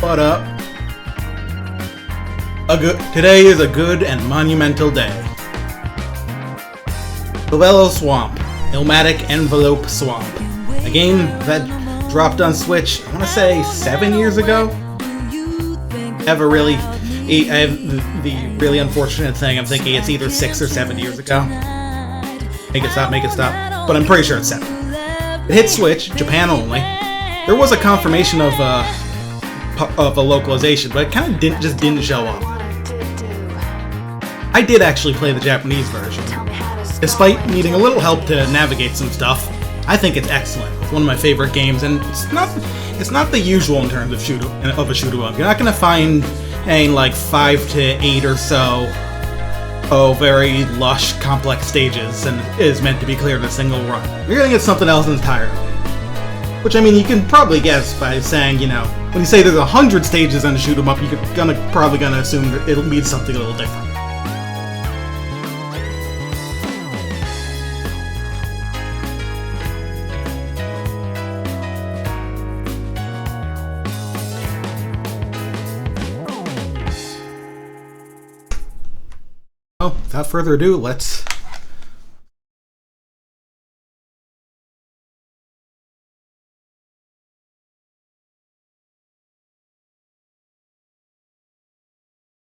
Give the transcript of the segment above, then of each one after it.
What up? Today is a good and monumental day. Illvelo Swamp, Illmatic Envelope Swamp, a game that dropped on Switch, I want to say 7 years ago? I have the really unfortunate thing, I'm thinking it's either 6 or 7 years ago. Make it stop, but I'm pretty sure it's 7. It hit Switch, Japan only. There was a confirmation of a localization, but it kind of didn't show up. I did actually play the Japanese version. Despite needing a little help to navigate some stuff, I think it's excellent. It's one of my favorite games, and it's not the usual in terms of a shoot 'em up. You're not gonna find like 5 to 8 or so very lush, complex stages, and it is meant to be cleared in a single run. You're gonna get something else entirely. Which, I mean, you can probably guess by saying, when you say there's 100 stages on a shoot 'em up, you're probably gonna assume that it'll mean something a little different. Well, without further ado, let's...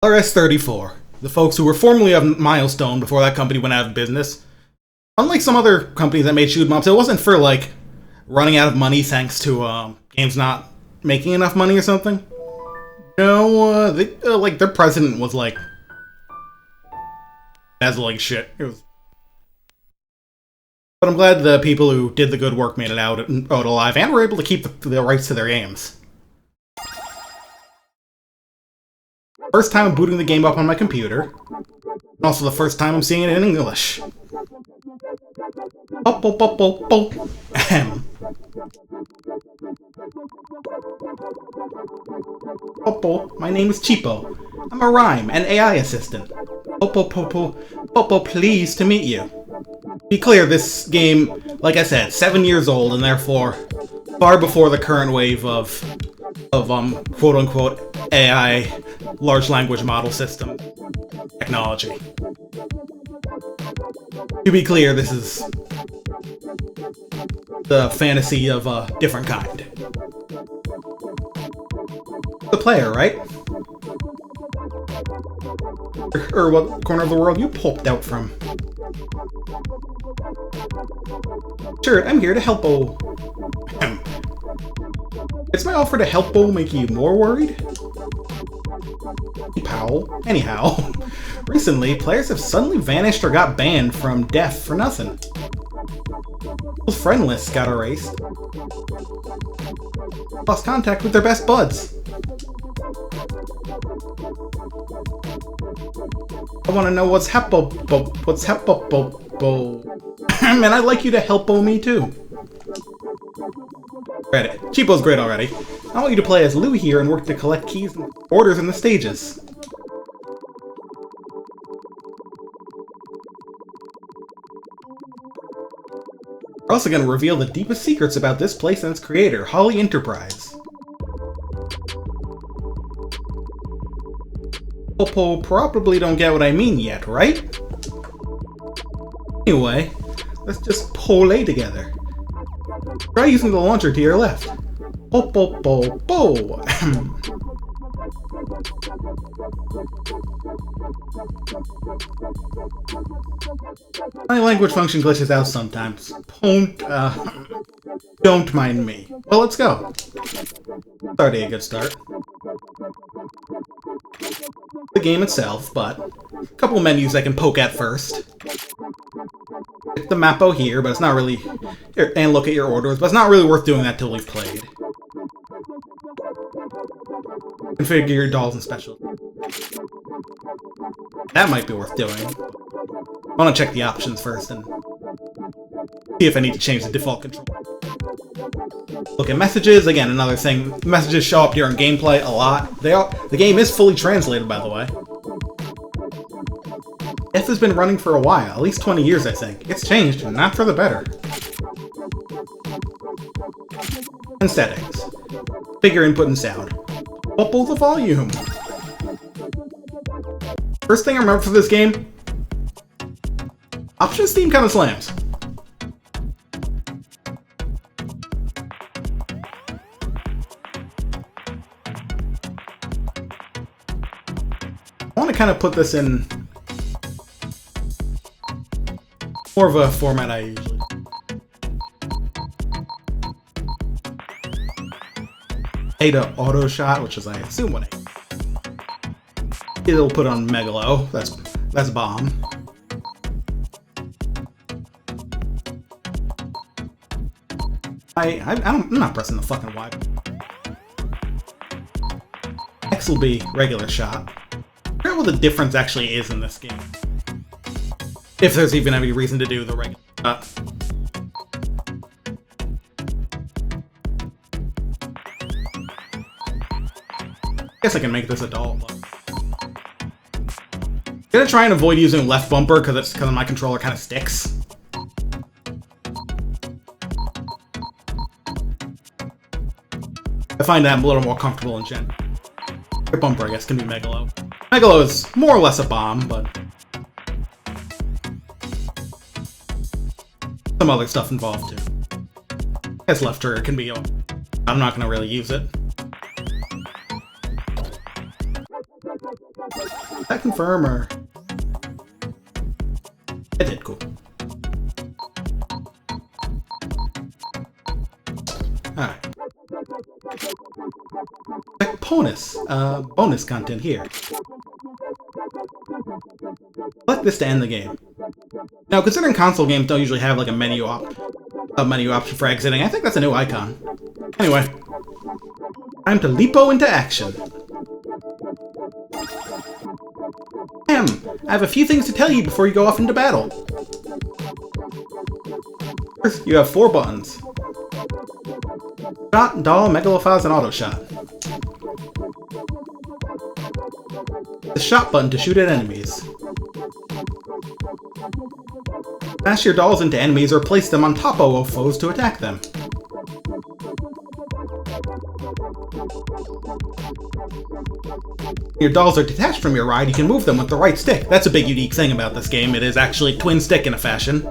RS34, the folks who were formerly of Milestone before that company went out of business. Unlike some other companies that made shoot 'em ups, it wasn't for, running out of money thanks to, games not making enough money or something. No, their president was, dazzling shit. But I'm glad the people who did the good work made it out alive and were able to keep the rights to their games. First time I'm booting the game up on my computer. And also the first time I'm seeing it in English. Ahem. My name is Cheapo. I'm a rhyme and AI assistant. Pleased to meet you. Be clear, this game, like I said, 7 years old, and therefore far before the current wave of quote-unquote AI large language model system technology. To be clear, this is the fantasy of a different kind. The player, right? Or what corner of the world you popped out from? Sure, I'm here to help. Is my offer to help make you more worried? Powell. Anyhow, recently, players have suddenly vanished or got banned from Def for nothing. People's friend lists got erased. Lost contact with their best buds. I want to know what's Man, I'd like you to help me too. Great. Cheapo's great already. I want you to play as Lou here and work to collect keys and orders in the stages. We're also going to reveal the deepest secrets about this place and its creator, Holly Enterprise. Popo probably don't get what I mean yet, right? Anyway, let's just play together. Try using the launcher to your left. Po. My language function glitches out sometimes. Don't mind me. Well, let's go. Already a good start. The game itself, but a couple menus I can poke at first. Hit the Mappo here, but it's not really... And look at your orders, but it's not really worth doing that till we've played. Configure your dolls and special. That might be worth doing. I want to check the options first and see if I need to change the default control. Look at messages, again, another thing. Messages show up during gameplay a lot. The game is fully translated, by the way. F has been running for a while, at least 20 years, I think. It's changed, not for the better. And settings. Figure input and sound. Double the volume. First thing I remember for this game, options theme kind of slams. I want to kind of put this in more of a format I usually do. Data auto shot, which is I assume what it'll put on Megalo. That's bomb. I'm not pressing the fucking Y. X will be regular shot. I forget what the difference actually is in this game. If there's even any reason to do the regular shot. I guess I can make this adult. I'm gonna try and avoid using left bumper because my controller kind of sticks. I find that I'm a little more comfortable in gen. Right bumper, I guess, can be Megalo. Megalo is more or less a bomb, but some other stuff involved too. I guess left trigger can be. I'm not gonna really use it. Did that confirm or? It did, cool. Alright. Bonus content here. Select this to end the game. Now, considering console games don't usually have like a menu option for exiting, I think that's a new icon. Anyway, time to leapo into action. I have a few things to tell you before you go off into battle. First, you have 4 buttons. Shot, doll, megalophase, and auto shot. The shot button to shoot at enemies. Smash your dolls into enemies or place them on top of foes to attack them. When your dolls are detached from your ride, you can move them with the right stick. That's a big unique thing about this game. It is actually twin stick in a fashion.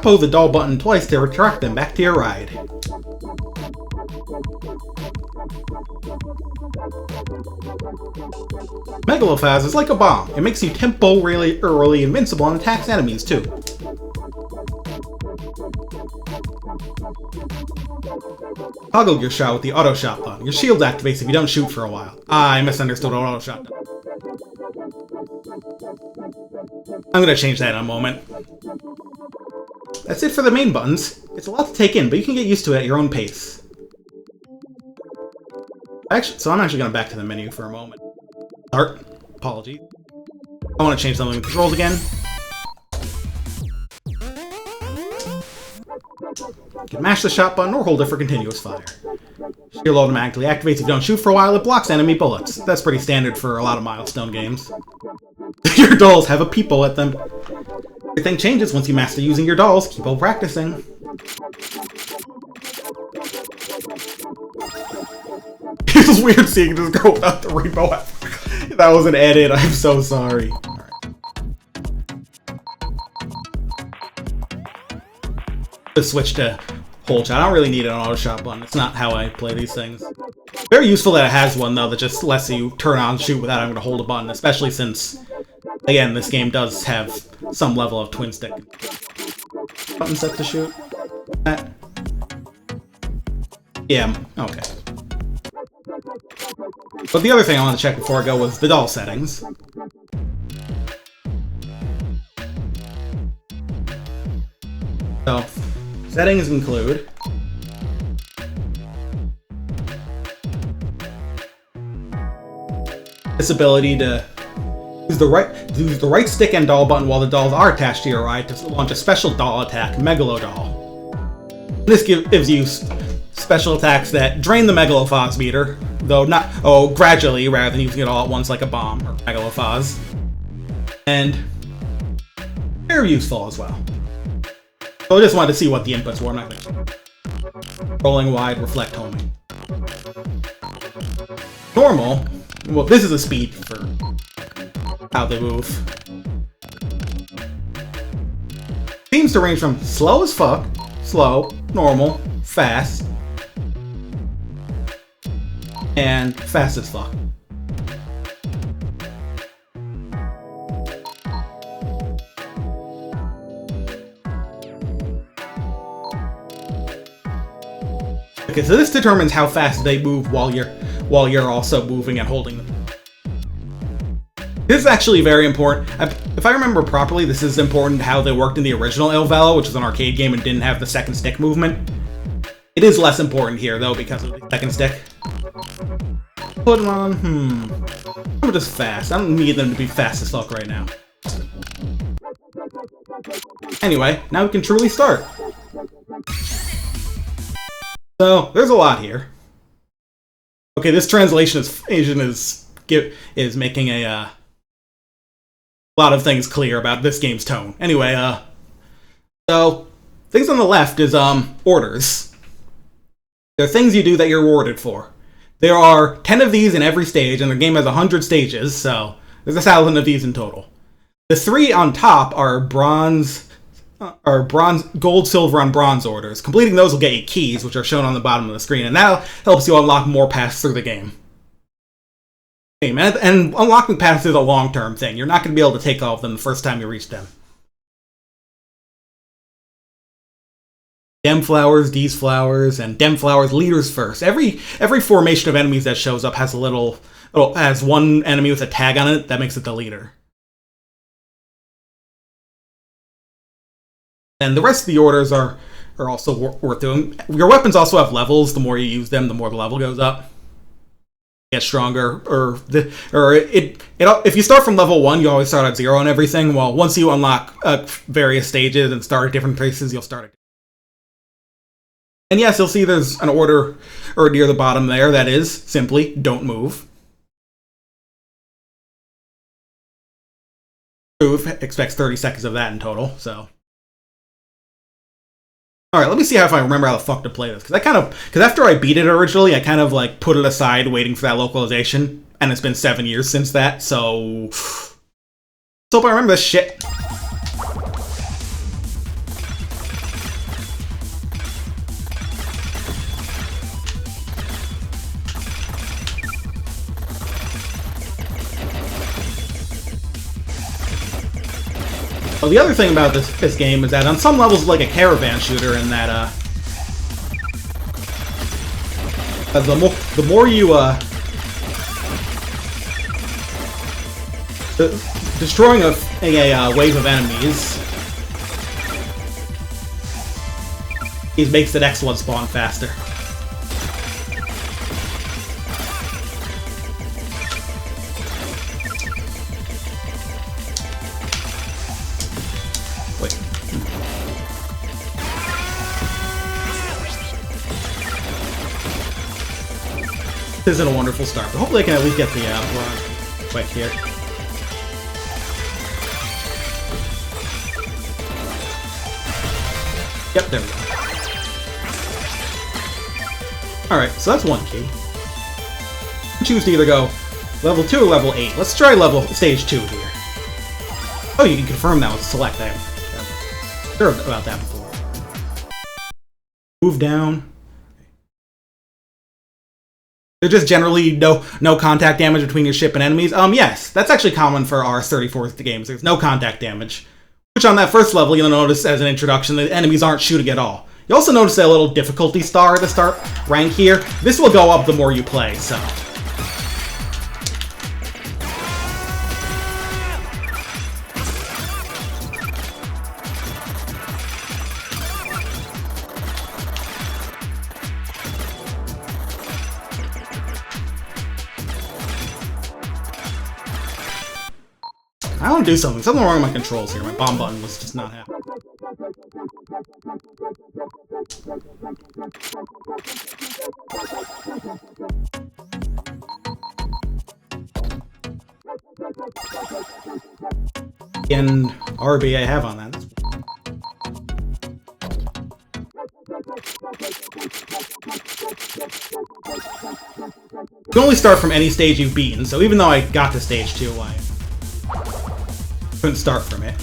Hold the doll button twice to retract them back to your ride. Megalophase is like a bomb. It makes you temporarily invincible and attacks enemies too. Toggle your shot with the auto shot button. Your shield activates if you don't shoot for a while. I misunderstood what auto shot does. I'm gonna change that in a moment. That's it for the main buttons. It's a lot to take in, but you can get used to it at your own pace. So I'm actually gonna back to the menu for a moment. Start. Apologies. I want to change something with controls again. can mash the shot button or hold it for continuous fire. Shield automatically activates if you don't shoot for a while. It blocks enemy bullets. That's pretty standard for a lot of Milestone games. Your dolls have a peephole at them. Everything changes once you master using your dolls. Keep on practicing. It was weird seeing this girl without the rainbow. That was an edit. I'm so sorry. Alright. Just switch to hold shot. I don't really need an auto shot button. It's not how I play these things. Very useful that it has one, though, that just lets you turn on and shoot without having to hold a button, especially since, again, this game does have some level of twin stick. Button set to shoot. Yeah, okay. But the other thing I wanted to check before I go was the doll settings. So, settings include this ability to use the right stick and doll button while the dolls are attached to your eye to launch a special doll attack, Megalo Doll. This gives you special attacks that drain the Megalophos meter, though gradually rather than using it all at once like a bomb or Megalophos. And very useful as well. So I just wanted to see what the inputs were. I'm not gonna... Rolling wide, reflect homing. Normal. Well, this is a speed for how they move. Seems to range from slow as fuck, slow, normal, fast, and fast as fuck. Okay, so this determines how fast they move while you're also moving and holding them. This is actually very important. If I remember properly, this is important how they worked in the original Illvelo, which was an arcade game and didn't have the second stick movement. It is less important here, though, because of the second stick. Put them on, I'm just fast. I don't need them to be fast as fuck right now. Anyway, now we can truly start. So, there's a lot here. Okay, this translation is making a lot of things clear about this game's tone. Anyway, so things on the left is orders. There are things you do that you're rewarded for. There are 10 of these in every stage, and the game has 100 stages, so there's 1,000 of these in total. The 3 on top are gold, silver, and bronze orders. Completing those will get you keys, which are shown on the bottom of the screen, and that helps you unlock more paths through the game. And unlocking paths is a long-term thing. You're not going to be able to take all of them the first time you reach them. Dem flowers, D's flowers, and Dem flowers leaders first. Every formation of enemies that shows up has has one enemy with a tag on it that makes it the leader. And the rest of the orders are also worth doing. Your weapons also have levels. The more you use them, the more the level goes up. Get stronger, if you start from level 1, you always start at 0 on everything. Well, once you unlock various stages and start at different places, you'll start at. And yes, you'll see there's an order near the bottom there that is simply don't move. Move expects 30 seconds of that in total, so. Alright, let me see if I remember how the fuck to play this. Because after I beat it originally, I kind of like put it aside waiting for that localization. And it's been 7 years since that, so... Let's hope I remember this shit. Well, the other thing about this game is that on some levels it's like a caravan shooter in that the more you destroying a wave of enemies, it makes the next one spawn faster. This isn't a wonderful start, but hopefully I can at least get the bronze quick here. Yep, there we go. Alright, so that's one key. Choose to either go level 2 or level 8. Let's try stage 2 here. Oh, you can confirm that with select. I'm sure about that before. Move down. There's just generally no contact damage between your ship and enemies. Yes, that's actually common for RS-34 games. There's no contact damage. Which on that first level, you'll notice as an introduction, the enemies aren't shooting at all. You also notice a little difficulty star at the start rank here. This will go up the more you play, so. I want to do something. Something wrong with my controls here. My bomb button was just not happening. And RB I have on that. You can only start from any stage you've beaten, so even though I got to stage 2, I couldn't start from it.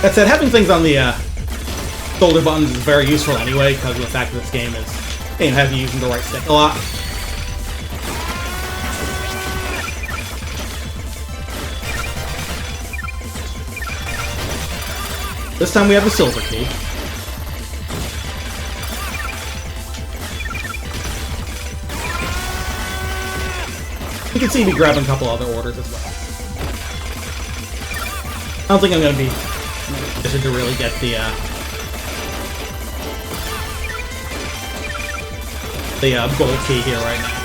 That said, having things on the shoulder buttons is very useful anyway, because of the fact that this game has you using the right stick a lot. This time we have the silver key. You can see me grabbing a couple other orders as well. I don't think I'm going to be in a position to really get the gold key here right now.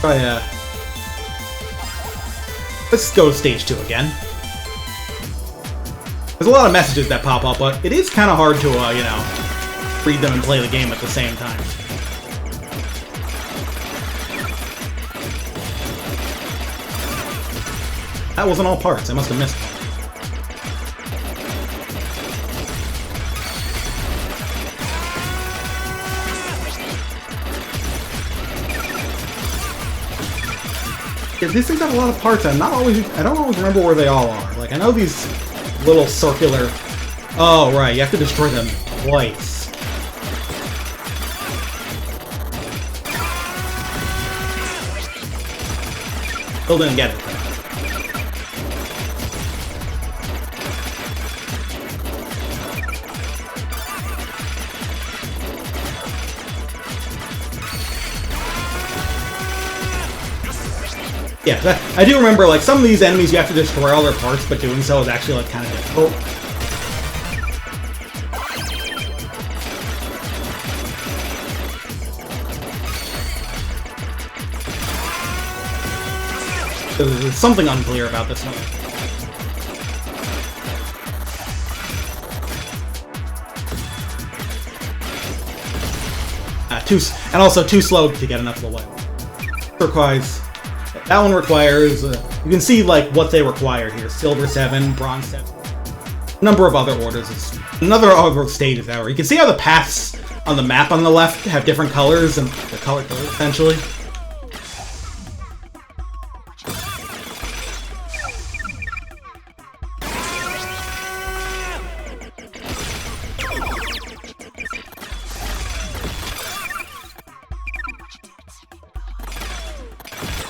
Try, let's go to stage 2 again. There's a lot of messages that pop up, but it is kind of hard to, you know, read them and play the game at the same time. That wasn't all parts. I must have missed one. These things have a lot of parts. I don't always remember where they all are. Like, I know these little circular... Oh, right, you have to destroy them twice. Still didn't get it. Yeah, I do remember, like, some of these enemies you have to destroy all their parts, but doing so is actually, like, kind of difficult. There's something unclear about this one. And also too slow to get enough of the way. That one requires, you can see like what they require here. Silver 7, Bronze 7. A number of other orders. It's another other stages hour. You can see how the paths on the map on the left have different colors, and the color code essentially.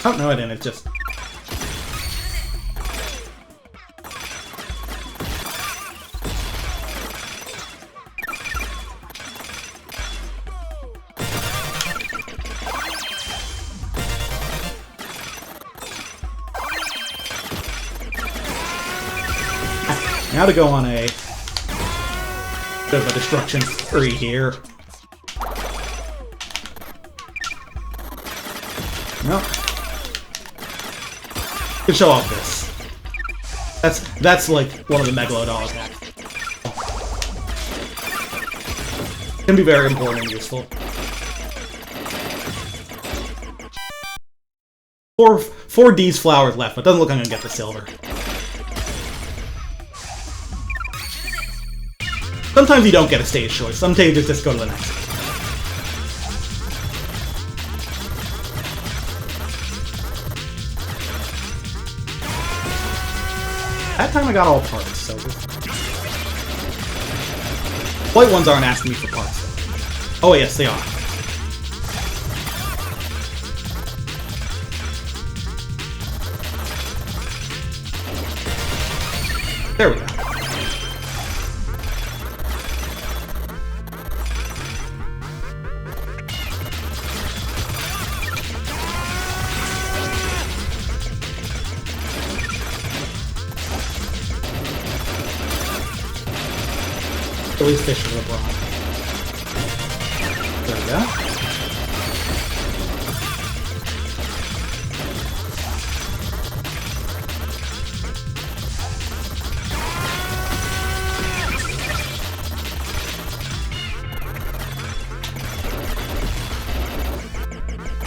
Oh, no, I didn't. It's just... Now to go on a bit of a destruction spree here. Well, could show off this. That's like one of the Megalodon attacks. Can be very important and useful. Four D's flowers left, but doesn't look like I'm gonna get the silver. Sometimes you don't get a stage choice. Some stages just go to the next. That time I got all parts, so... White ones aren't asking me for parts, though. Oh yes, they are. There we go. At least fish for the bronze. There we go.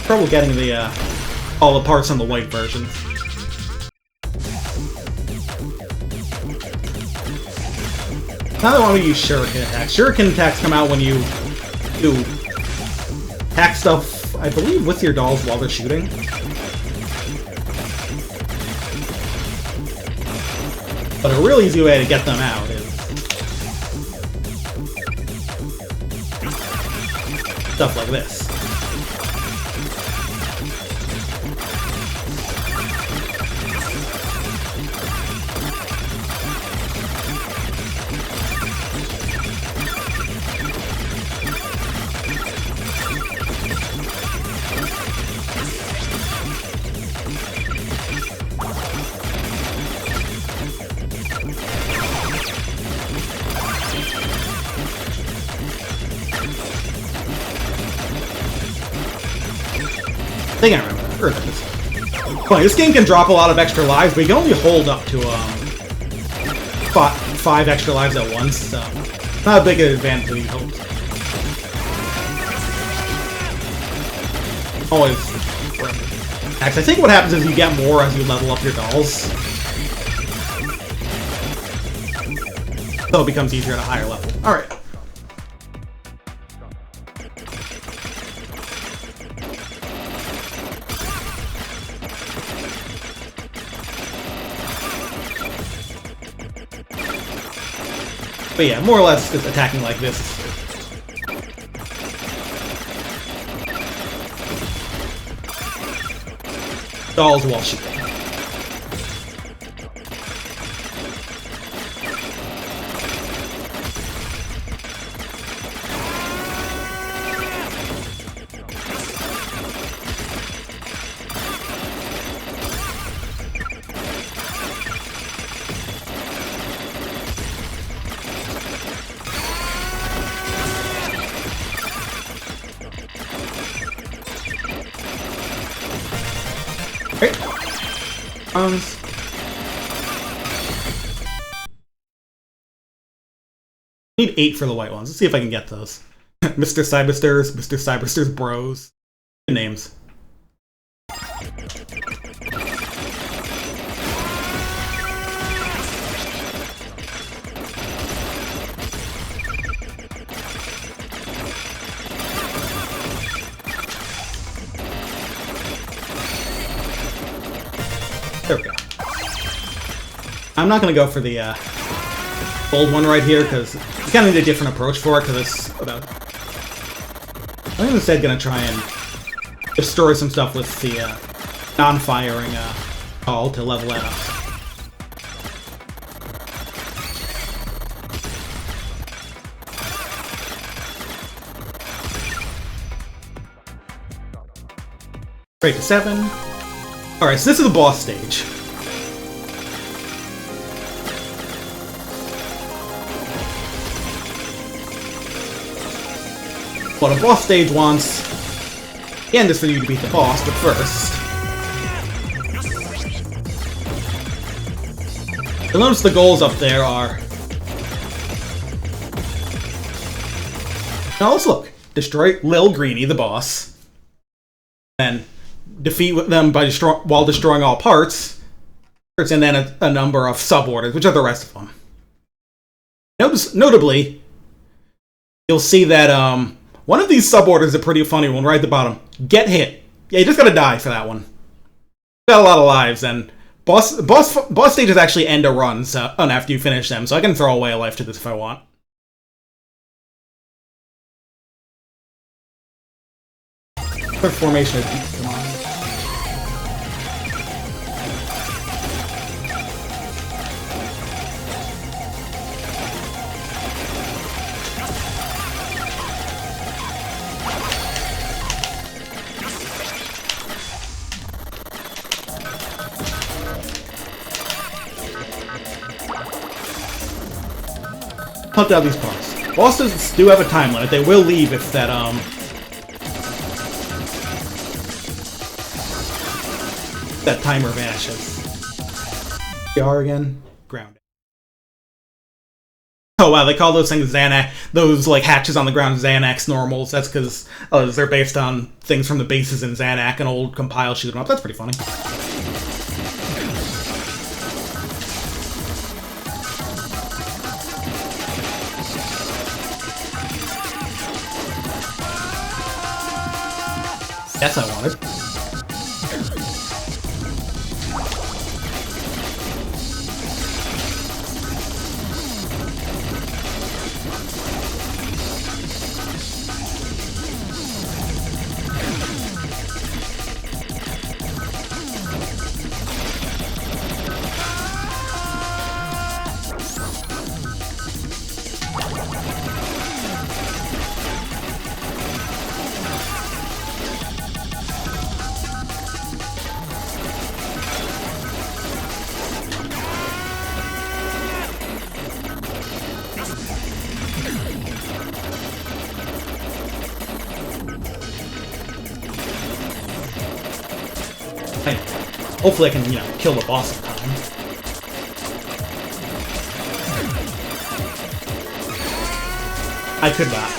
Trouble getting the all the parts on the white version. Now I want to use shuriken attacks. Shuriken attacks come out when you do hack stuff, I believe, with your dolls while they're shooting. But a real easy way to get them out is stuff like this. I think I remember this. Well, this game can drop a lot of extra lives, but you can only hold up to 5 extra lives at once, so not a big advantage as you hoped. Always. I think what happens is you get more as you level up your dolls. So it becomes easier at a higher level. Alright. But yeah, more or less just attacking like this. Dolls while shooting. Need 8 for the white ones. Let's see if I can get those. Mr. Cybersters, Mr. Cybersters Bros. Good names. There we go. I'm not going to go for the gold one right here, because you kind of need a different approach for it, because it's about... I'm instead going to try and destroy some stuff with the non-firing call to level it up. Break to 7. Alright, so this is the boss stage. what a boss stage wants, again, is for you to beat the boss, but first... You'll notice the goals up there are... Now let's look. Destroy Lil Greenie, the boss. Then defeat them by while destroying all parts. And then a number of sub-orders, which are the rest of them. Notably, you'll see that one of these sub-orders is a pretty funny one right at the bottom. Get hit. Yeah, you just gotta die for that one. Got a lot of lives, and boss stages actually end a run after you finish them, so I can throw away a life to this if I want. Quick formation of deep command. Hunt out these parts. Bosses do have a time limit. They will leave if that that timer vanishes. They are again grounded. Oh wow, they call those things Xanax. Those like hatches on the ground Xanax normals. That's because they're based on things from the bases in Xanax, an old compile shoot 'em up. That's pretty funny. Yes, I wanted. Hopefully I can, kill the boss in time. I could not.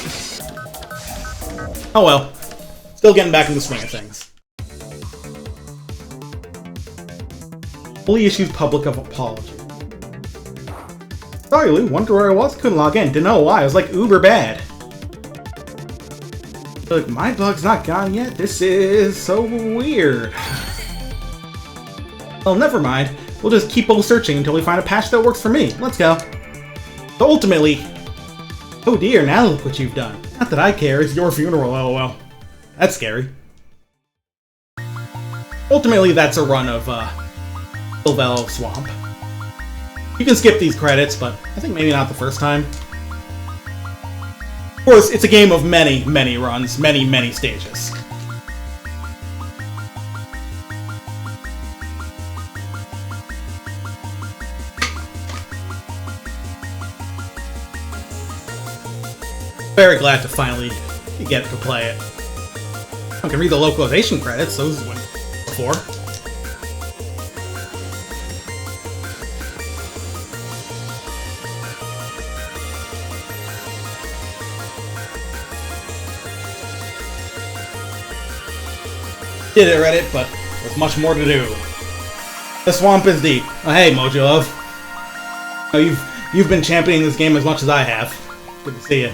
Oh well. Still getting back in the swing of things. Fully issued public of apology. Sorry, Lou. Wonder where I was. Couldn't log in. Didn't know why. I was like uber bad. Look, my bug's not gone yet. This is so weird. Well, never mind. We'll just keep on searching until we find a patch that works for me. Let's go. So ultimately... Oh dear, now look what you've done. Not that I care, it's your funeral, lol. That's scary. Ultimately, that's a run of, Illvelo Swamp. You can skip these credits, but I think maybe not the first time. Of course, it's a game of many, many runs, many, many stages. Very glad to finally get to play it. I can read the localization credits, those went before. Did it, Reddit, but there's much more to do. The swamp is deep. Oh, hey, Mojo Love. Oh, you've been championing this game as much as I have. Good to see you.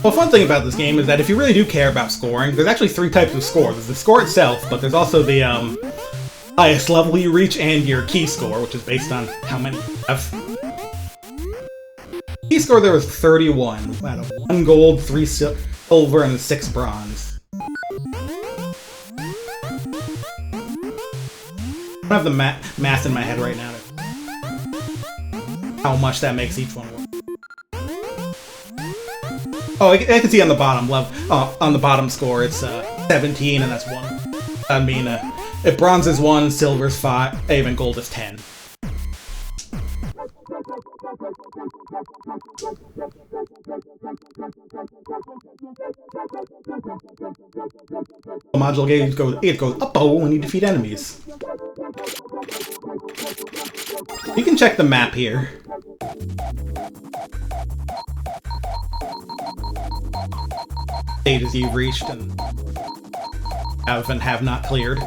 Well, fun thing about this game is that if you really do care about scoring, there's actually 3 types of score. There's the score itself, but there's also the highest level you reach and your key score, which is based on how many you have. Key score there was 31, out of 1 gold, 3 silver, and 6 bronze. I don't have the math in my head right now. How much that makes each one work. Oh, I can see on the bottom on the bottom score, it's 17, and that's 1. I mean, if bronze is 1, silver's 5, and gold is 10. The module gauge goes up-oh when you defeat enemies. You can check the map here. Stages you've reached and have not cleared.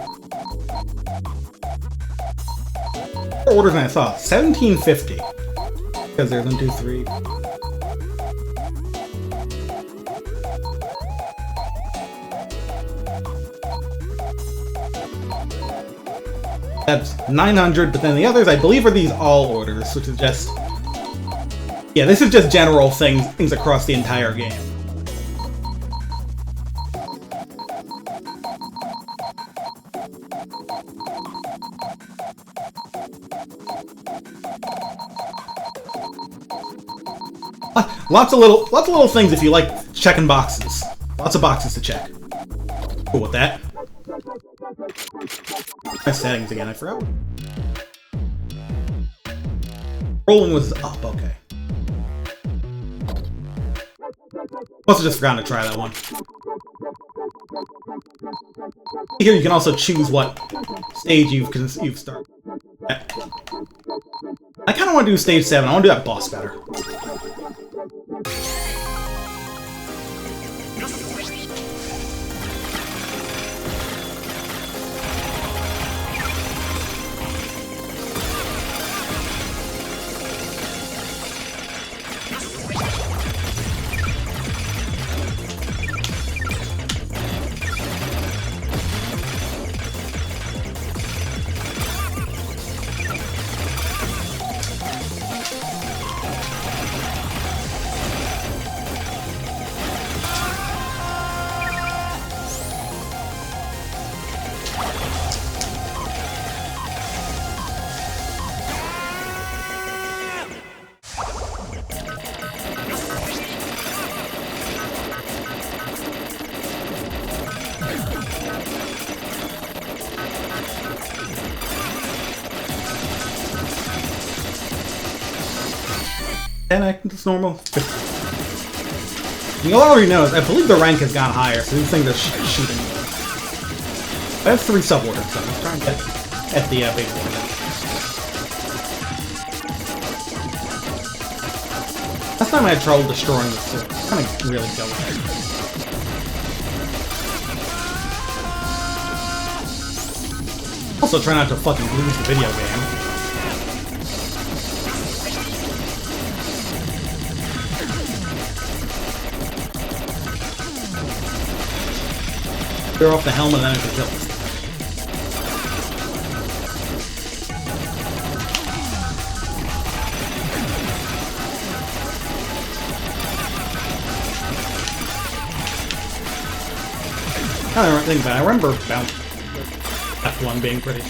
More orders than I thought. 1750. Because there's 1, 2, 3. That's 900, but then the others, I believe, are these all orders, which is just... Yeah, this is just general things across the entire game. Lots of little things if you like checking boxes. Lots of boxes to check. Cool with that. My settings again, I forgot. Rolling was up, okay. Must have just forgotten to try that one. Here you can also choose what stage you've started. I kind of want to do stage 7. I want to do that boss better. And it's normal. You already know, I believe the rank has gone higher, so these things are shooting. I have 3 sub-orders, so let's try and get at the big one. Last time I had trouble destroying this, so it's kind of really go with it. Also, try not to fucking lose the video game. Clear off the helmet and then I can kill this. I don't think that. I remember about F1 being pretty.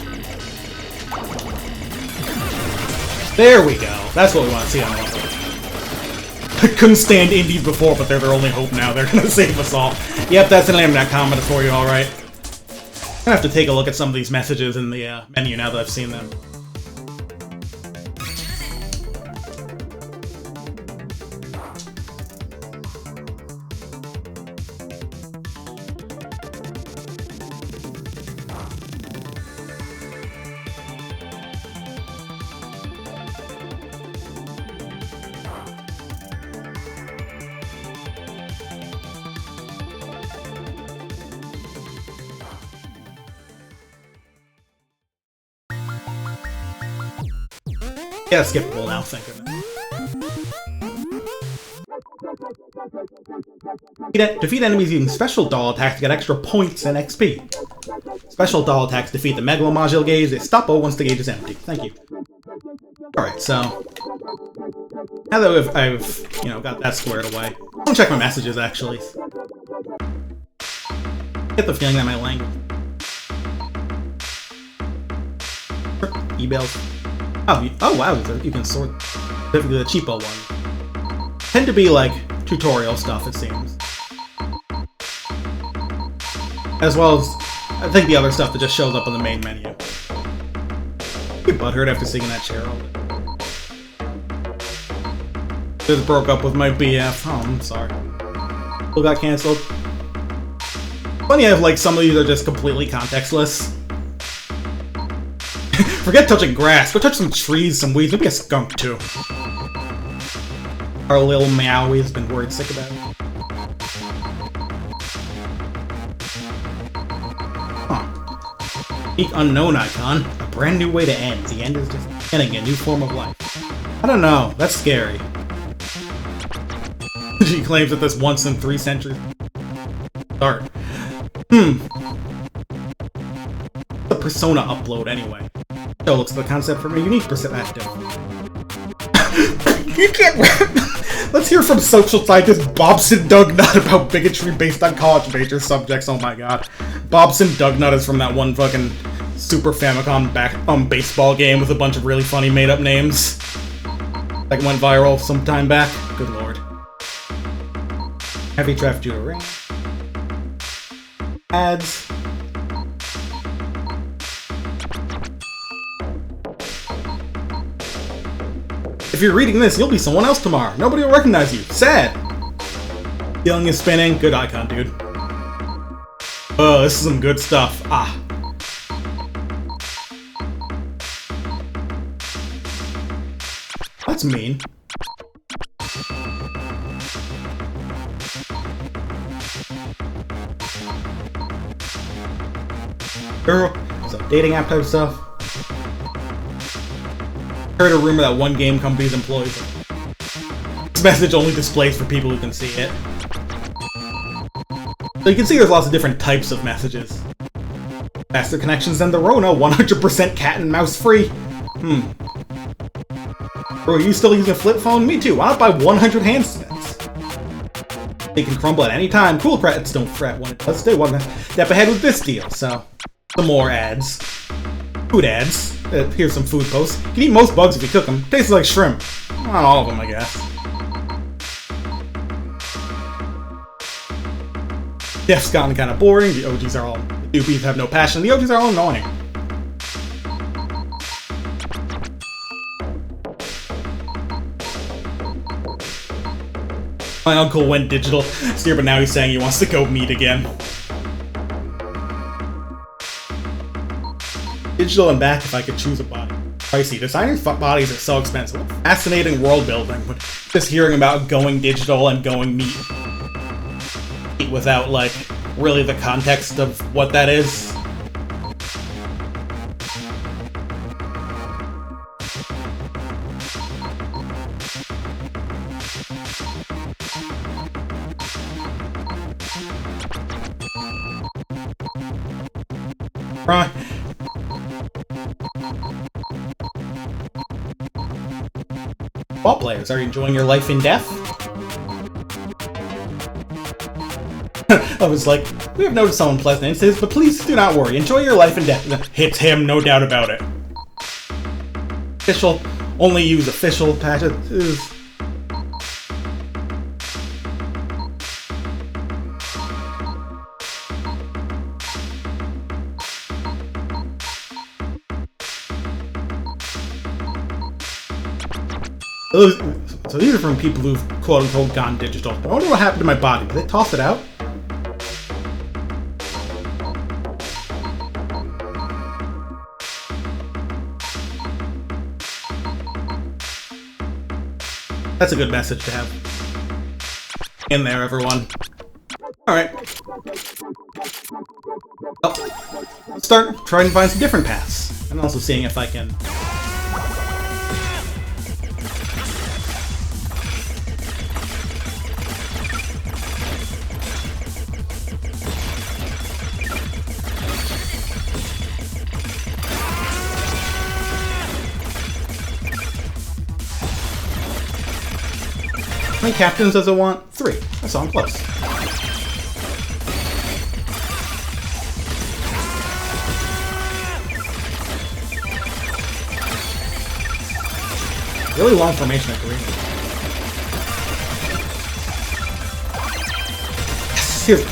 There we go. That's what we want to see on the level. I couldn't stand indies before, but they're their only hope now. They're gonna save us all. Yep, that's an internet comment for you, alright. I'm gonna have to take a look at some of these messages in the menu now that I've seen them. Yeah, skippable now, think of it. Defeat enemies using special doll attacks to get extra points and XP. Special doll attacks defeat the Megalo module gauge. They stop once the gauge is empty. Thank you. Alright, so now that I've got that squared away, I'm gonna check my messages actually. I get the feeling that my language. emails. Oh wow, you can sort specifically the cheapo one. Tend to be like tutorial stuff, it seems. As well as, I think, the other stuff that just shows up on the main menu. You butthurt after seeing that chair all day. Just broke up with my BF. Oh, I'm sorry. Still got cancelled. Funny how like some of these are just completely contextless. Forget touching grass. Go touch some trees, some weeds, maybe a skunk too. Our little Meowie has been worried sick about it. Huh. Unique unknown icon. A brand new way to end. The end is just beginning a new form of life. I don't know. That's scary. She claims that this once in 3 centuries start. The Persona upload anyway. So looks the concept from a unique perspective. You can't. Let's hear from social scientist Bobson Dugnut about bigotry based on college major subjects. Oh my god. Bobson Dugnut is from that one fucking Super Famicom baseball game with a bunch of really funny made up names. That went viral some time back. Good lord. Heavy Draft Judo Ring. Ads. If you're reading this, you'll be someone else tomorrow. Nobody will recognize you. Sad. Feeling is spinning. Good icon, dude. Oh, this is some good stuff. Ah. That's mean. Girl, some dating app type stuff. Heard a rumor that one game company's employees. This message only displays for people who can see it. So you can see there's lots of different types of messages. Faster connections than the Rona, 100% cat and mouse free. Bro, are you still using a flip phone? Me too. Why not buy 100 handsets? They can crumble at any time. Cool credits don't fret when it does. Stay one step ahead with this deal. So, some more ads. Food ads. Here's some food posts. You can eat most bugs if you cook them. Tastes like shrimp. Not all of them, I guess. Def's gotten kind of boring. The OGs are all... The newbies have no passion. The OGs are all annoying. My uncle went digital this year, but now he's saying he wants to go meat again. Digital and back if I could choose a body. Pricey. Designing bodies are so expensive. Fascinating world building, but just hearing about going digital and going meat without, like, really the context of what that is. Right. Ball players, are you enjoying your life in death? I was like, we have noticed some unpleasant incidents, but please do not worry. Enjoy your life in death. Hits him, no doubt about it. Official, only use official patches. So these are from people who've quote-unquote gone digital. I wonder what happened to my body. Did they toss it out? That's a good message to have. In there, everyone. Alright. Well, let's start trying to find some different paths. And also seeing if I can... How many captains does it want? 3. That's on close. Really long formation at green. Yes, here we go.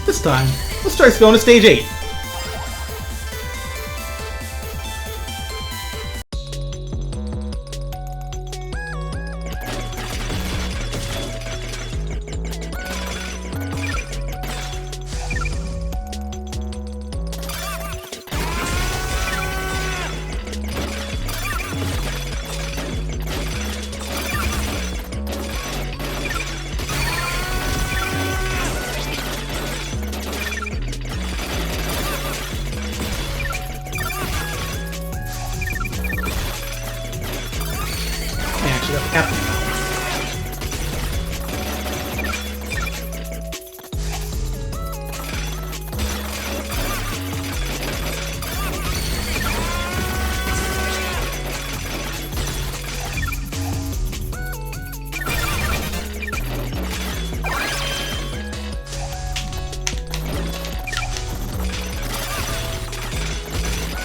This time, let's try going to stage 8. Yep.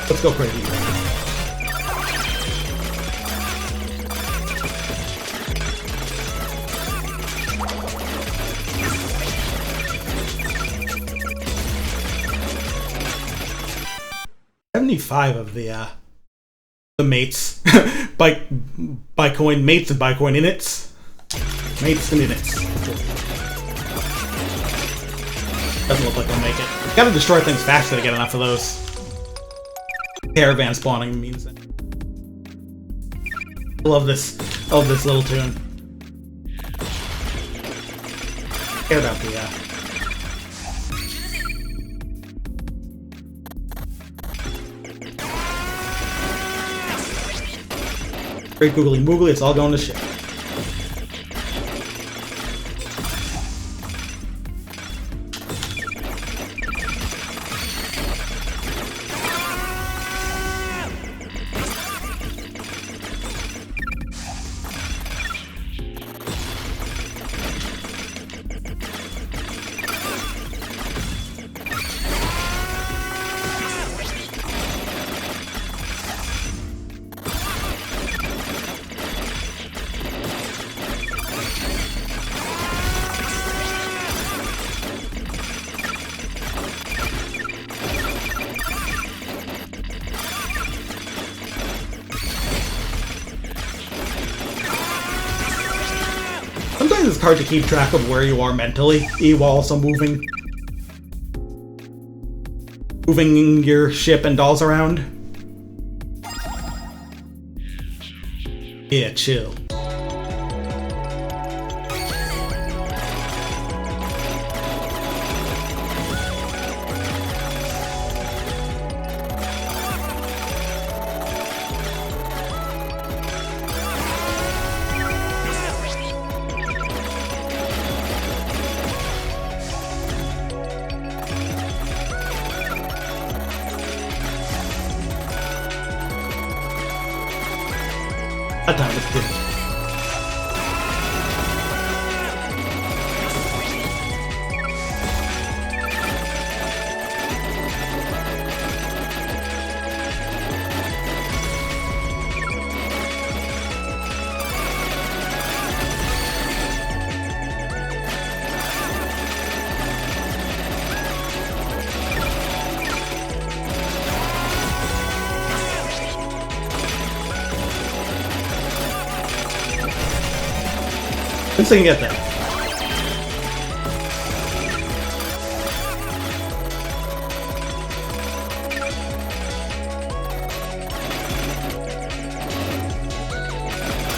Let's go crazy. $75 of the mates by coin mates and by coin inits. Mates and inits. Doesn't look like they'll make it. Gotta destroy things faster to get enough of those. Caravan spawning means that. I love this little tune. Care about the Great googly moogly, it's all going to shit. Sometimes it's hard to keep track of where you are mentally, while also moving your ship and dolls around. Yeah, chill. That time it's good. Let's see if we can get there.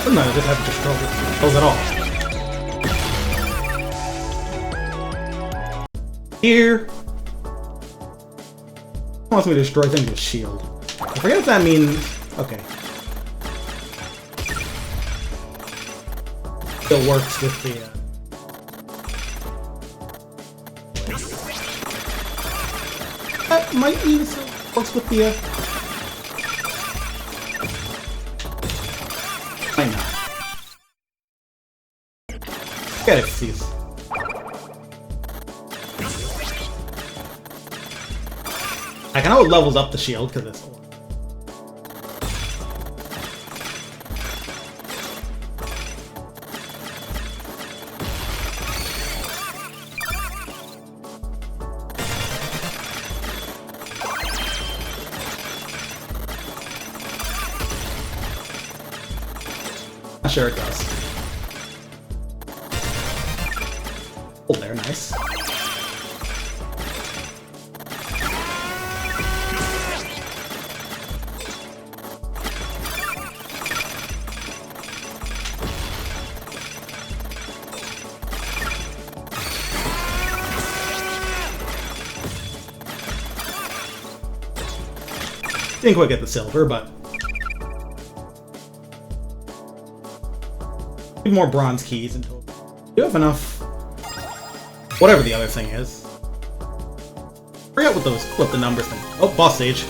Sometimes I just have to destroy it all. Here. It wants me to destroy things with shield. I forget if that means. Okay. Still works with the... that might even still works with the... might not. Get it, please. I know it levels up the shield because it's... Not sure it does. Oh, there, nice. Didn't quite get the silver, but... need more bronze keys until... you have enough... whatever the other thing is. Forget what the numbers thing. Oh, boss stage.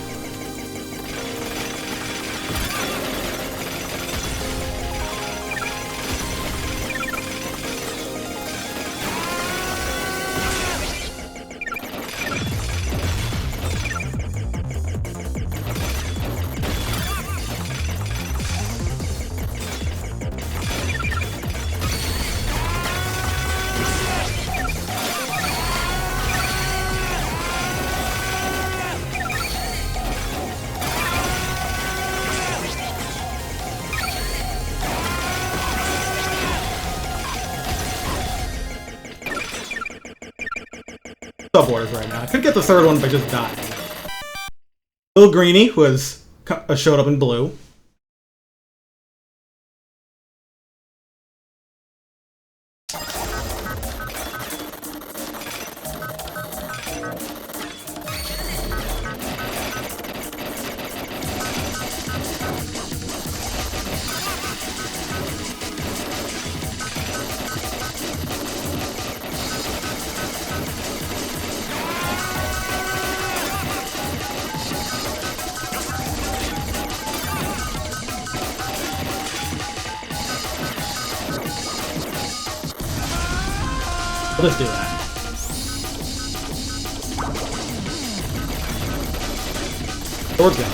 Sub orders right now. I could get the third one by just dying. Little Greenie, who has showed up in blue. Let's do that. Sword's gone.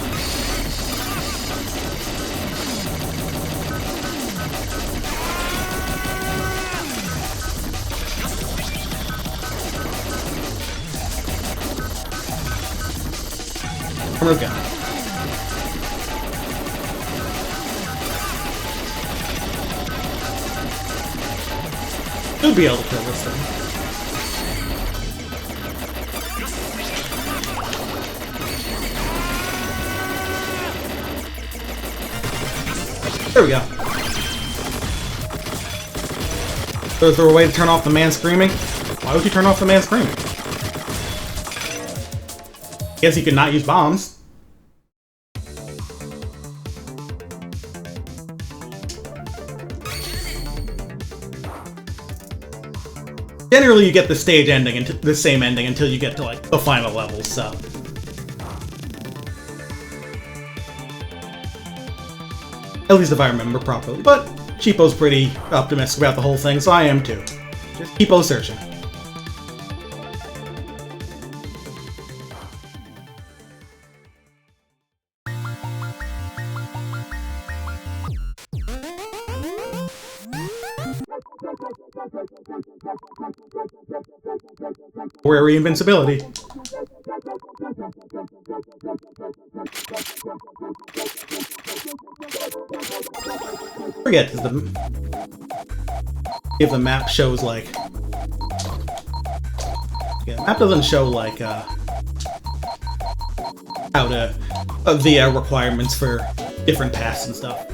Armor's gone. Should be able to kill this thing. There we go. So is there a way to turn off the man screaming? Why would you turn off the man screaming? Guess he could not use bombs. Generally, you get the stage ending and the same ending until you get to like the final levels. So. At least if I remember properly. But Cheapo's pretty optimistic about the whole thing, so I am too. Just keep on searching. Rare invincibility. Forget if the map shows like the map doesn't show like how to the requirements for different paths and stuff.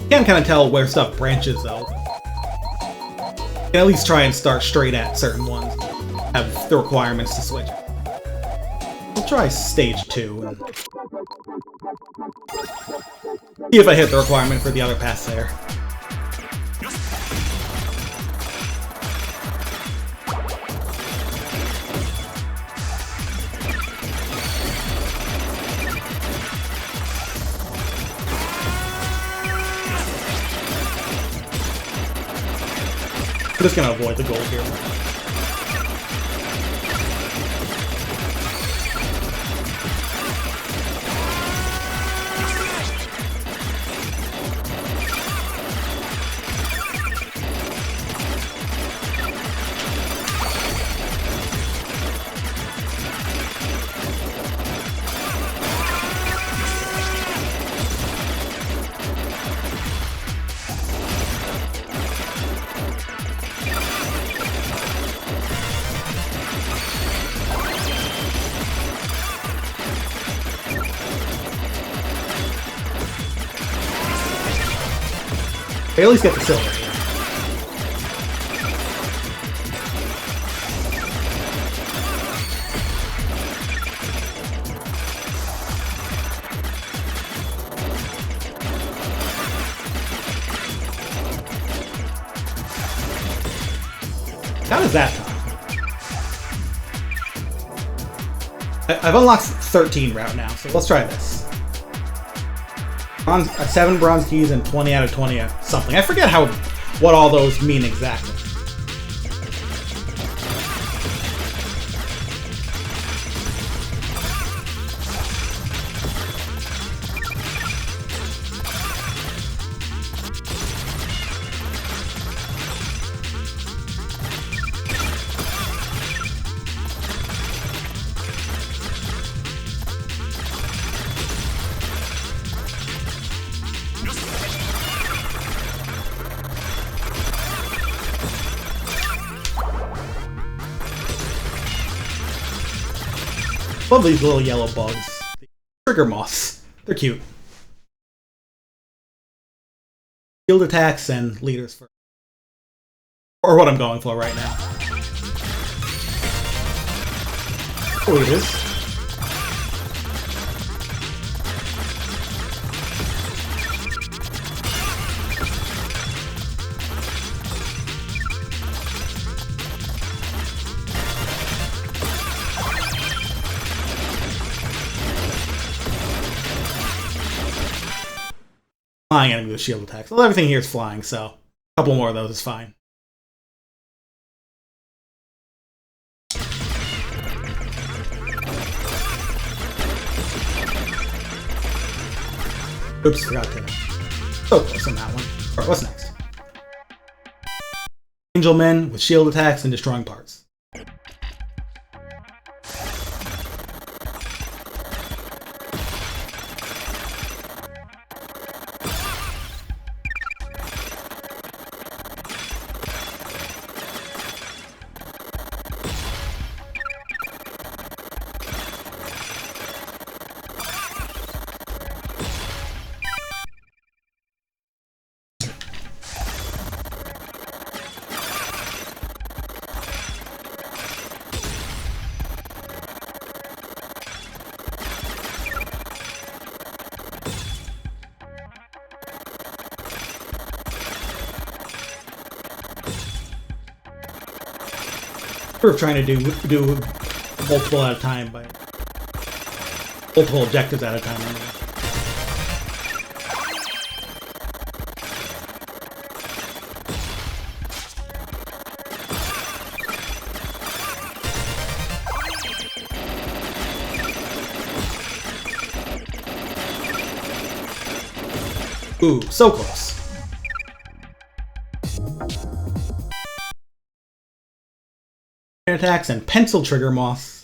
You can kind of tell where stuff branches though. You can at least try and start straight at certain ones. Have the requirements to switch. We'll try stage 2. See if I hit the requirement for the other pass there. I'm just gonna avoid the gold here. I at least get the silver here. How does that time? I've unlocked 13 route now, so let's try this. 7 bronze keys and 20 out of 20 something. I forget what all those mean exactly. Love these little yellow bugs. Trigger moths. They're cute. Shield attacks and leaders first. Or what I'm going for right now. Leaders. Flying enemy with shield attacks. Well, everything here is flying, so a couple more of those is fine. Oops, forgot to. So close on that one. Alright, what's next? Angel Men with shield attacks and destroying parts. We're trying to do multiple at a time, by multiple objectives at a time. Ooh, so close. Attacks and pencil trigger moths.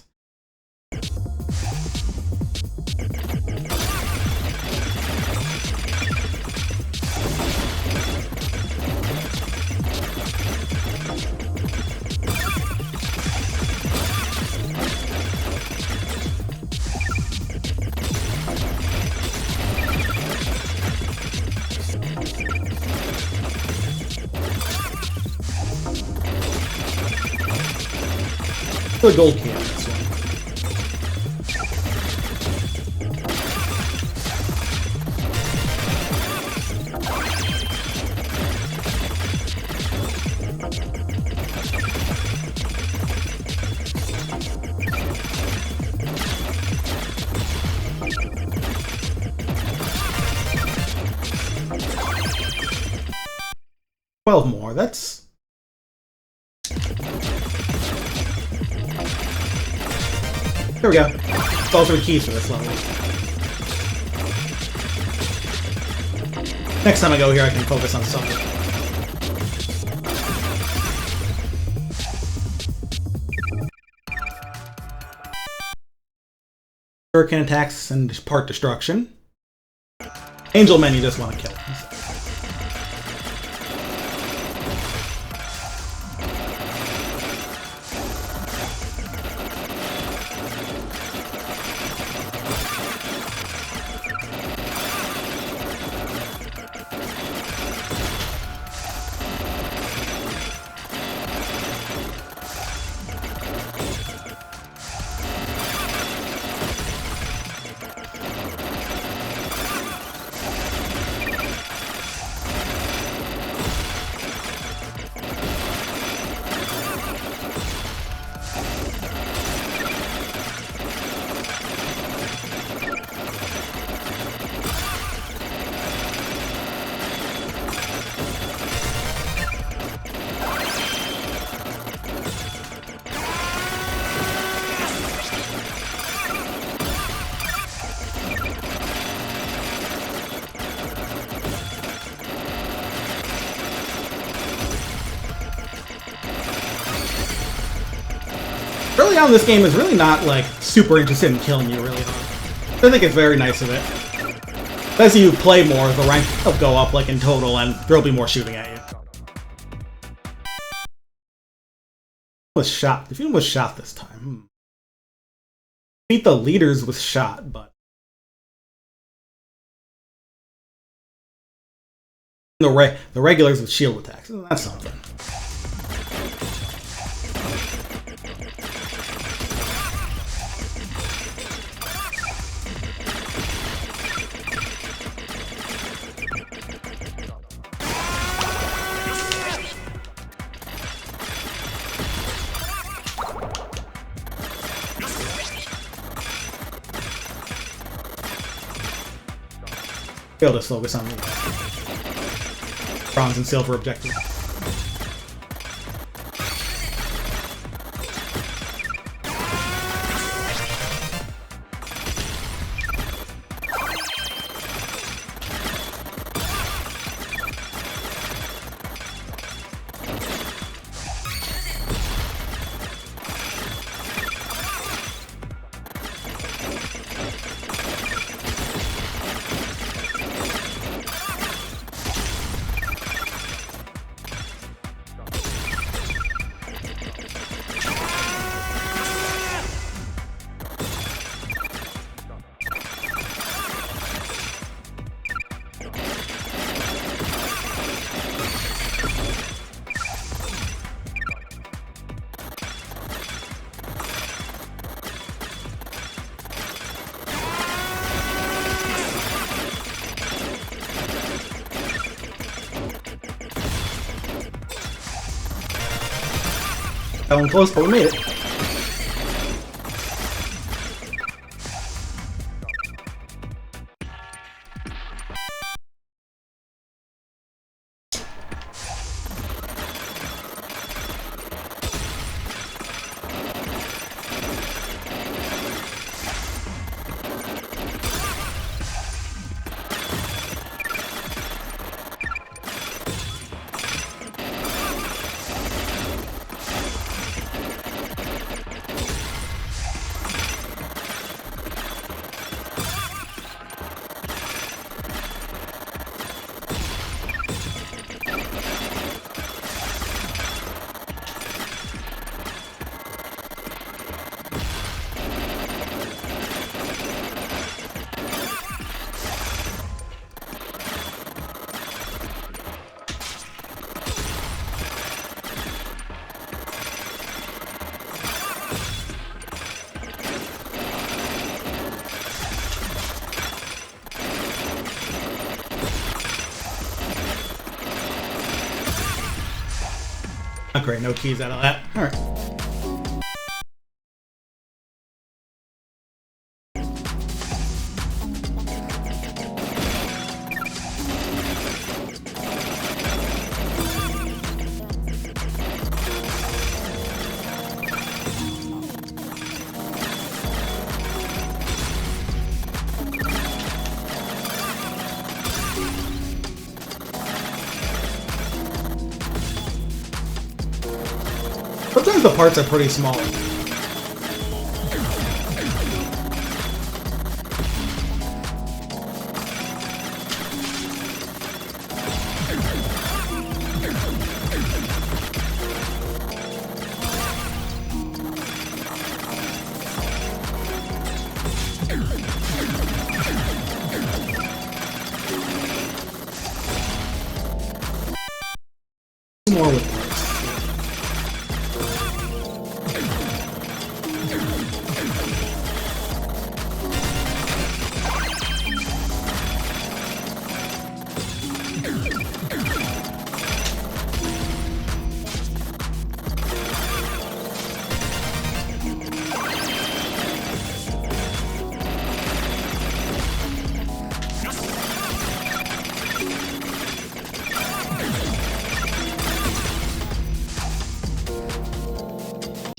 The gold key on this one. 12 more. That's... There we go. It's all 3 keys for this level. Next time I go here, I can focus on something. Hurricane attacks and part destruction. Angel Men, you just want to kill him. Early on, this game is really not, like, super interested in killing you really hard. I think it's very nice of it. As you play more, the rank will go up, like, in total, and there'll be more shooting at you. Was shot. The feeling was shot this time. Beat the leaders with shot, but... The regulars with shield attacks. That's something. Failed to focus on the bronze and silver objective. That one close, but we made it. Not great, no keys out of that. Alright. Sometimes the parts are pretty small. More with parts.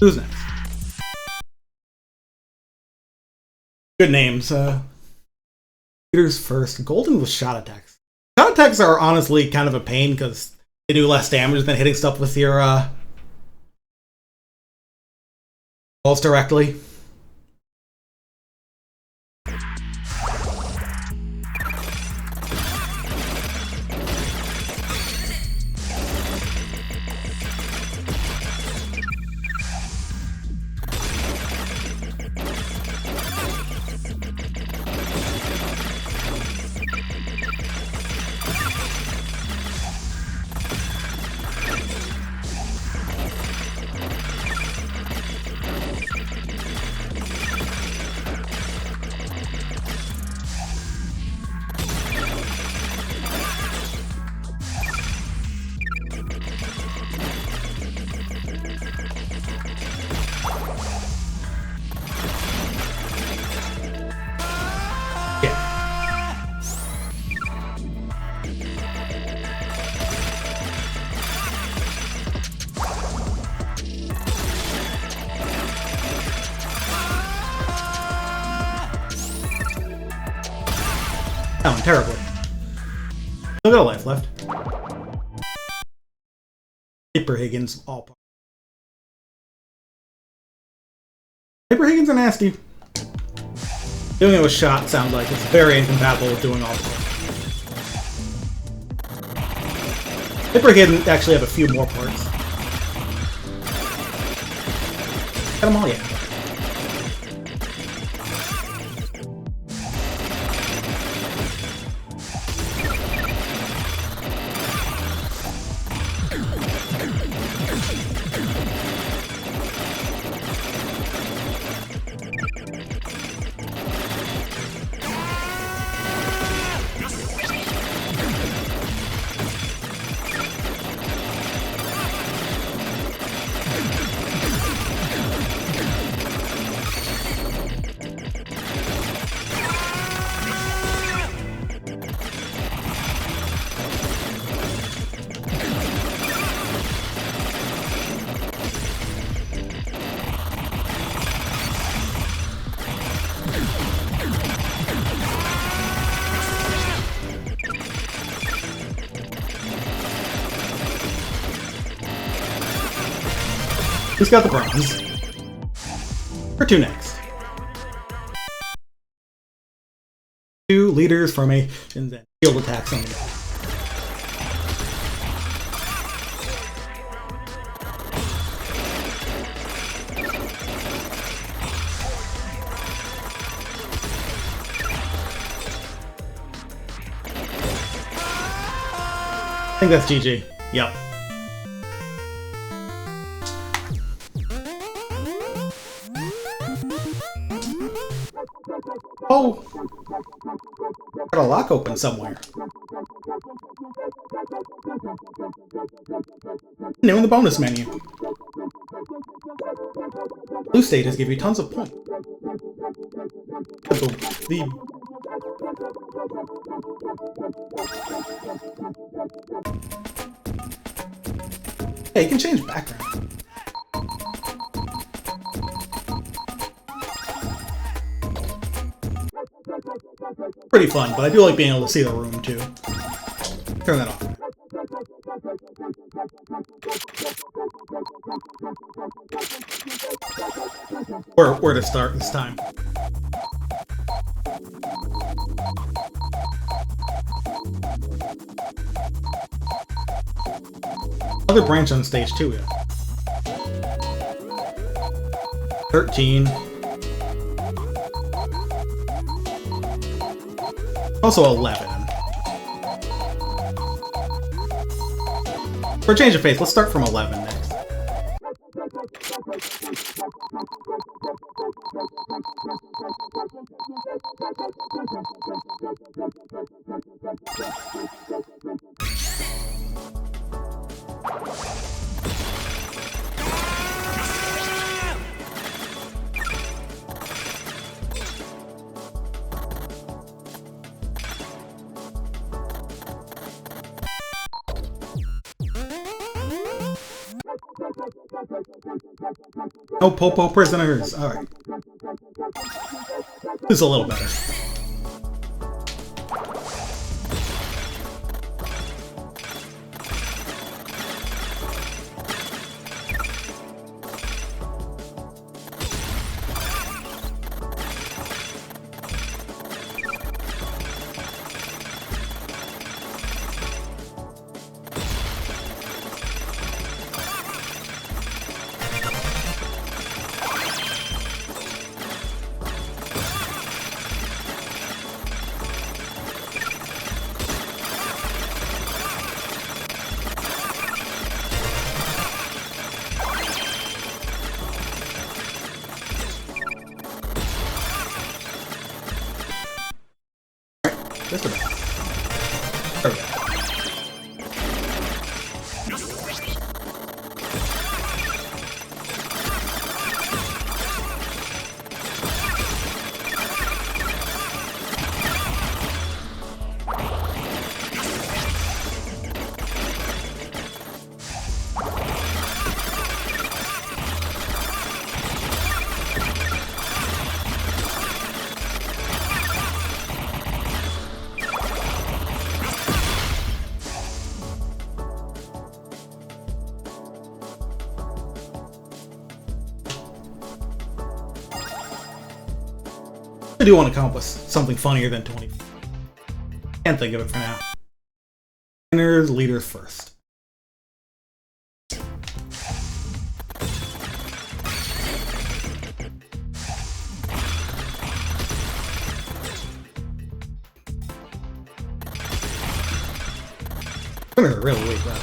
Who's next? Good names. Leaders first. Golden with shot attacks. Shot attacks are honestly kind of a pain because they do less damage than hitting stuff with your balls directly. Oh, terribly. Still got a life left. Hyper Higgins, all part. Hyper Higgins are nasty. Doing it with shot sounds like it's very incompatible with doing all parts. Hyper Higgins actually have a few more parts. Got them all yet. Who's got the bronze? Or two next. Two leaders, formations, and field attacks only. I think that's GG. Yep. Oh! Got a lock open somewhere. New in the bonus menu. Blue stages give you tons of points. Hey, you can change background. Pretty fun, but I do like being able to see the room too. Turn that off. Or where to start this time. Another branch on stage 2, yeah. 13. Also 11. For a change of pace, let's start from 11 next. No Popo prisoners. Alright. This is a little better. Just about. There we go. I do want to come up with something funnier than 20. Can't think of it for now. Winners, leaders first. Winners are really weak, though.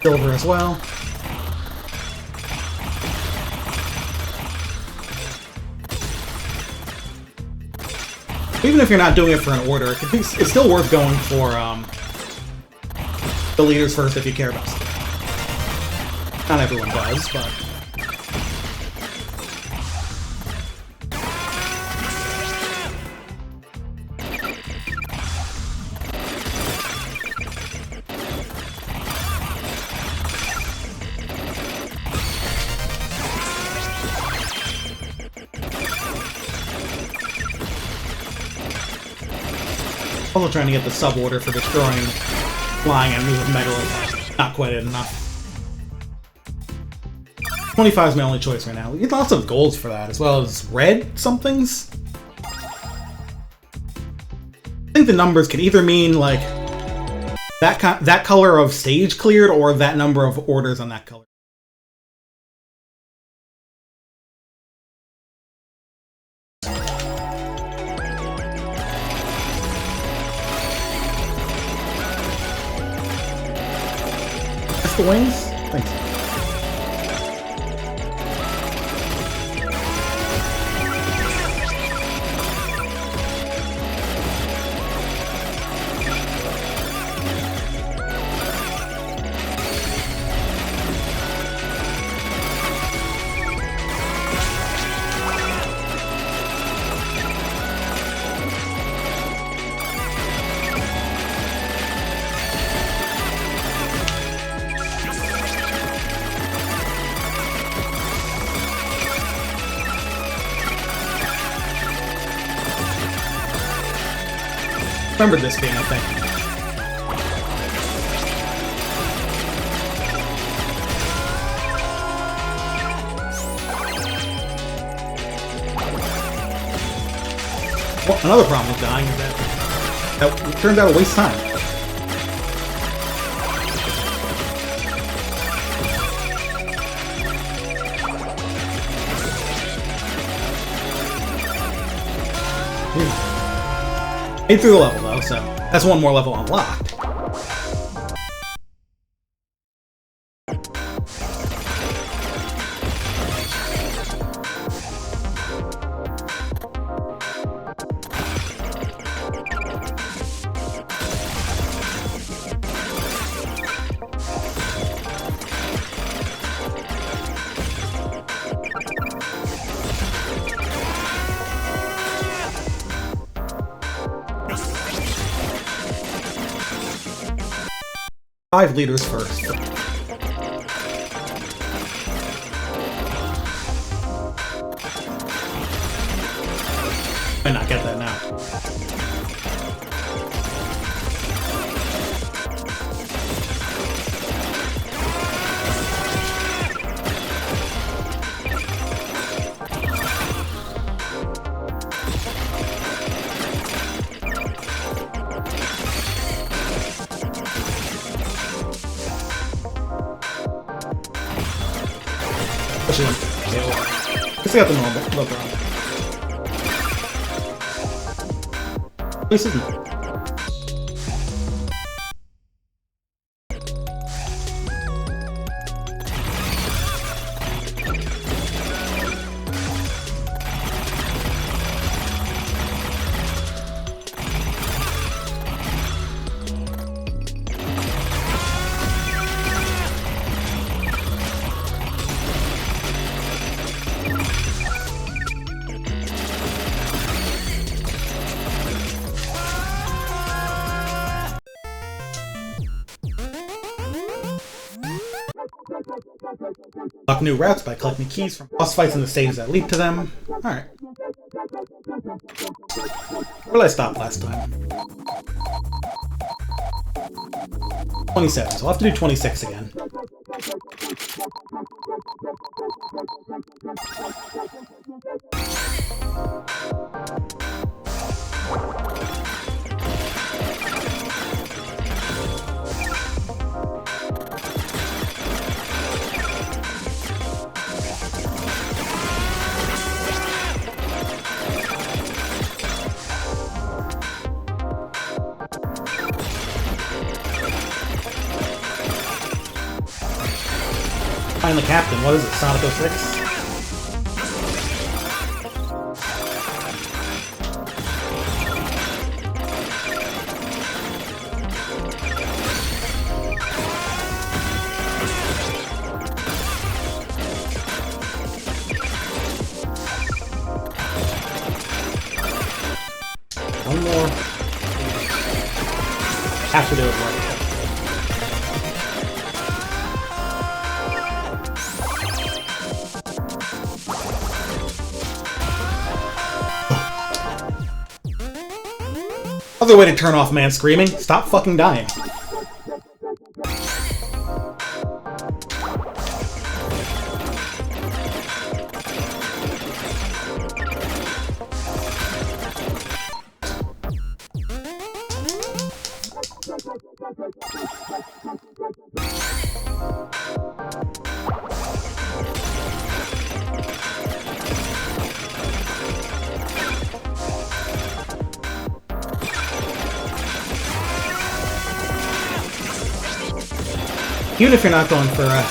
Silver as well. Even if you're not doing it for an order, it's still worth going for the leaders first if you care about stuff. Not everyone does, but... Also trying to get the sub-order for destroying flying enemies with Megalith. Not quite enough. 25 is my only choice right now. We get lots of golds for that, as well as red somethings. I think the numbers could either mean, like, that color of stage cleared, or that number of orders on that color. The wings? Thanks. Remember this game, I think. Well, another problem with dying is that it turns out a waste of time. Made through the level though, so that's one more level unlocked. Five liters first. Might not get that now. Just got the normal, no problem. This isn't. Unlock new routes by collecting keys from boss fights in the stages that lead to them. Alright. Where did I stop last time? 27, so I'll have to do 26 again. Find the captain. What is it? Sonic 06? One more. Have to do it right. Other way to turn off man screaming, stop fucking dying. Even if you're not going for a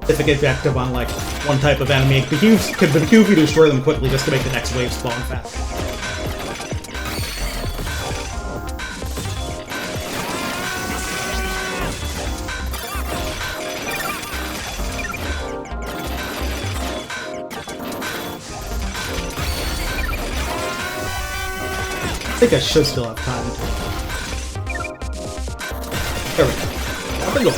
specific objective on like one type of enemy, it could behoove you to destroy them quickly just to make the next wave spawn fast. I think I should still have time to... There we go. Up and go.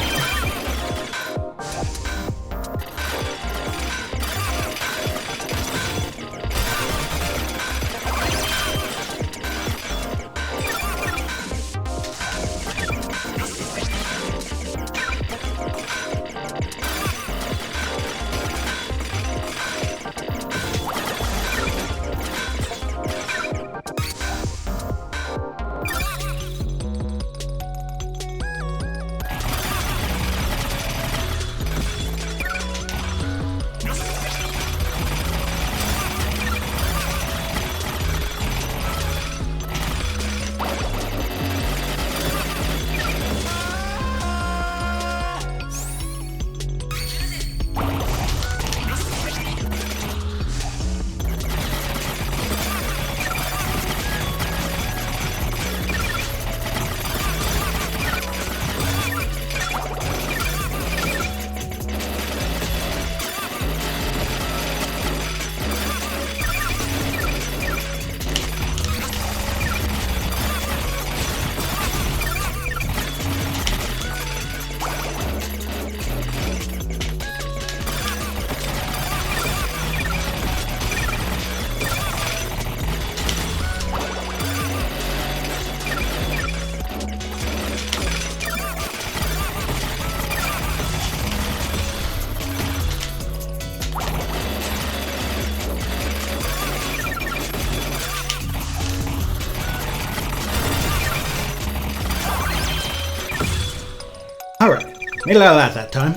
Made it out of that time.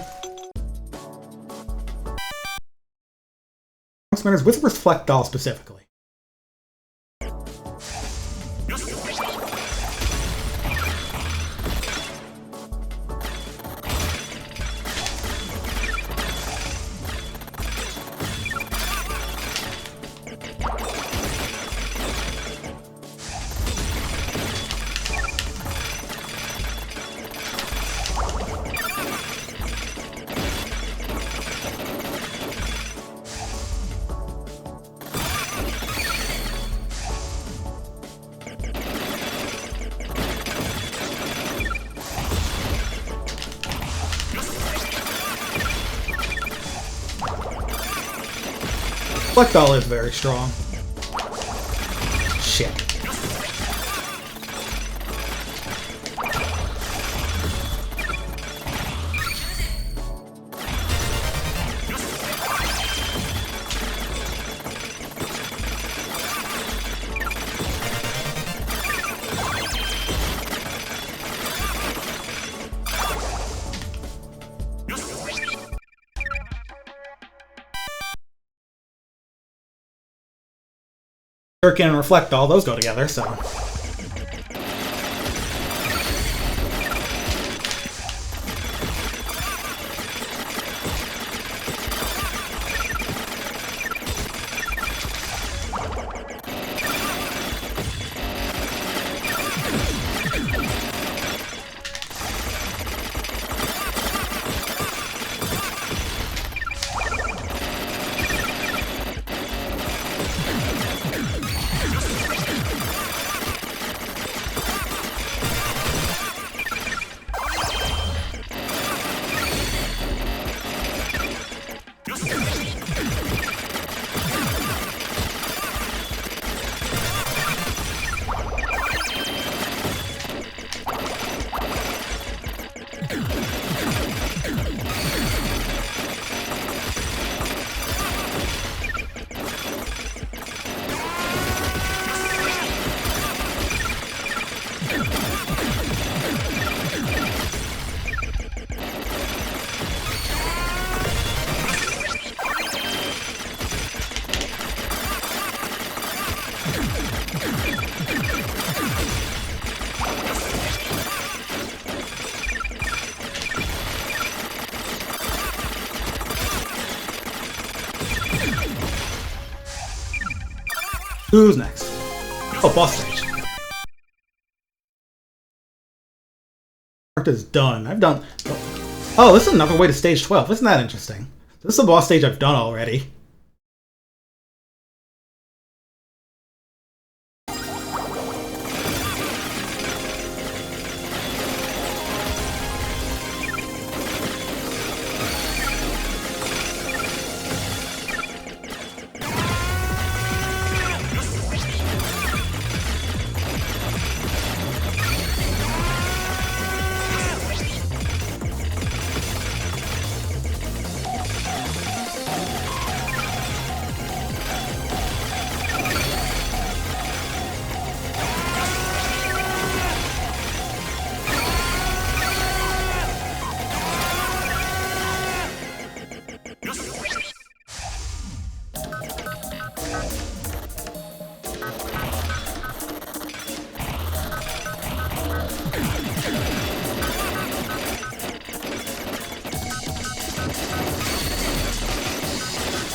With Reflect Doll specifically. Reflect Doll is very strong. Shit. Shuriken and Reflect All, those go together, so... Who's next? Oh, boss stage. Part is done. I've done... Oh, this is another way to stage 12. Isn't that interesting? This is a boss stage I've done already.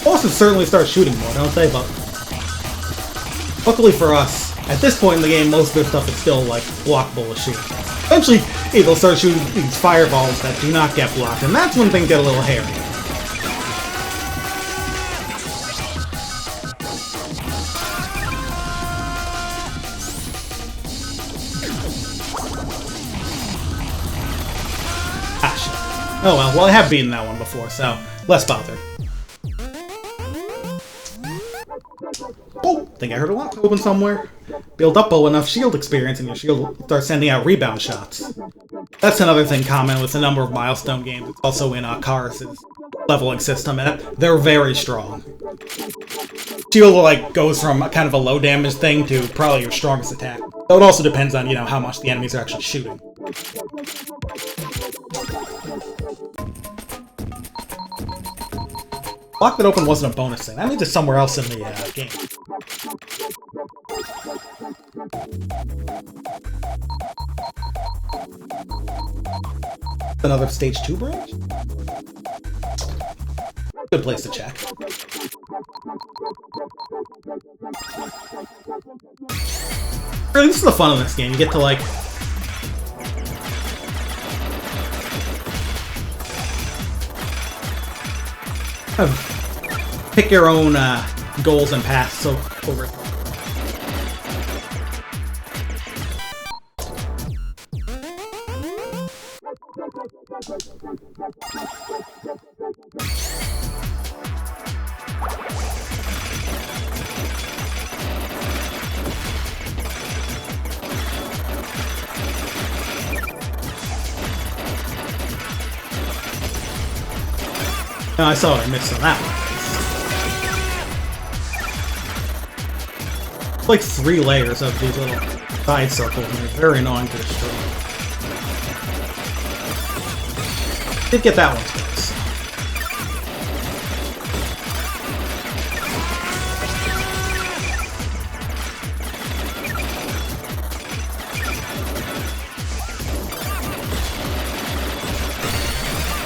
Bosses certainly start shooting more, don't they? But luckily for us, at this point in the game, most of their stuff is still like blockable to shoot. Eventually, they'll start shooting these fireballs that do not get blocked, and that's when things get a little hairy. Ah, shit. Oh well, I have beaten that one before, so less bothered. Oh, think I heard a lock open somewhere. Build up enough shield experience and your shield will start sending out rebound shots. That's another thing common with a number of Milestone games. It's also in Karis' leveling system, and they're very strong. Shield like goes from kind of a low damage thing to probably your strongest attack. So it also depends on, how much the enemies are actually shooting. Block that open wasn't a bonus thing. That means it's somewhere else in the game. Another stage 2 branch? Good place to check. Really, this is the fun of this game. You get to, like... pick your own goals and paths over it. Oh, I saw what I missed on that one. It's like 3 layers of these little side circles, and they're very annoying to destroy. Did get that one close.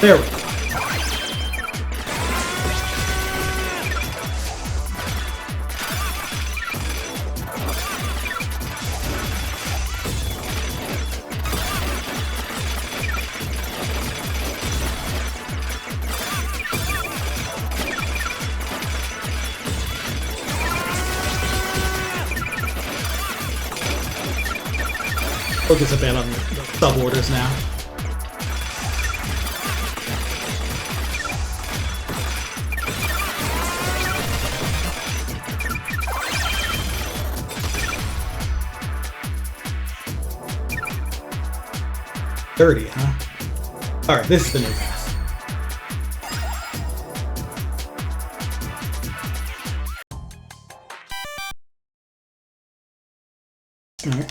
There we go. Focus a bit on the sub-orders now. $30, huh? Alright, this is the new path. Alright.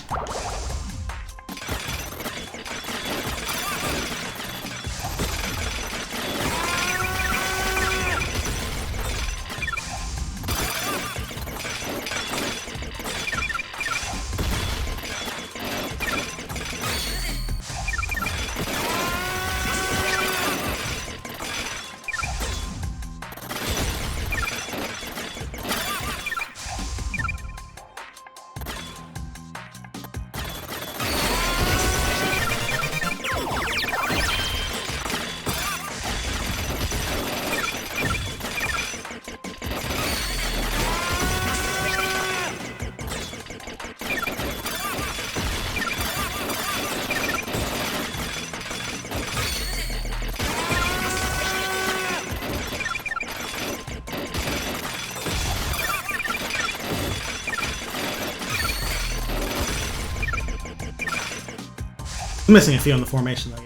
I'm missing a few on the formation though.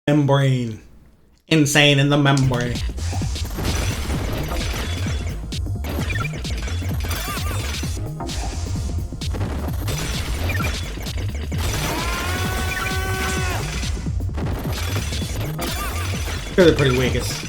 Membrane. Insane in the membrane. They're pretty weakest.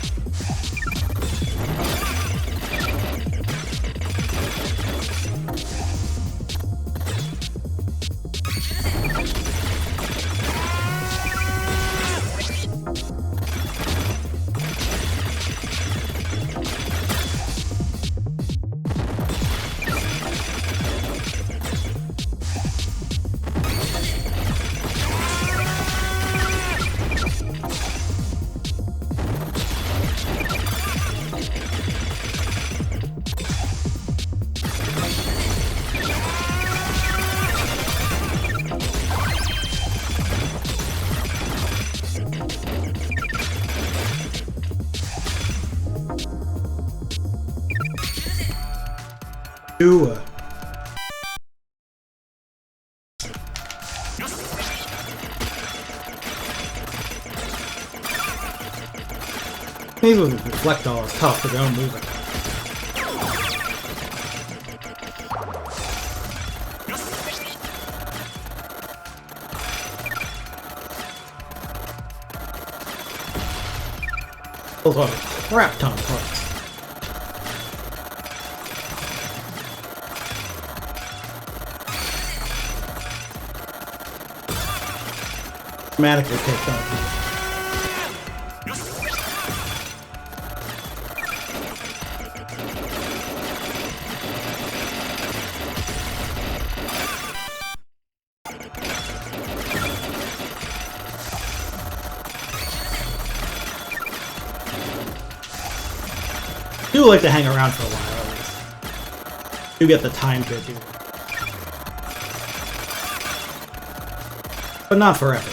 These with reflectile is tough, but they don't move it. Those are a crap ton of parts. Dramatically picked up. I do like to hang around for a while at least. Do get the time to do it. But not forever.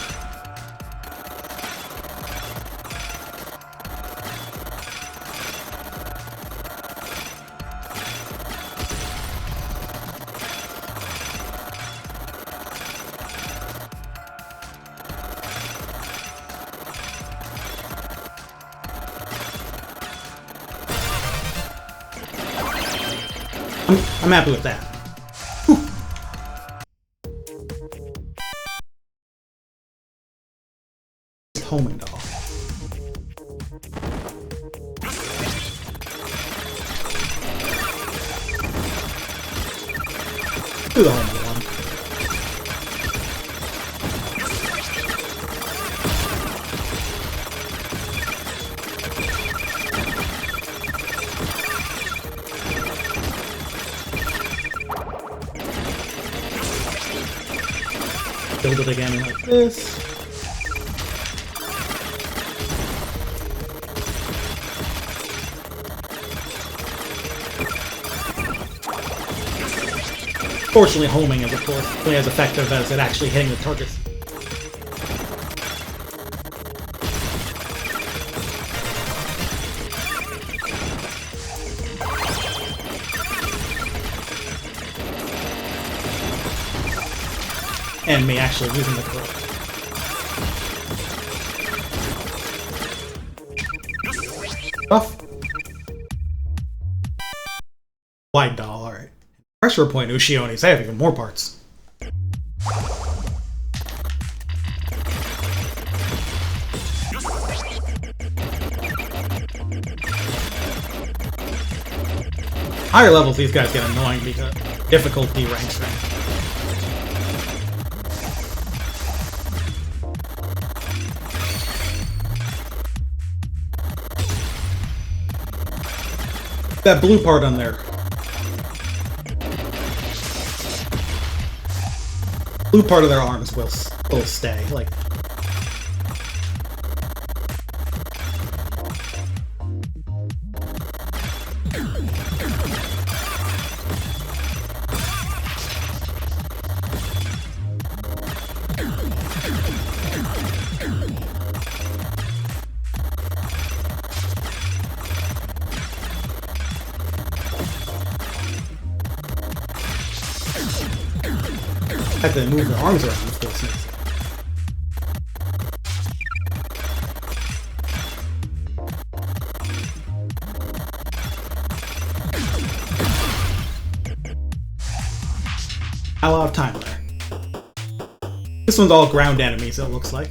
I'm happy with that. Whew. Homing doll. Do the homing one. Build it again like this. Fortunately, homing is of course only as effective as it actually hitting the targets. And me actually using the clip. Buff. Wide doll, alright. Pressure point Ushionis, I have even more parts. Higher levels, these guys get annoying because difficulty ranks them. That blue part on there. Blue part of their arms will stay. Like. I have to move their arms around with those things. A lot of time there. This one's all ground enemies, it looks like.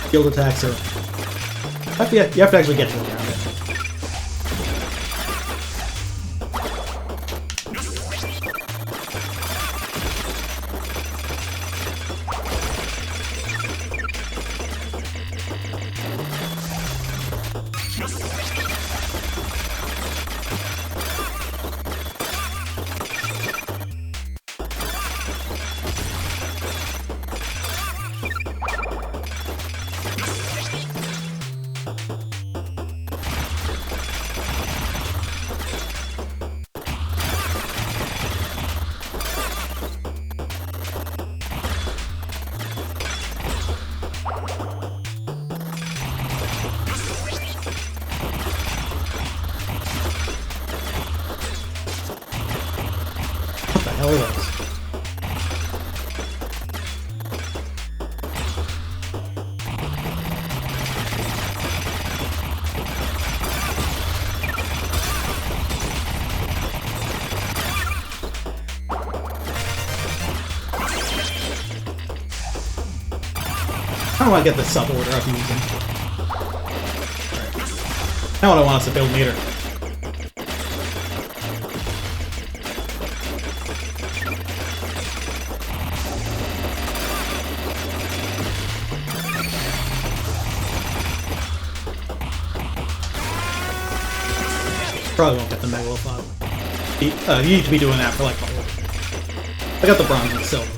Field attacks are... You have to actually get to the ground. What the hell are those? I want to get the sub order I'm using. Right. Now what I want is to build meter. Probably won't get the Megalopod. You need to be doing that for like the whole. I got the bronze and silvers.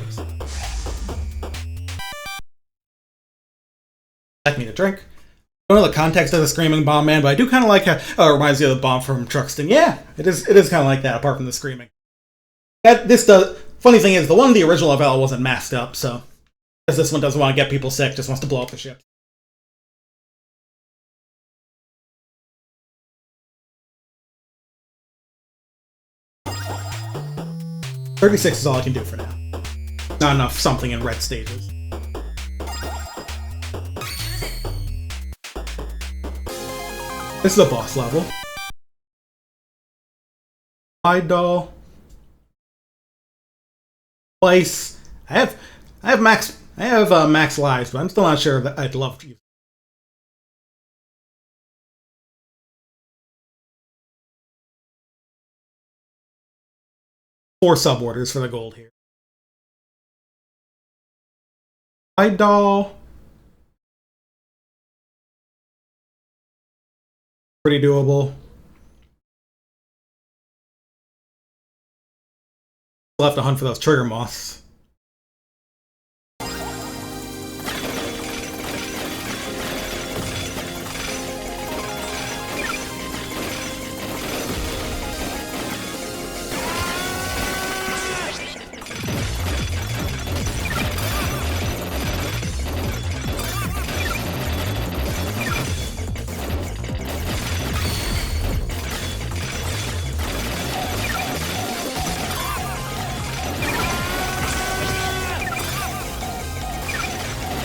I need a drink. I don't know the context of the Screaming Bomb Man, but I do kind of like how it reminds me of the bomb from Truxton. Yeah, it is kind of like that, apart from the screaming. Funny thing is, the one in the original Illvelo wasn't masked up, so because this one doesn't want to get people sick, just wants to blow up the ship. $36 is all I can do for now. Not enough something in red stages. This is a boss level. Idol. Place. I have max lives, but I'm still not sure that I'd love to use. Four sub orders for the gold here. Idol. Pretty doable. We'll have to hunt for those trigger moths.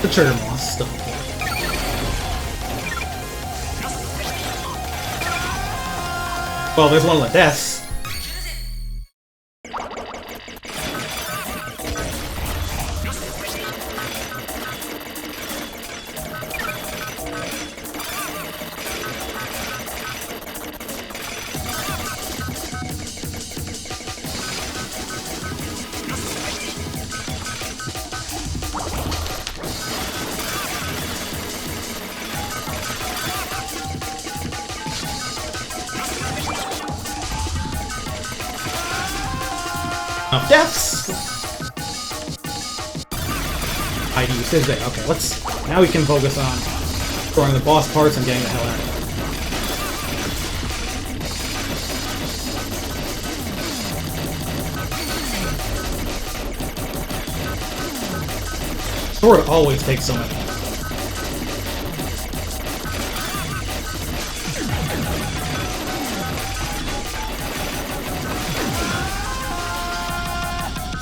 The trigger moss still. Well, there's one of the deaths. Deaths! ID usage. Okay, now we can focus on throwing the boss parts and getting the hell out of here. Sword always takes so much.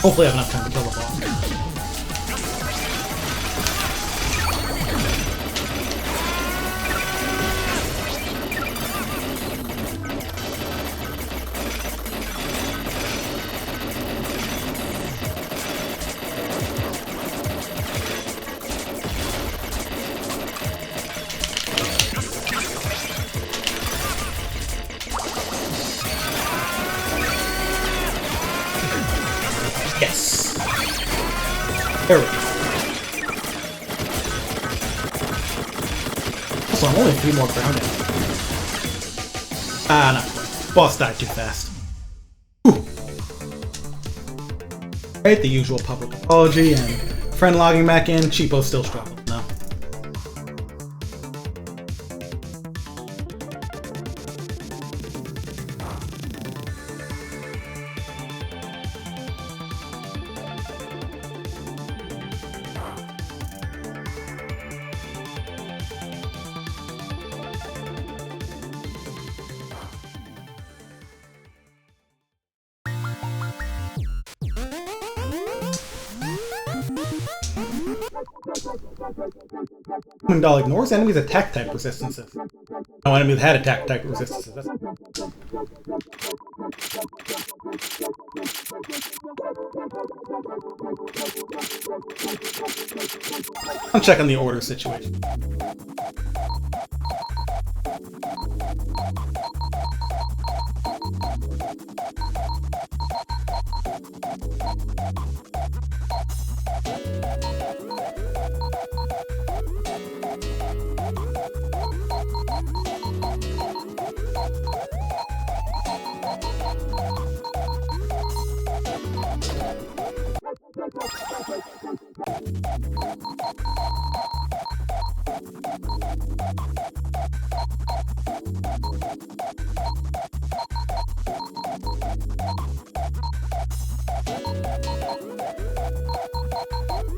Hopefully I have enough time to kill the boss. Yes! There we go. Also, I'm only 3 more grounded. Ah, not quite. Boss died too fast. Whew. Right, the usual public apology and friend logging back in. Cheapo still struggling. No. Doll ignores enemies' attack type resistances. No enemies had attack type resistances. I'll check on the order situation.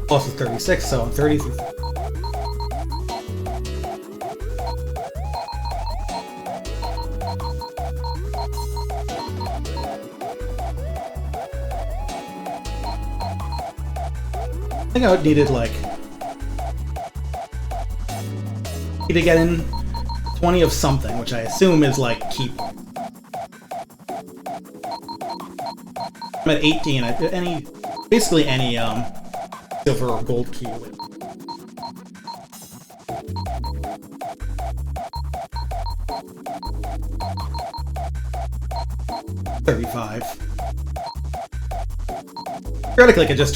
Plus is 36, so I'm 33. I think I needed like to get in 20 of something, which I assume is like keep. I'm at 18. Basically any silver or gold key. $35. Theoretically, I could just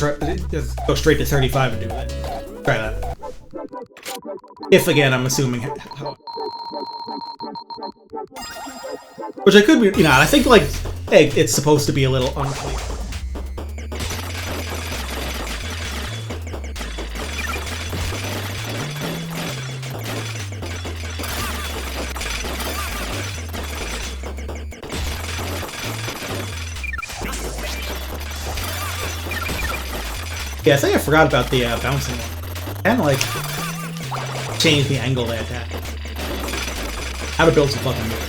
go straight to 35 and do it. Try that. If again, I'm assuming which I could be, I think like, hey, it's supposed to be a little unclear. Yeah, I think I forgot about the bouncing one. And like change the angle they attack. How to build some fucking move.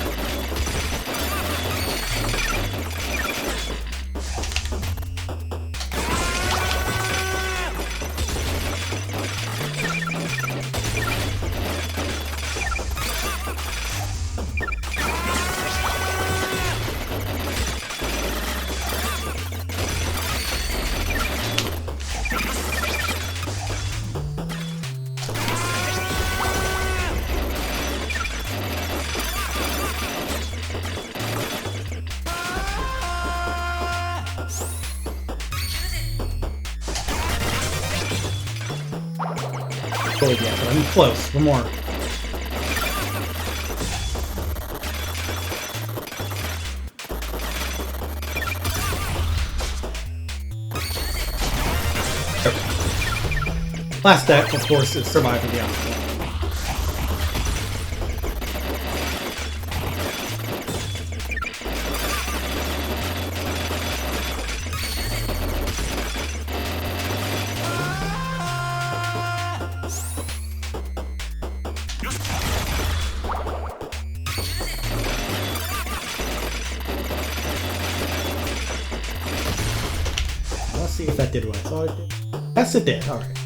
Yeah, but I'm close. One more. Okay. Last deck, of course, is surviving the outfit. See if that did what I thought it did. Yes, it did. Alright.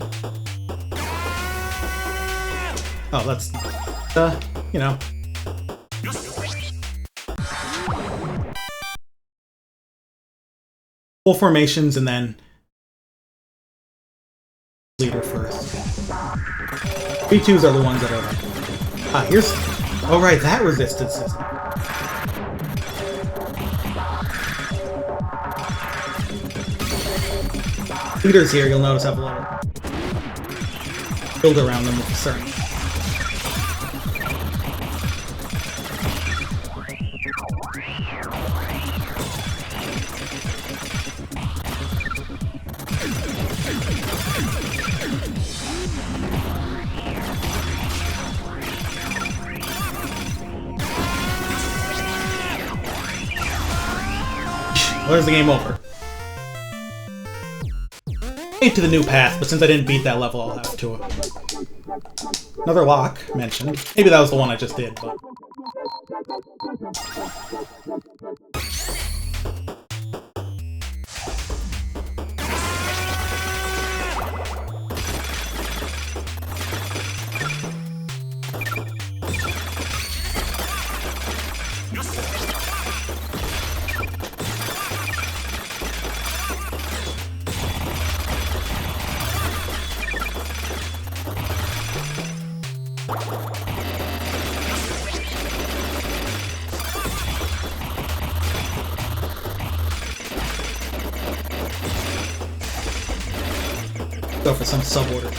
Oh, that's... Full formations and then... leader first. 3-2s are the ones that are... Ah, here's... Oh, right, that resistance system. Leaders here, you'll notice have a little build around them with a certain. Where's the game over? To the new path, but since I didn't beat that level, I'll have to. Another lock mentioned. Maybe that was the one I just did, but. Go for some sub-order.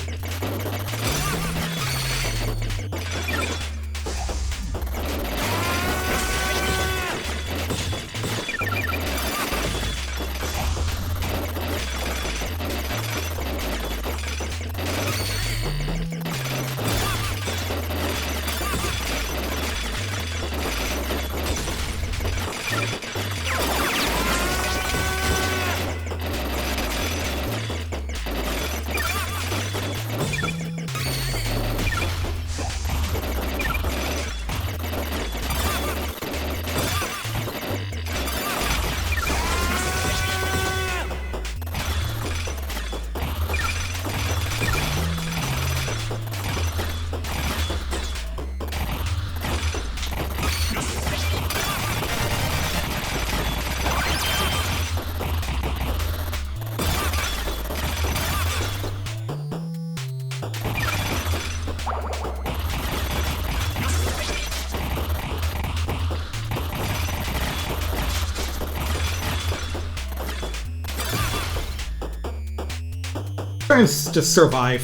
Trying to just survive.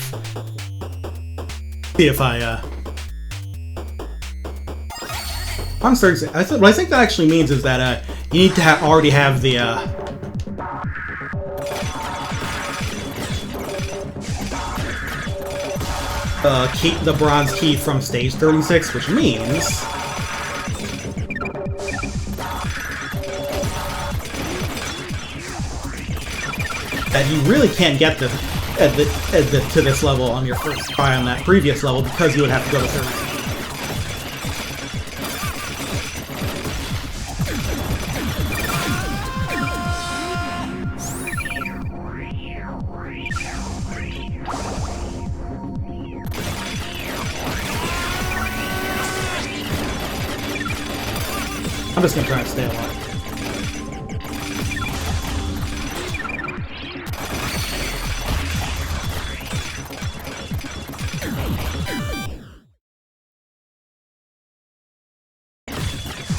See if I'm starting to what I think that actually means is that you need to already have the key, the bronze key from stage 36, which means that you really can't get to this level on your first try on that previous level because you would have to go to 30. I'm just gonna try and stay alive.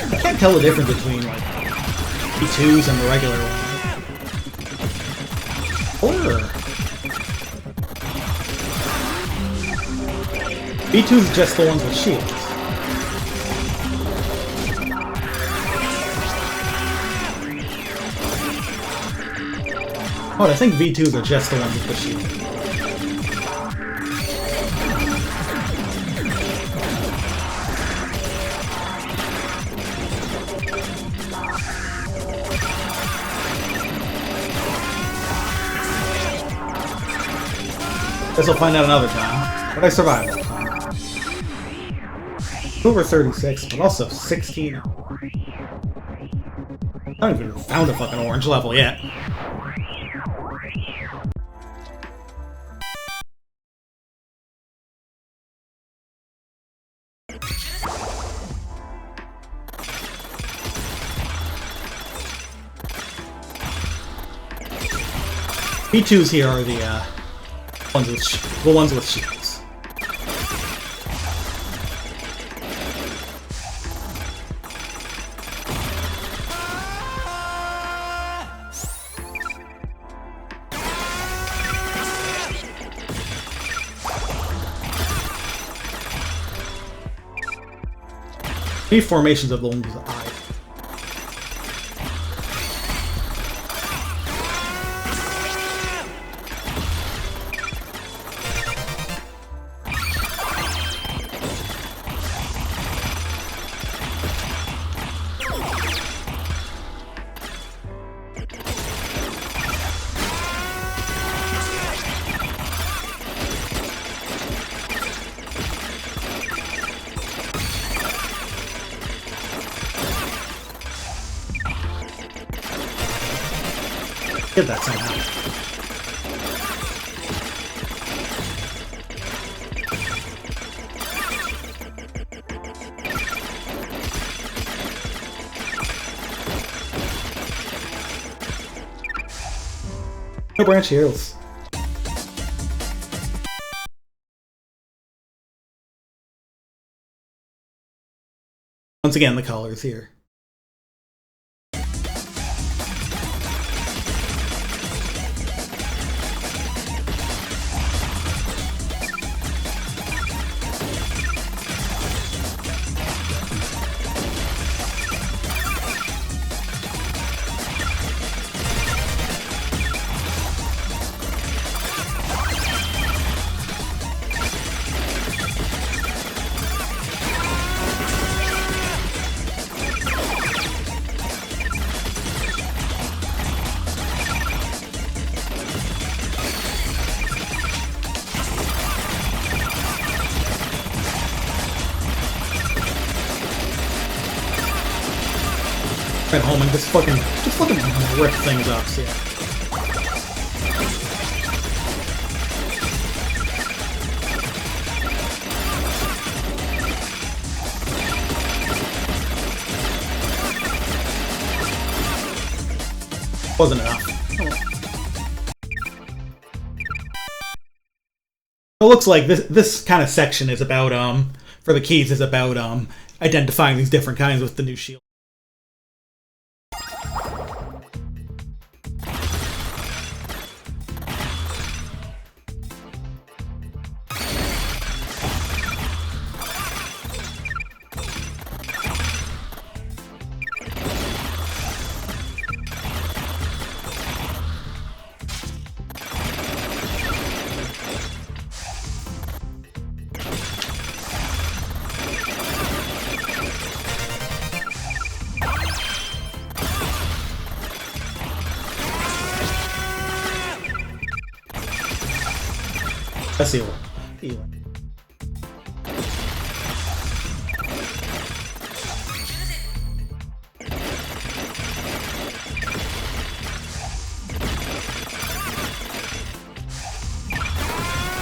I can't tell the difference between like B2s and the regular one. B2s is just the ones with shields. Oh, I think V2s are just the ones with the shield. Guess I'll find out another time. But I survived that time. Over 36, but also 16. I haven't even found a fucking orange level yet. B2s here are the ones with shields. Three formations of the ones with the eye. Get that somehow. No branch heals. Once again, the colors here. At home and just fucking rip things up. So yeah. Wasn't enough. It looks like this kind of section is about for the keys is about identifying these different kinds with the new shield. That's Ela.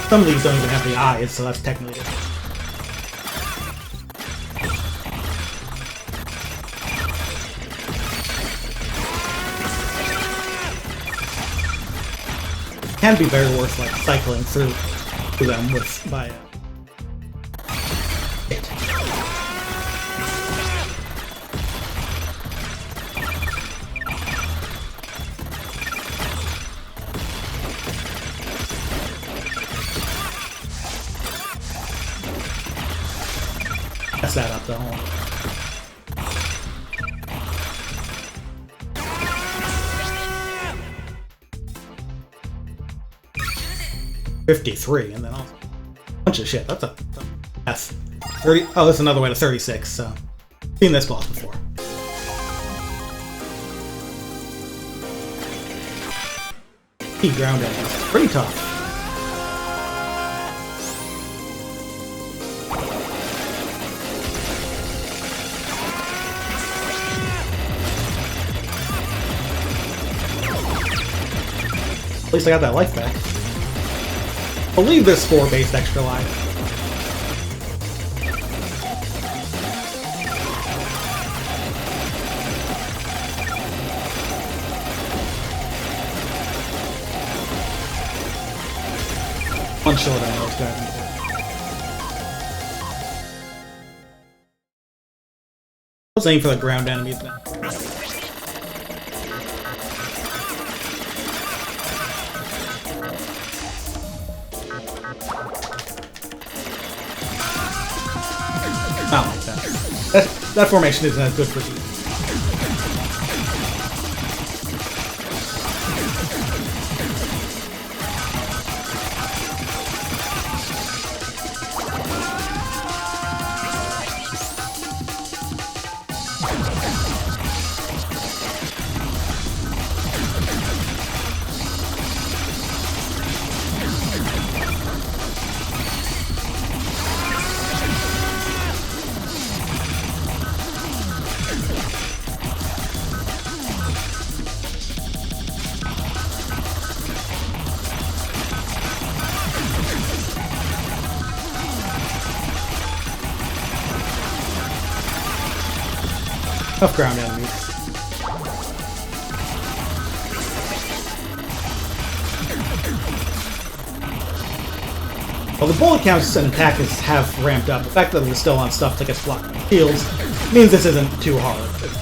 Some of these don't even have the eyes, so that's technically good. Can be very worth like cycling through them with by hit. Mess that up though. 53, and then a bunch of shit. That's a F. 30. Oh, that's another way to 36. So, seen this boss before. Key ground enemies. Pretty tough. At least I got that life back. I believe there's 4 based extra life. One short on those guys. Let's aim for the ground enemies now. Not like that. That formation isn't as good for you. Tough ground enemies. Well, the bullet counts and attack have ramped up. The fact that we're still on stuff that gets blocked by shields means this isn't too hard. It's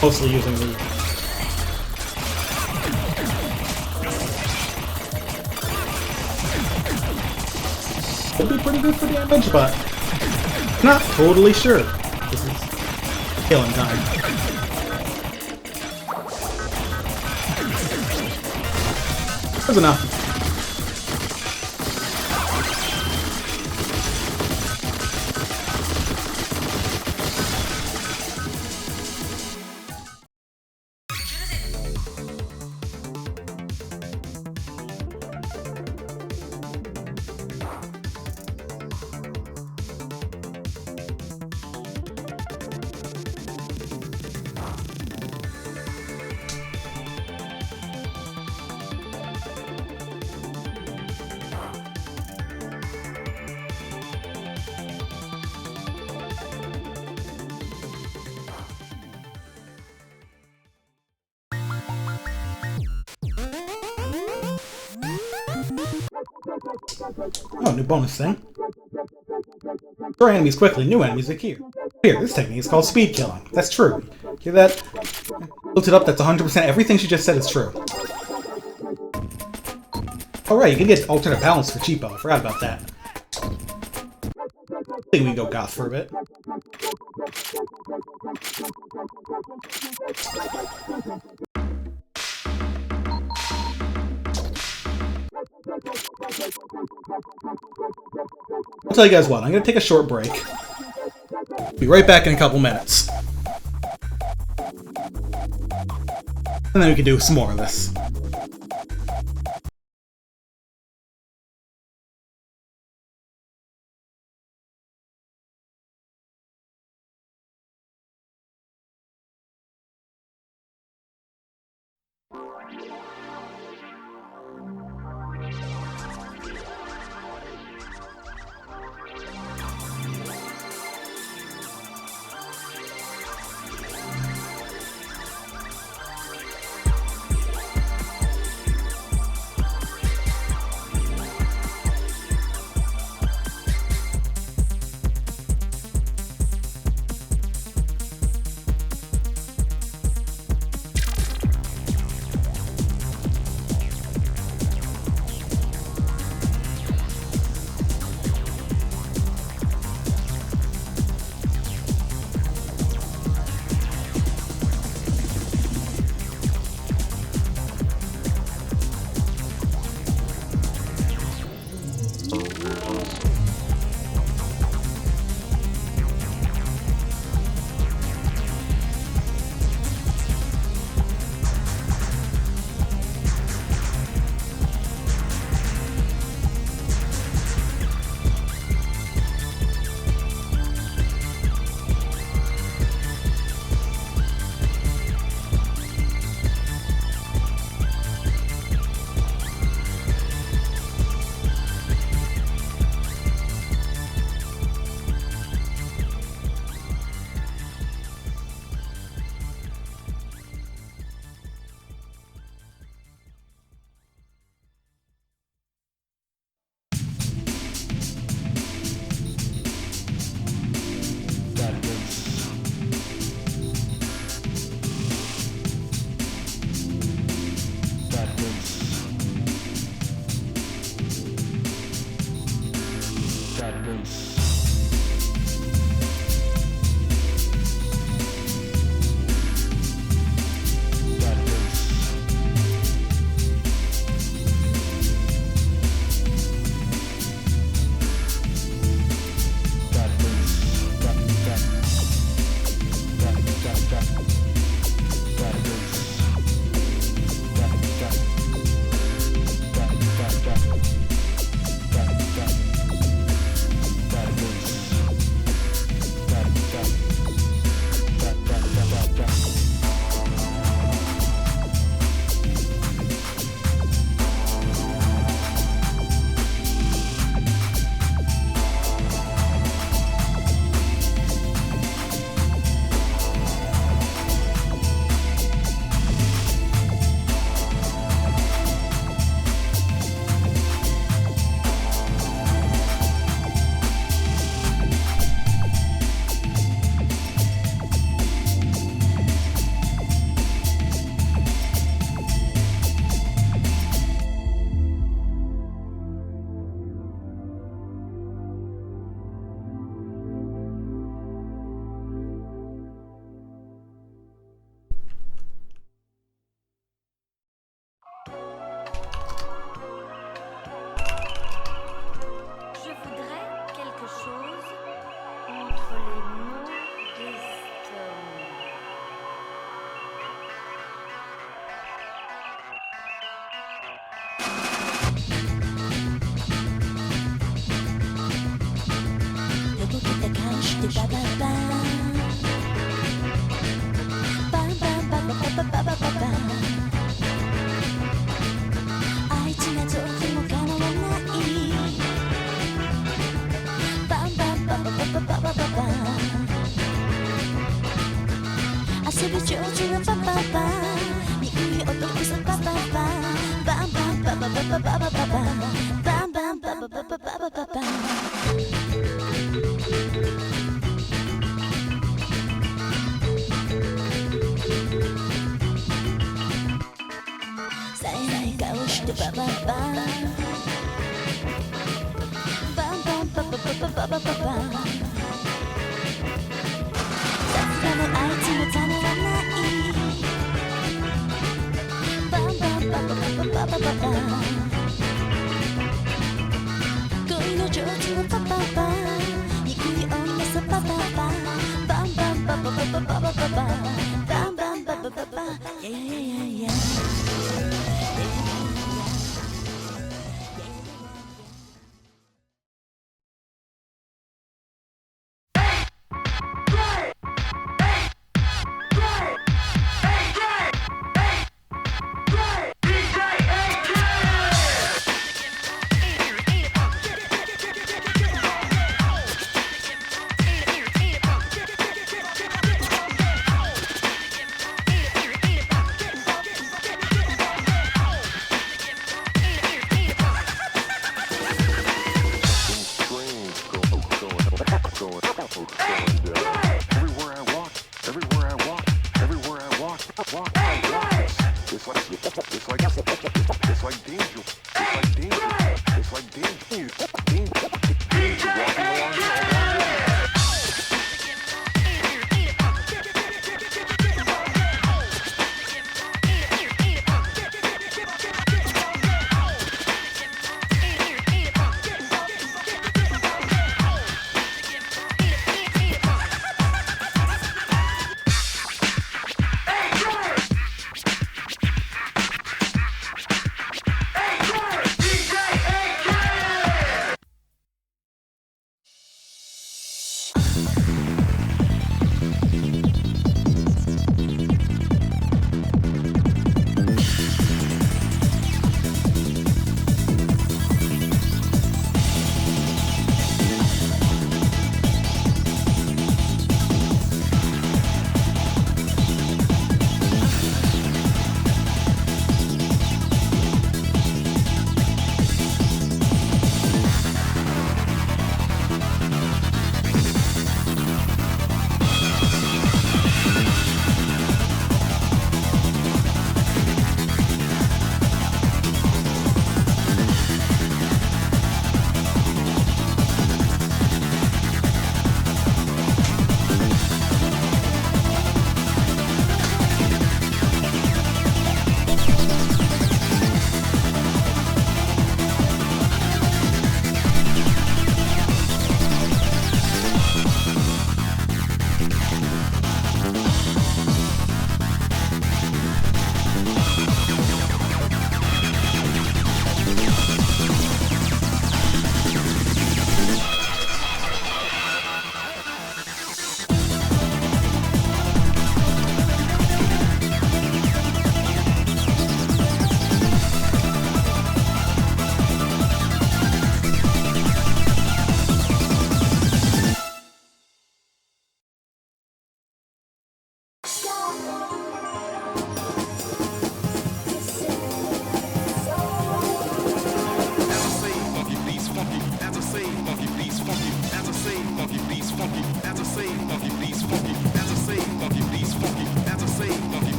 mostly using the... Could be pretty good for damage, but not totally sure. This is killing time. That's enough. Oh, new bonus thing. Destroy enemies quickly, new enemies appear. Here, this technique is called speed killing. That's true. Hear that? Looked it up, that's 100%. Everything she just said is true. Oh right, you can get alternate balance for cheapo. I forgot about that. I think we can go goth for a bit. I'll tell you guys what, I'm gonna take a short break. Be right back in a couple minutes. And then we can do some more of this.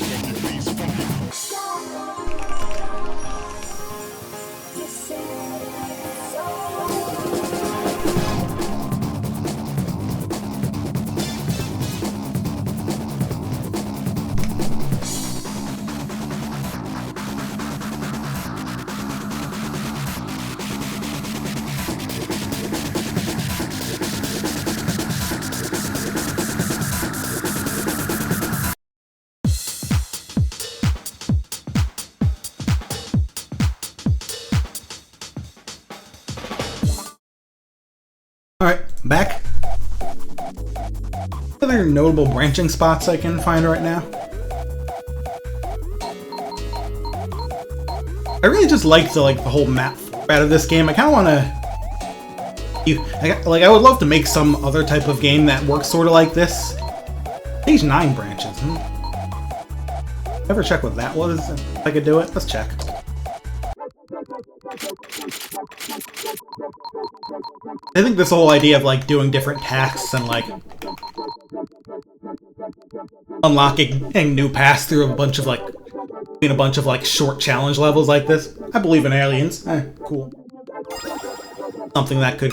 Funky Alright, back. Other notable branching spots I can find right now. I really just like the whole map format of this game. I kind of want to, I would love to make some other type of game that works sort of like this. Page 9 branches. Ever check what that was? If I could do it, let's check. I think this whole idea of like doing different tasks and like unlocking new paths through a bunch of like short challenge levels like this. I believe in aliens. Cool. Something that could.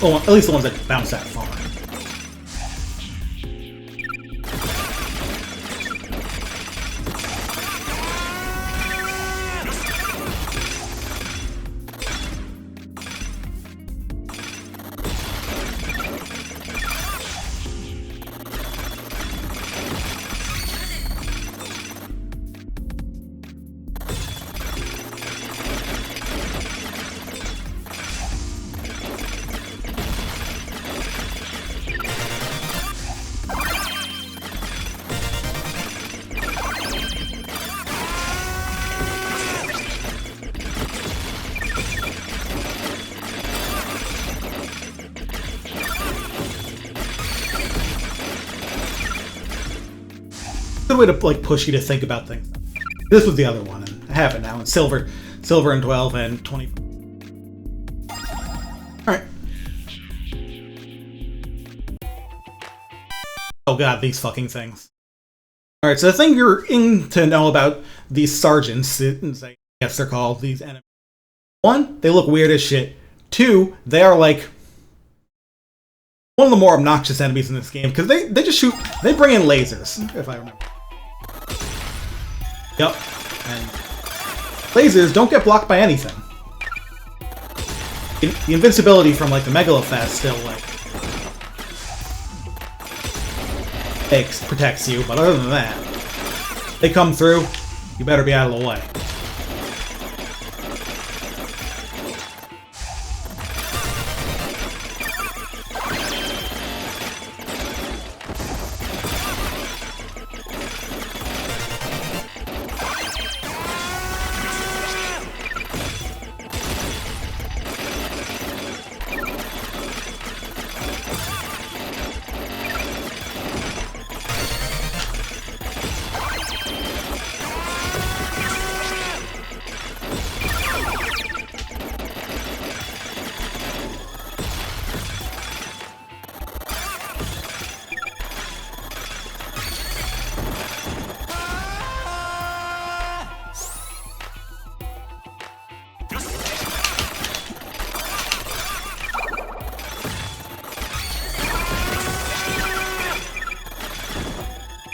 At least the ones that bounce that far. Good way to like push you to think about things. This was the other one, and I have it now in silver and 12 and 20. All right. Oh god, these fucking things. All right, so the thing you're in to know about these sergeants, I guess they're called, these enemies. 1, they look weird as shit. 2, they are like one of the more obnoxious enemies in this game because they just shoot. They bring in lasers, if I remember. Yep, and lasers don't get blocked by anything. The invincibility from like the Megalofast still like protects you, but other than that, they come through. You better be out of the way.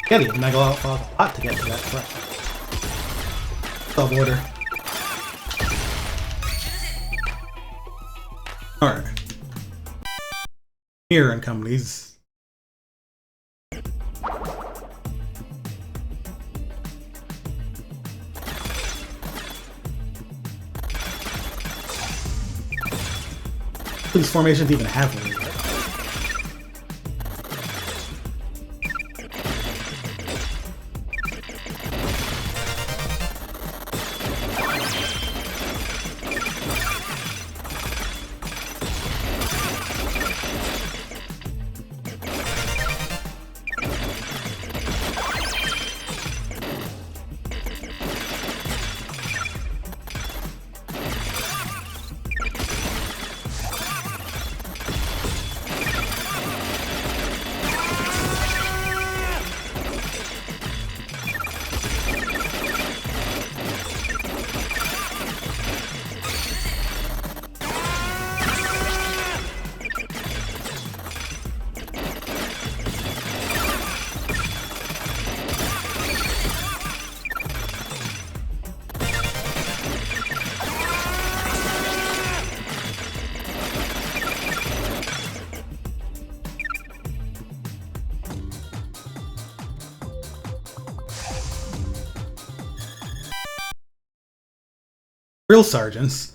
Yeah, you can Megalofast a lot to get to that threat. Sub-order. Alright. Here and companies. These formations even have one yet. Real sergeants.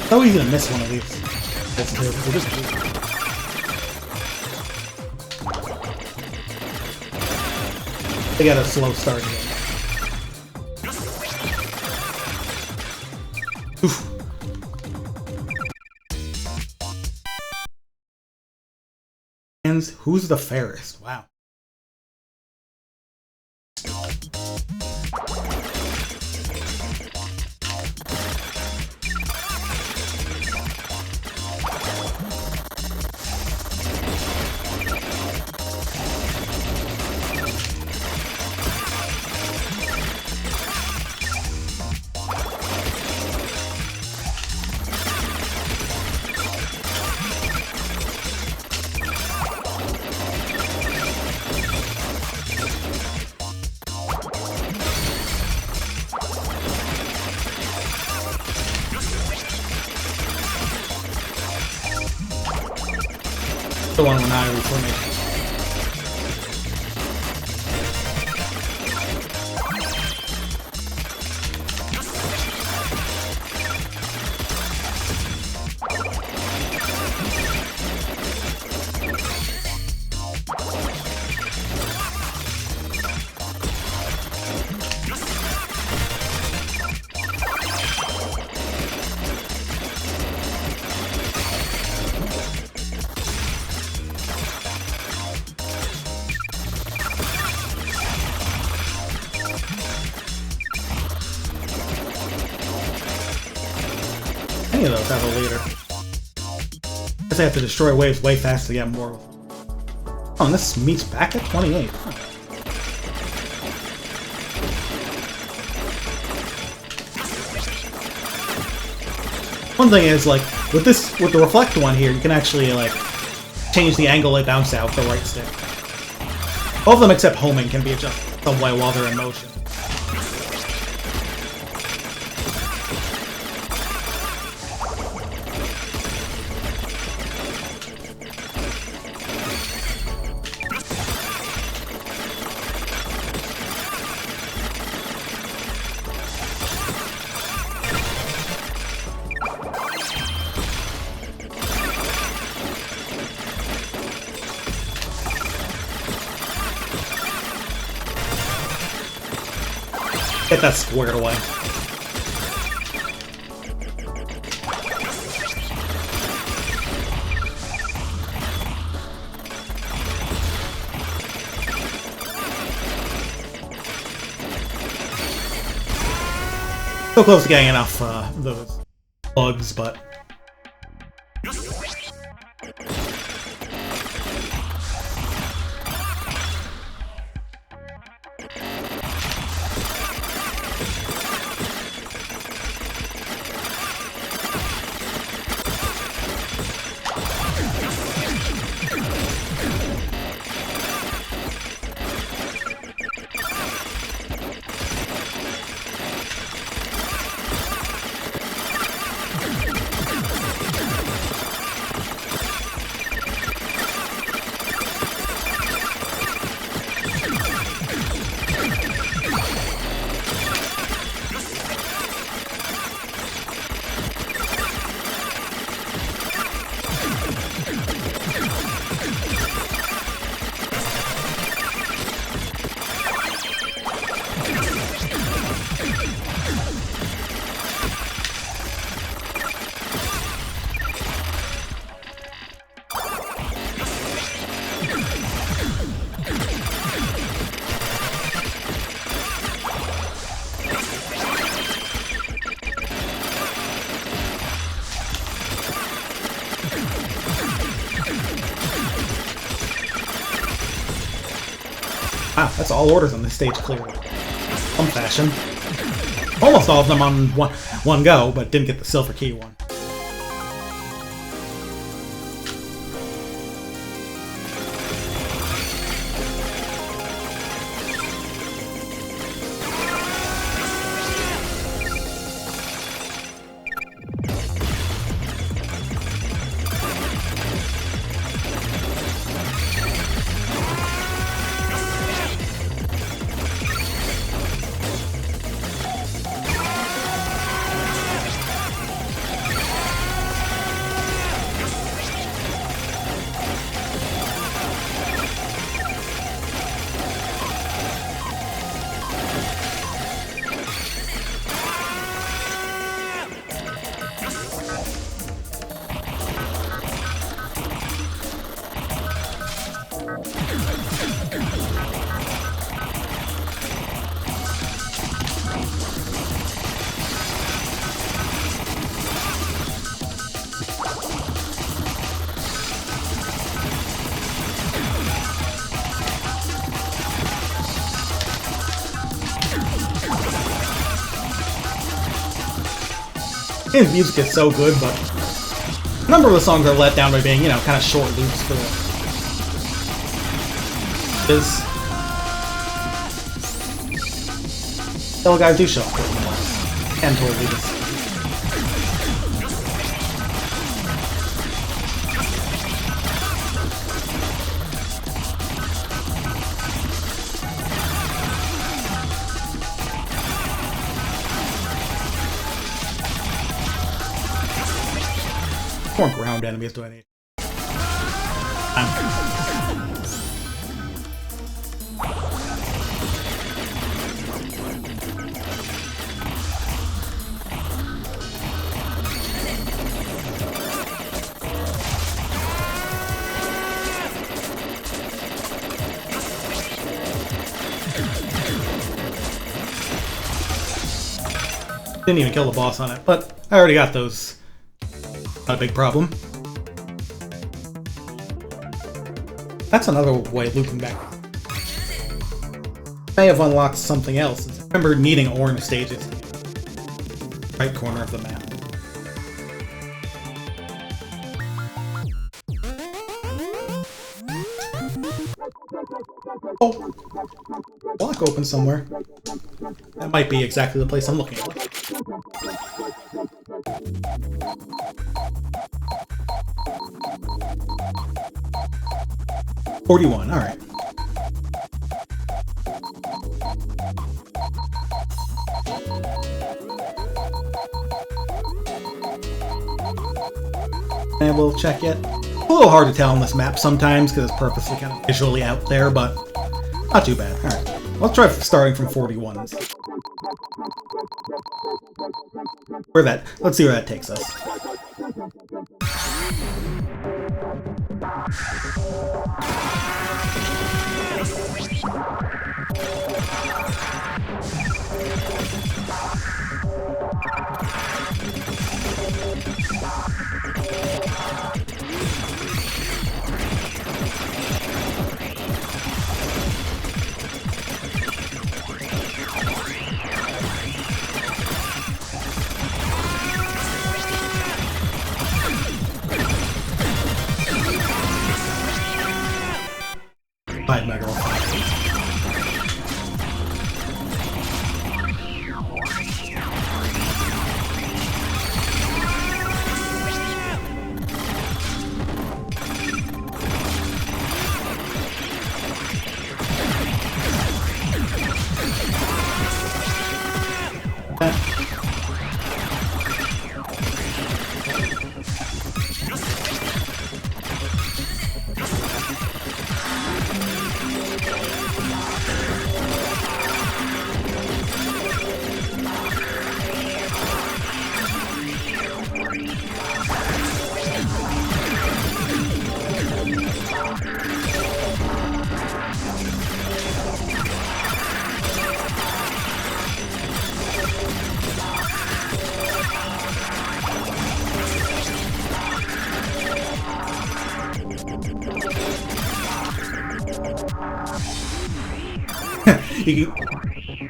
So easy to miss one of these. That's terrible. They got a slow start here. Oof. And who's the fairest? Wow. The one when I reformation. Any of those have a leader. I guess I have to destroy waves way fast to get more. Oh, and this meets back at 28. Huh. One thing is, like, with the reflect one here, you can actually, like, change the angle they bounce out with the right stick. Both of them except homing can be adjusted some way while they're in motion. Get that squared away. So close to getting enough those bugs, but Wow, that's all orders on this stage cleared. Some fashion. Almost all of them on one go, but didn't get the silver key one. The music is so good, but a number of the songs are let down by being, you know, kind of short loops for this. Still guys do show up and totally this. More ground enemies do I need? Didn't even kill the boss on it, but I already got those. Not a big problem. That's another way of looping back. May have unlocked something else. I remember needing orange stages in the right corner of the map. Oh! Block open somewhere. That might be exactly the place I'm looking for. 41, alright. And we'll check it. A little hard to tell on this map sometimes because it's purposely kind of visually out there, but not too bad. Alright, let's try starting from 41. Let's see where that takes us.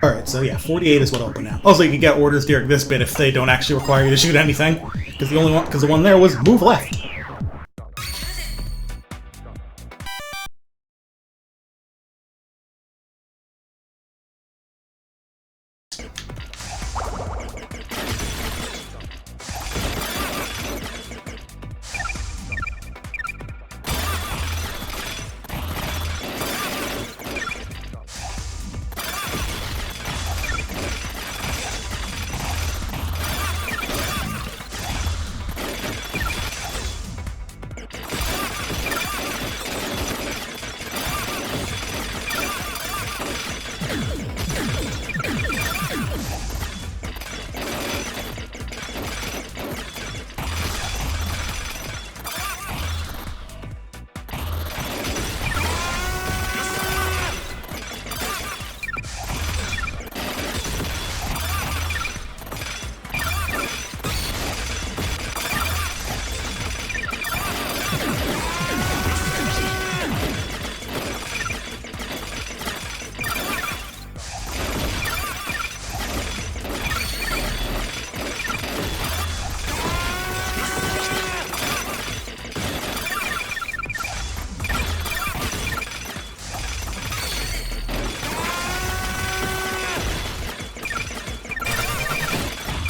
Alright, so yeah, 48 is what open now. Also, you can get orders during this bit if they don't actually require you to shoot anything. Because the one there was move left.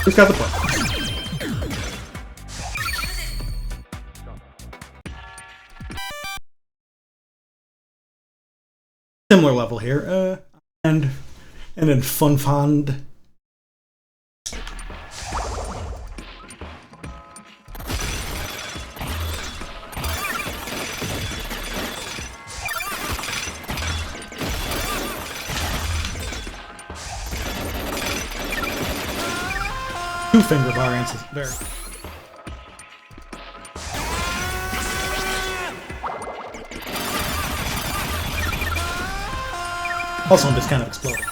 Who's got the point? Similar level here, and then Fun. Two-finger variants is very... Also, I'm just kind of exploding.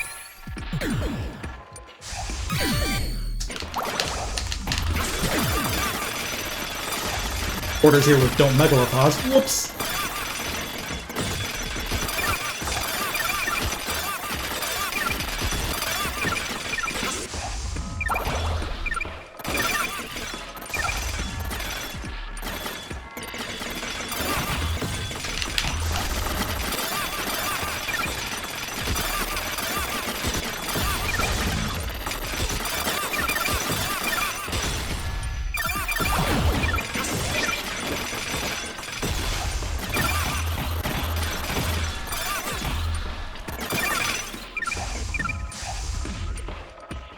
Orders here with don't megalopause. Whoops!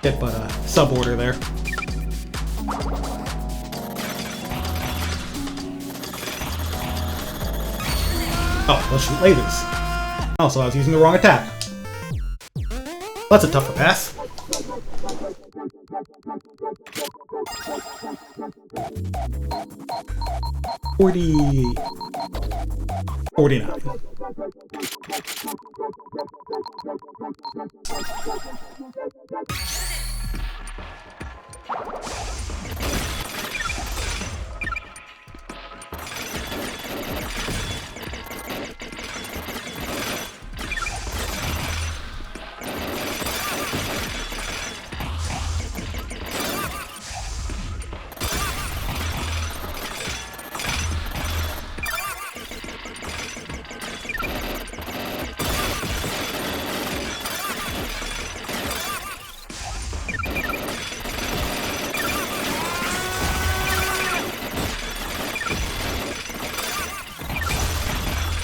Hit but a sub-order there. Oh, let's shoot lasers. Also, I was using the wrong attack. That's a tougher pass. $48. 49.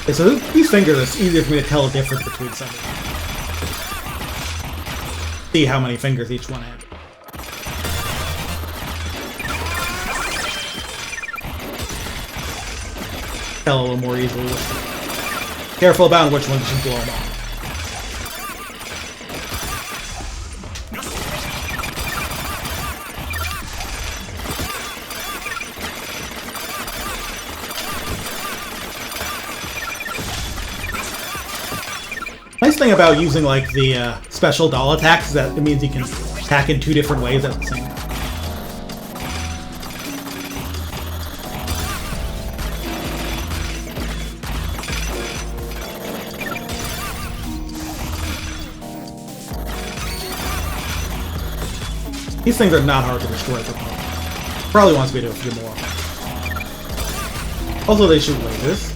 Okay, so these fingers, it's easier for me to tell the difference between some of them. See how many fingers each one had. Tell a little more easily. Careful about which ones you should blow them off. Nice thing about using like the special doll attacks is that it means you can attack in two different ways at the same time. These things are not hard to destroy for Punk. Probably wants me to do a few more. Also, they shoot lasers.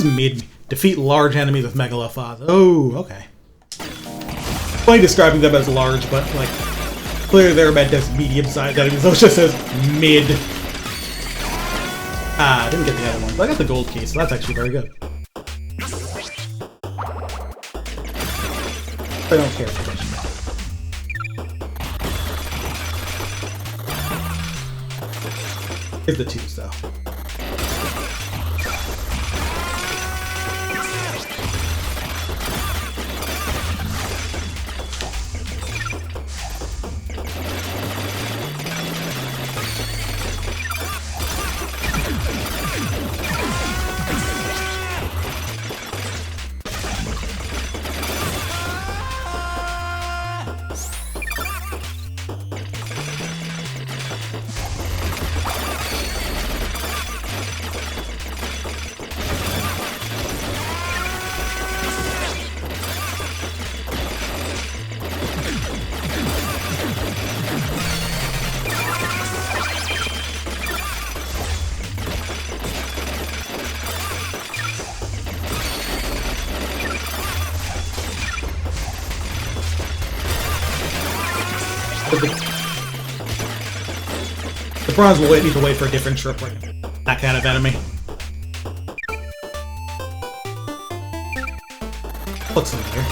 Mid. Defeat large enemies with Megalophos. Oh, okay. Funny describing them as large, but, like, clearly they're meant as medium-sized enemies, so it just says mid. Ah, I didn't get the other one, but I got the gold key, so that's actually very good. I don't care for this. Here's the twos, though. The bronze will need to wait for a different trip, like that kind of enemy. What's in here?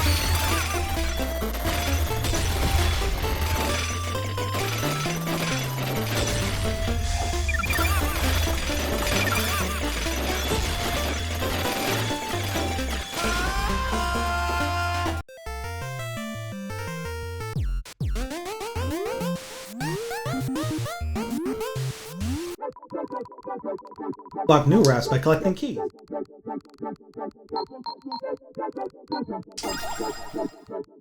Block new routes by collecting keys.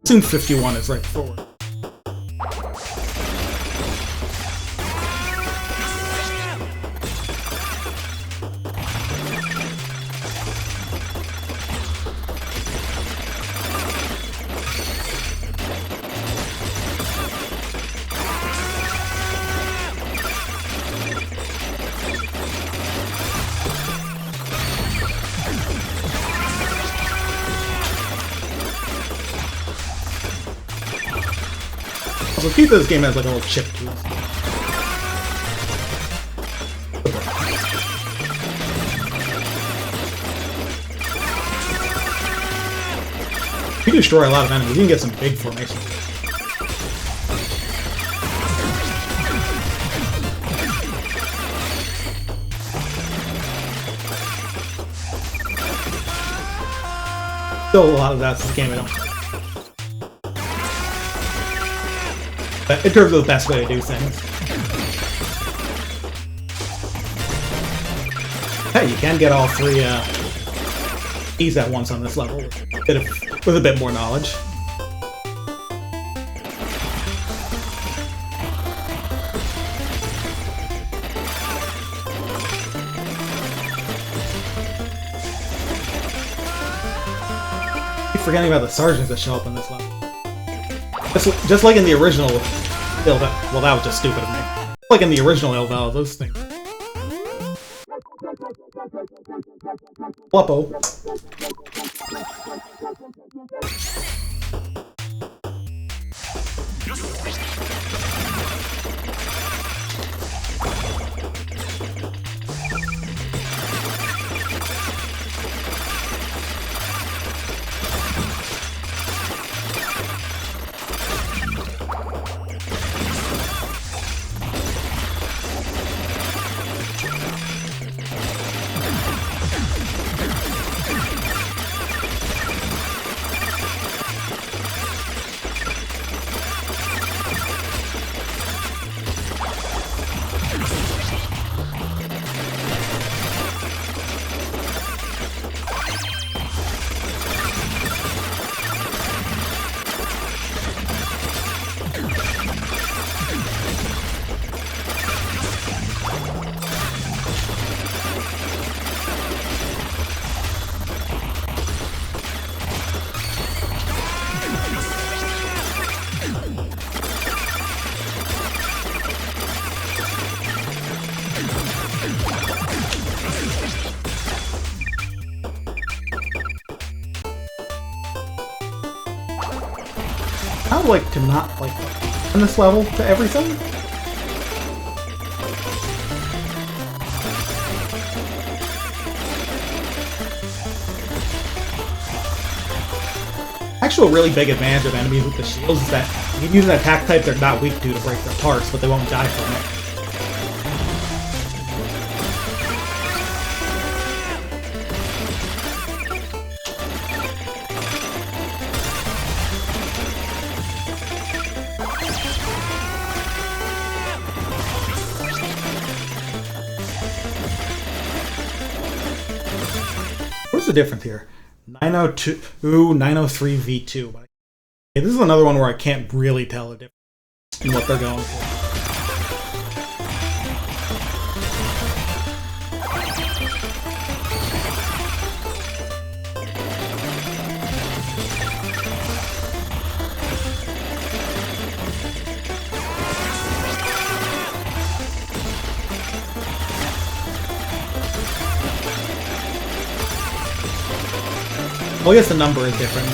Soon 51 is right forward. Also, keep this game has like a little chip to it. If you destroy a lot of enemies, you can get some big formations. Still a lot of that's the game I don't. But in terms of the best way to do things. Hey, you can get all three keys at once on this level with a bit more knowledge. Keep forgetting about the sergeants that show up on this level. Just like in the original Illvelo. Well, that was just stupid of me. Like in the original Illvelo, those things. Fluppo. like to not like on this level to everything. Actual really big advantage of enemies with the shields is that you can use an attack type they're not weak to break their parts, but they won't die from it. What's the difference here? 902, 903 V2. Okay, this is another one where I can't really tell the difference in what they're going for. Oh, yes, the number is different.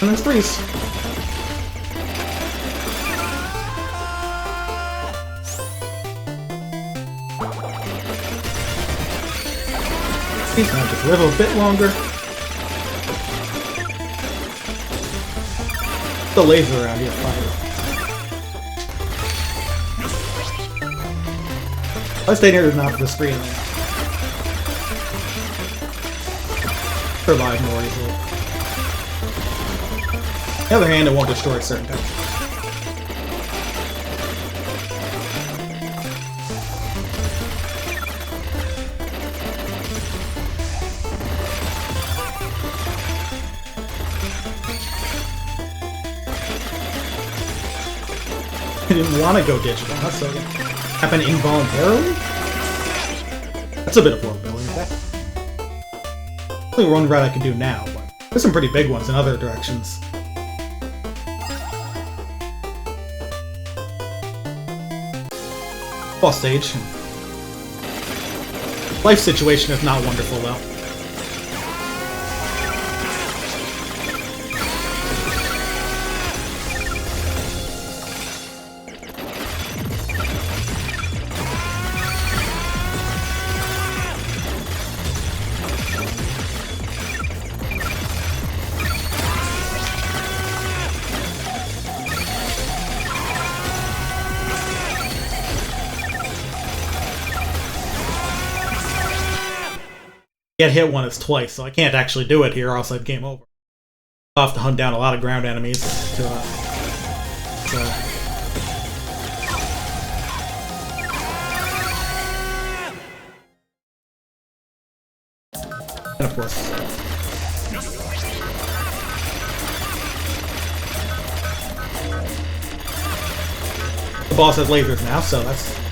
And then threes. He's gonna just live a bit longer. The laser around here fire. I stay near enough for the screen and survive more easily. On the other hand, it won't destroy certain types. I didn't want to go digital, that's so good. Happen involuntarily? That's a bit of world building. Only one route I can do now, but there's some pretty big ones in other directions. Boss stage. Life situation is not wonderful though. Get hit once twice, so I can't actually do it here, or else I'd game over. I'll have to hunt down a lot of ground enemies to, and of course. The boss has lasers now, so that's...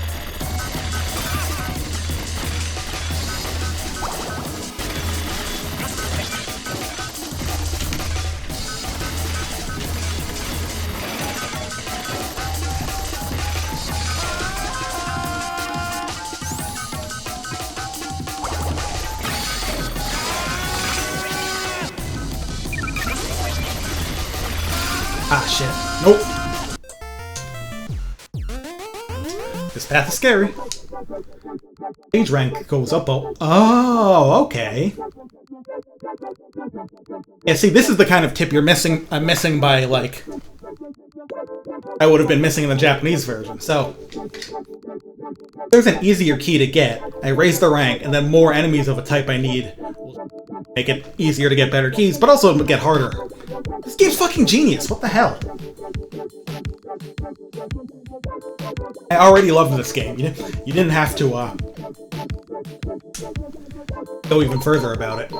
Ah, shit. Nope. This path is scary. Age rank goes up. Oh, okay. Yeah, see, this is the kind of tip you're missing. I'm missing by, like... I would have been missing in the Japanese version. So, there's an easier key to get. I raise the rank, and then more enemies of a type I need will make it easier to get better keys, but also get harder. This game's fucking genius, what the hell? I already loved this game. You didn't have to, go even further about it.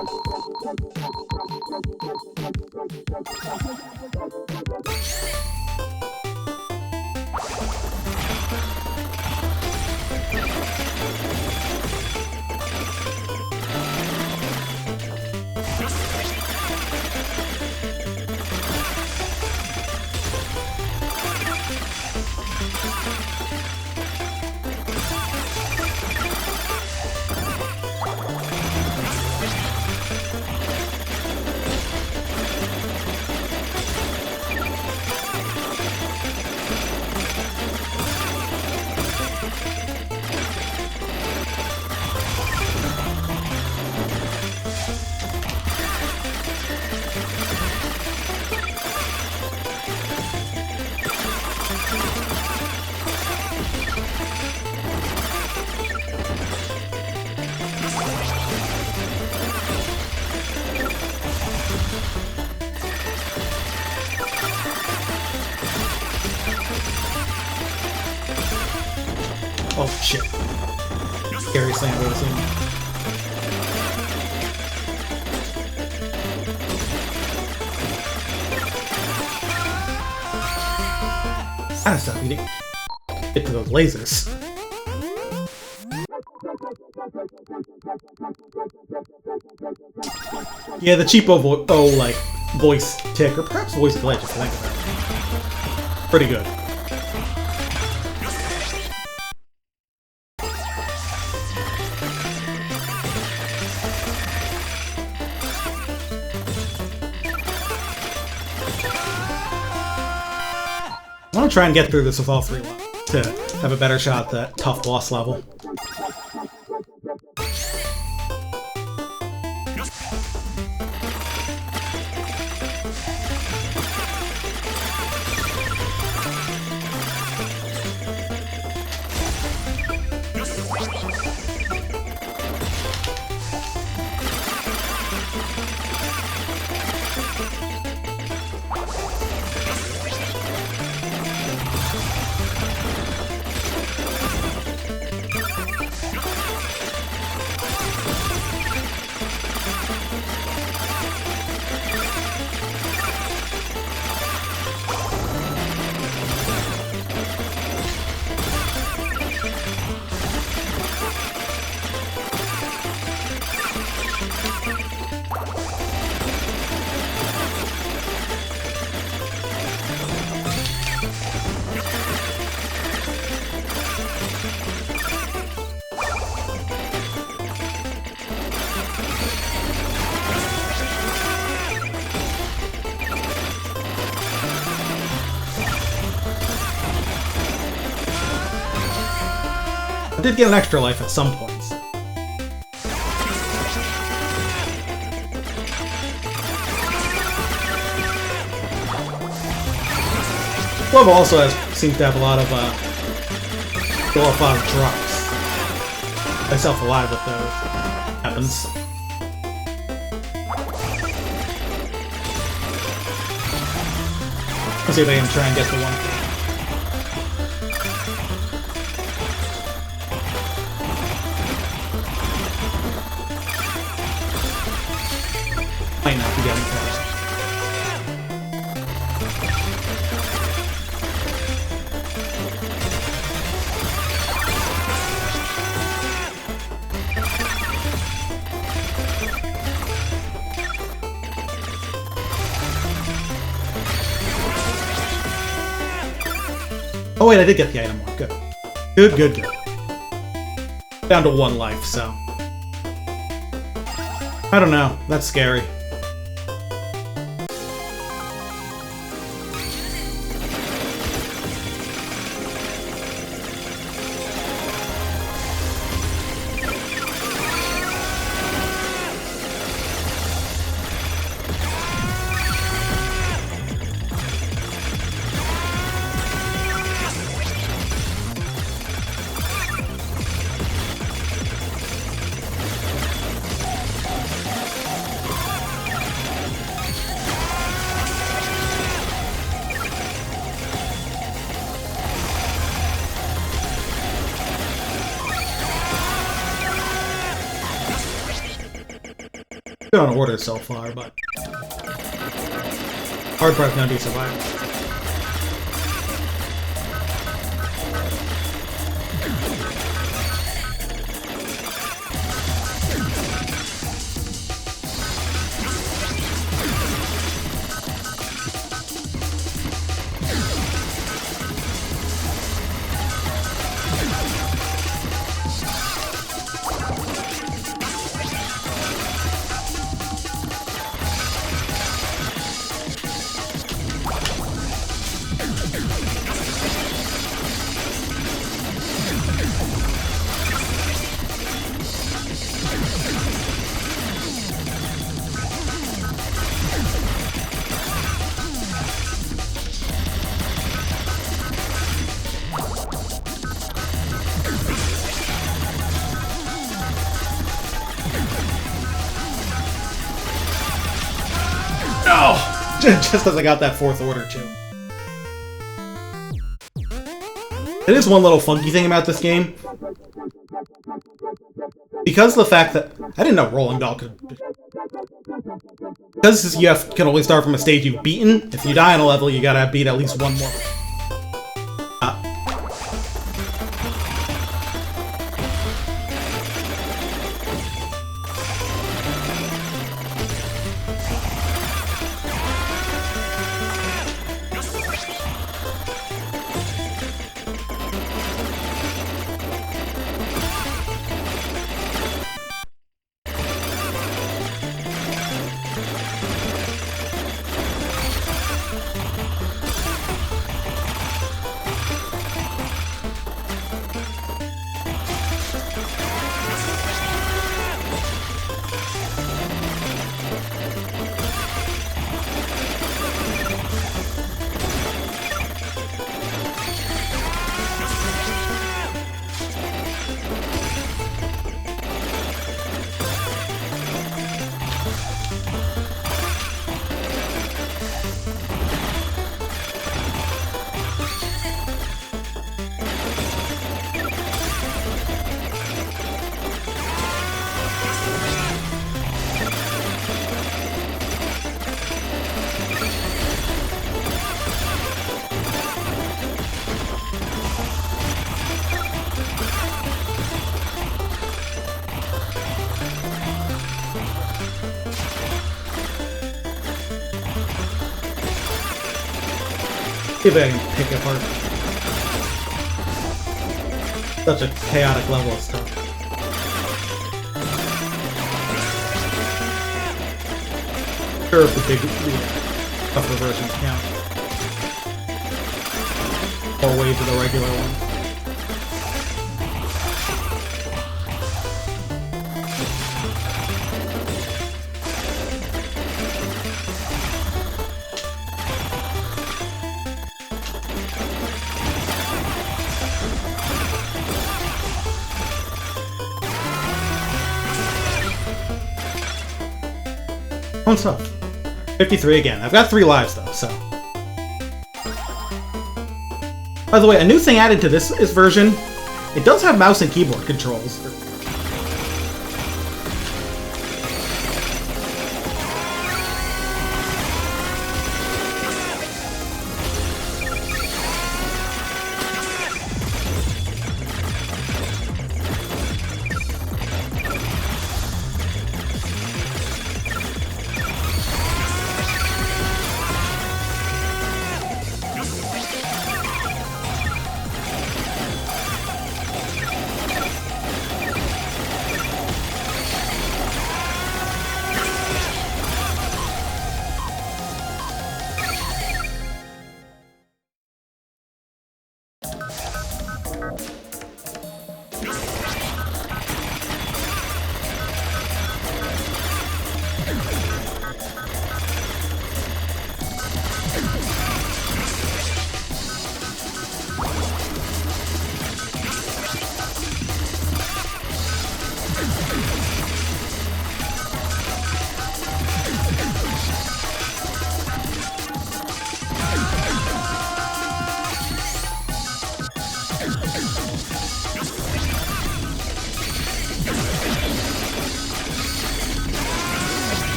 Oh shit. Scary slam I've ever seen. Ah, stop eating. Get to those lasers. Yeah, the cheapo like voice tick, or perhaps voice delay, just think of that. Pretty good. I want to try and get through this with all 3 levels to have a better shot at that tough boss level. I did get an extra life at some points. Level also seems to have a lot of go off a lot of drops. Myself alive with those. Happens. Let's see if I can try and get the one. Might not be getting close. Oh wait, I did get the item one. Good. Good, good, good. Down to 1 life, so... I don't know. That's scary. Good on order so far, but hard part's gonna be survival. No! Just as I got that 4th order, too. It is one little funky thing about this game. Because of the fact that... I didn't know Rolling Bell could... Because you can only start from a stage you've beaten, if you die on a level, you gotta beat at least one more. See if I can pick it apart. Such a chaotic level of stuff. Sure, if the big, tougher versions count. Or waves of the regular one. Own stuff. 53 again. I've got 3 lives though, so. By the way, a new thing added to this version, it does have mouse and keyboard controls.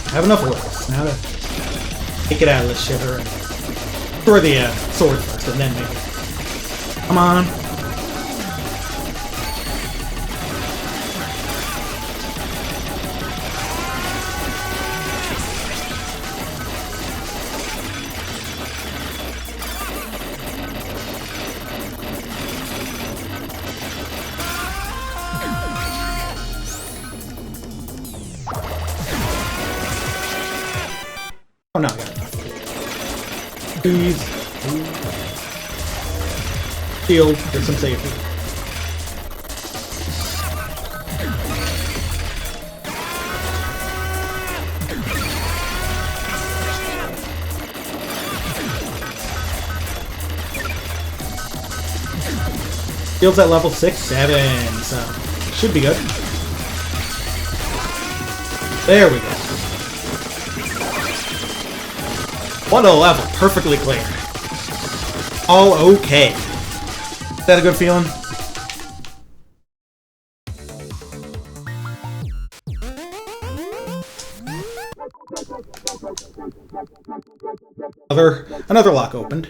I have enough of this. Now to take it out of this shitter and throw the sword first and then maybe. Come on. Oh no, I got enough. Please. Shield, get some safety. Shield's at level 6, 7, so should be good. There we go. What a level. Perfectly clear. All okay. Is that a good feeling? Another lock opened.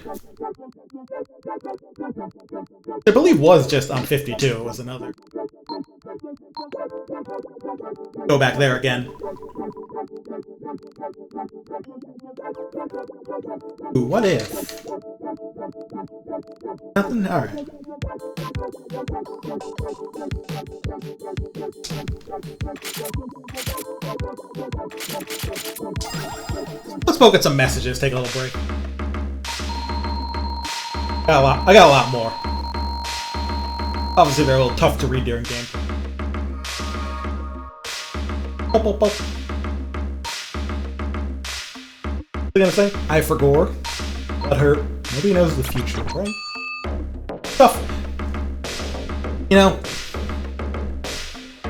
I believe was just on 52. It was another. Go back there again. Ooh, what if? Nothing? Alright. Let's poke at some messages, take a little break. I got a lot more. Obviously, they're a little tough to read during game. Pop, pop, pop. What are you gonna say? I forgot. But her. Nobody knows the future, right? Tough. You know,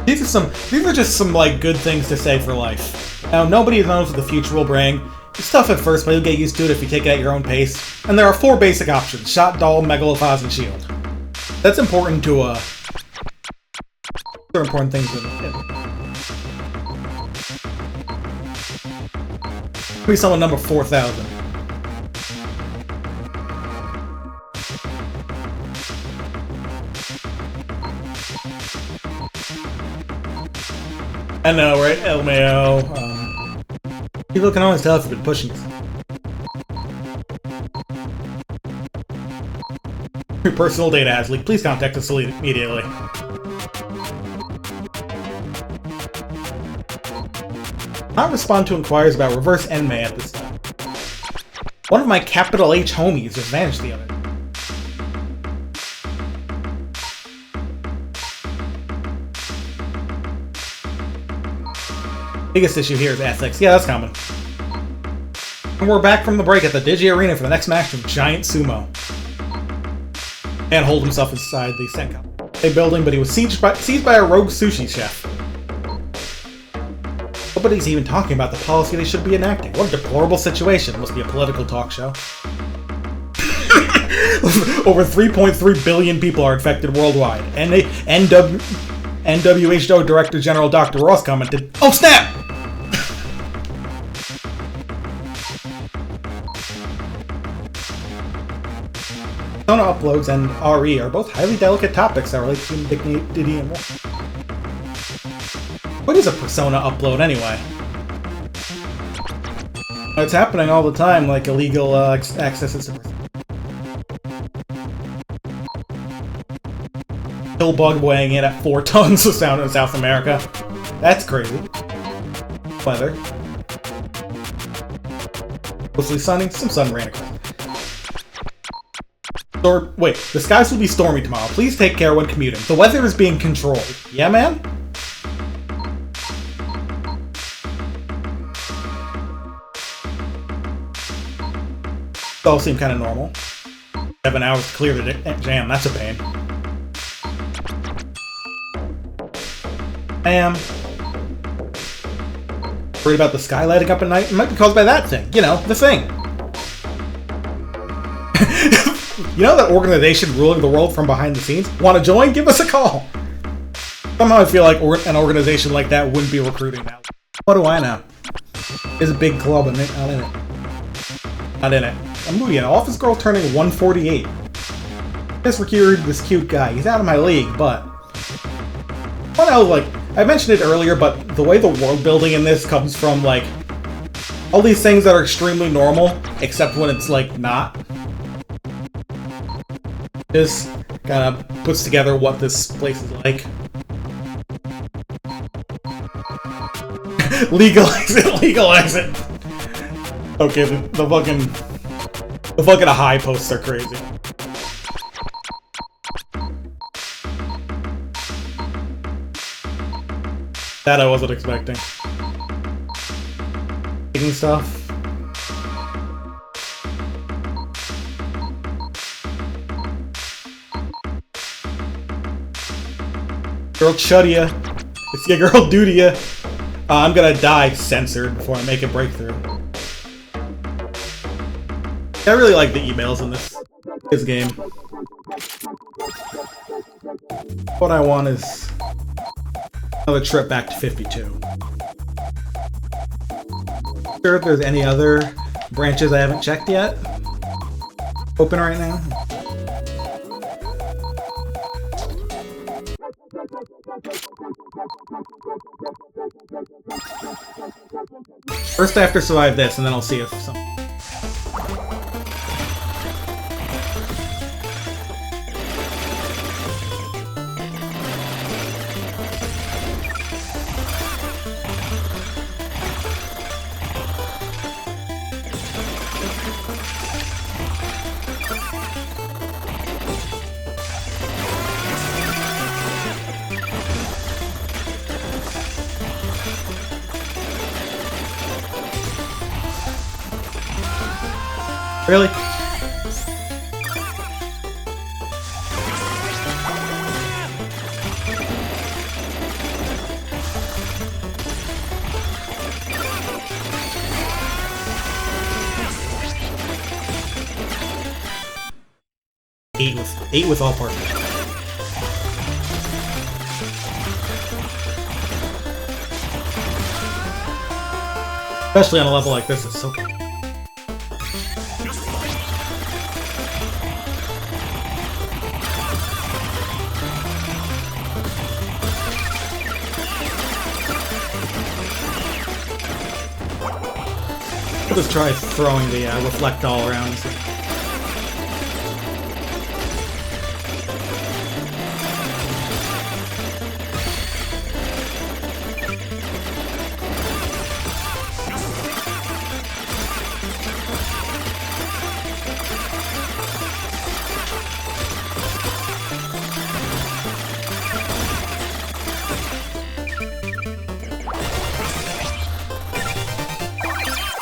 these are just some like good things to say for life. Now, nobody knows what the future will bring. It's tough at first, but you'll get used to it if you take it at your own pace. And there are 4 basic options: shot, doll, megalophos, and shield. That's important to they're important things in it. Please someone number 4000. I know, right? Illvelo. People can always tell if you've been pushing this. Your personal data has leaked. Please contact us immediately. Not respond to inquiries about reverse Enmei at this time. One of my capital H homies just vanished the other day. Biggest issue here is ethics. Yeah, that's common. And we're back from the break at the Digi Arena for the next match from Giant Sumo. And hold himself inside the Senka building, but he was seized by a rogue sushi chef. Nobody's even talking about the policy they should be enacting. What a deplorable situation. It must be a political talk show. Over 3.3 billion people are infected worldwide. And NWHO Director General Dr. Ross commented, "Oh snap!" Persona uploads and RE are both highly delicate topics that relate to dignity and more. What is a Persona upload anyway? It's happening all the time, like illegal accesses to Persona. Kill bug weighing in at 4 tons of sound in South America. That's crazy. Weather. Mostly sunny, some sun rain across. Wait, the skies will be stormy tomorrow. Please take care when commuting. The weather is being controlled. Yeah, man? It all seem kind of normal. 7 hours to clear the jam. That's a pain. I am worried about the sky lighting up at night. It might be caused by that thing. You know, the thing. You know that organization ruling the world from behind the scenes? Want to join? Give us a call. Somehow I feel like an organization like that wouldn't be recruiting now. What do I know? There's a big club in it. Not in it. Not in it. I'm moving an office girl turning 148. Just recruited this cute guy. He's out of my league, but... Well, no, like, I mentioned it earlier, but the way the world building in this comes from, like, all these things that are extremely normal, except when it's, like, not. Just kind of puts together what this place is like. Legalize it, legalize it! Okay, the fucking high posts are crazy. That I wasn't expecting. Taking stuff. Girl chuddy ya. It's your girl duty ya. I'm gonna die censored before I make a breakthrough. I really like the emails in this game. What I want is another trip back to 52. Sure if there's any other branches I haven't checked yet. Open right now. First I have to survive this, and then I'll see if some... Really? Eight with all partners. Especially on a level like this, it's so good. I'll just try throwing the reflect all around.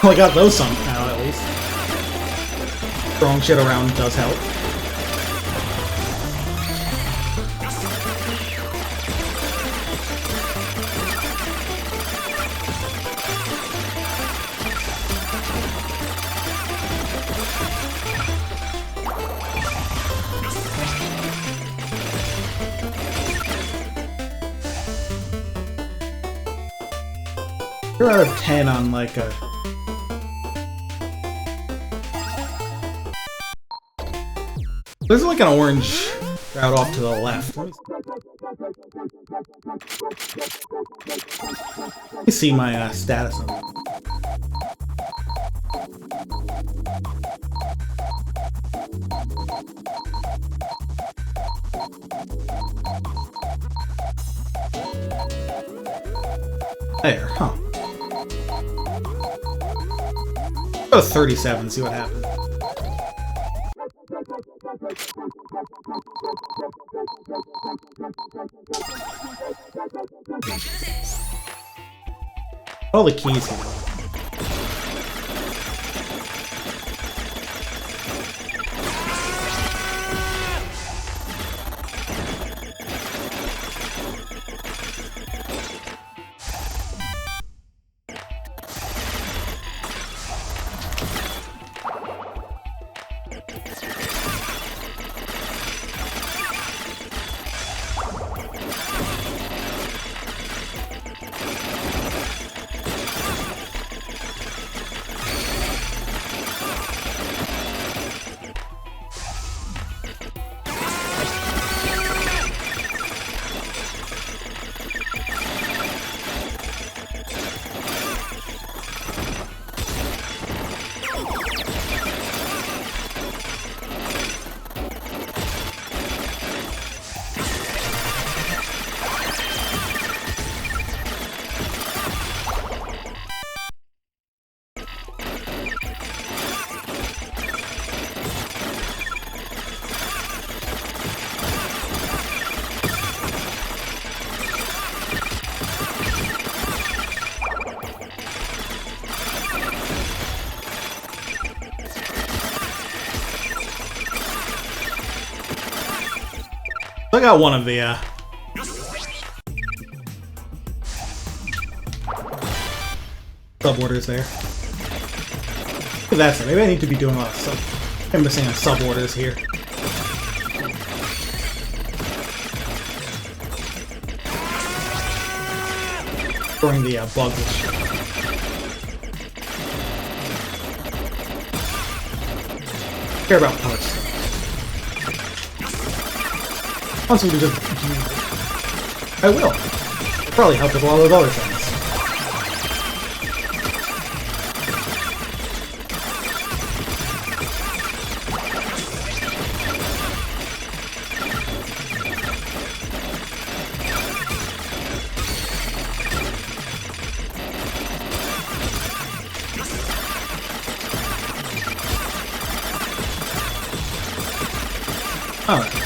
Well, I got those somehow, at least. Throwing shit around does help. You're out of 10 on, like, a... There's like an orange route off to the left. Let me see my status on it. There, huh. Go to 37, see what happens. All the keys here. I got one of the, Sub-orders there. Look at that side. Maybe I need to be doing a lot of sub... I'm missing on sub-orders here. During the bugs and shit. Care about parts. Once we just... I will. It'll probably help with a lot of those other things. Alright.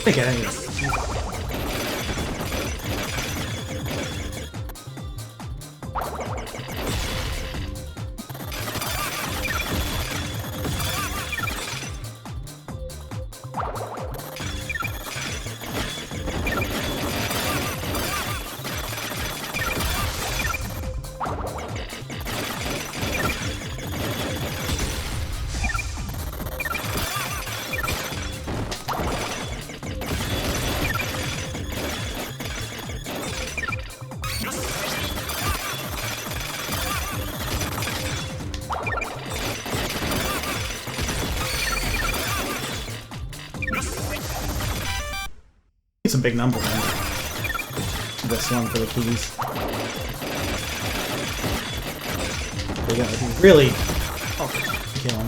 Okay, anyway. It's a big number, man. This one for the keys. We gotta be really... Oh, kill him.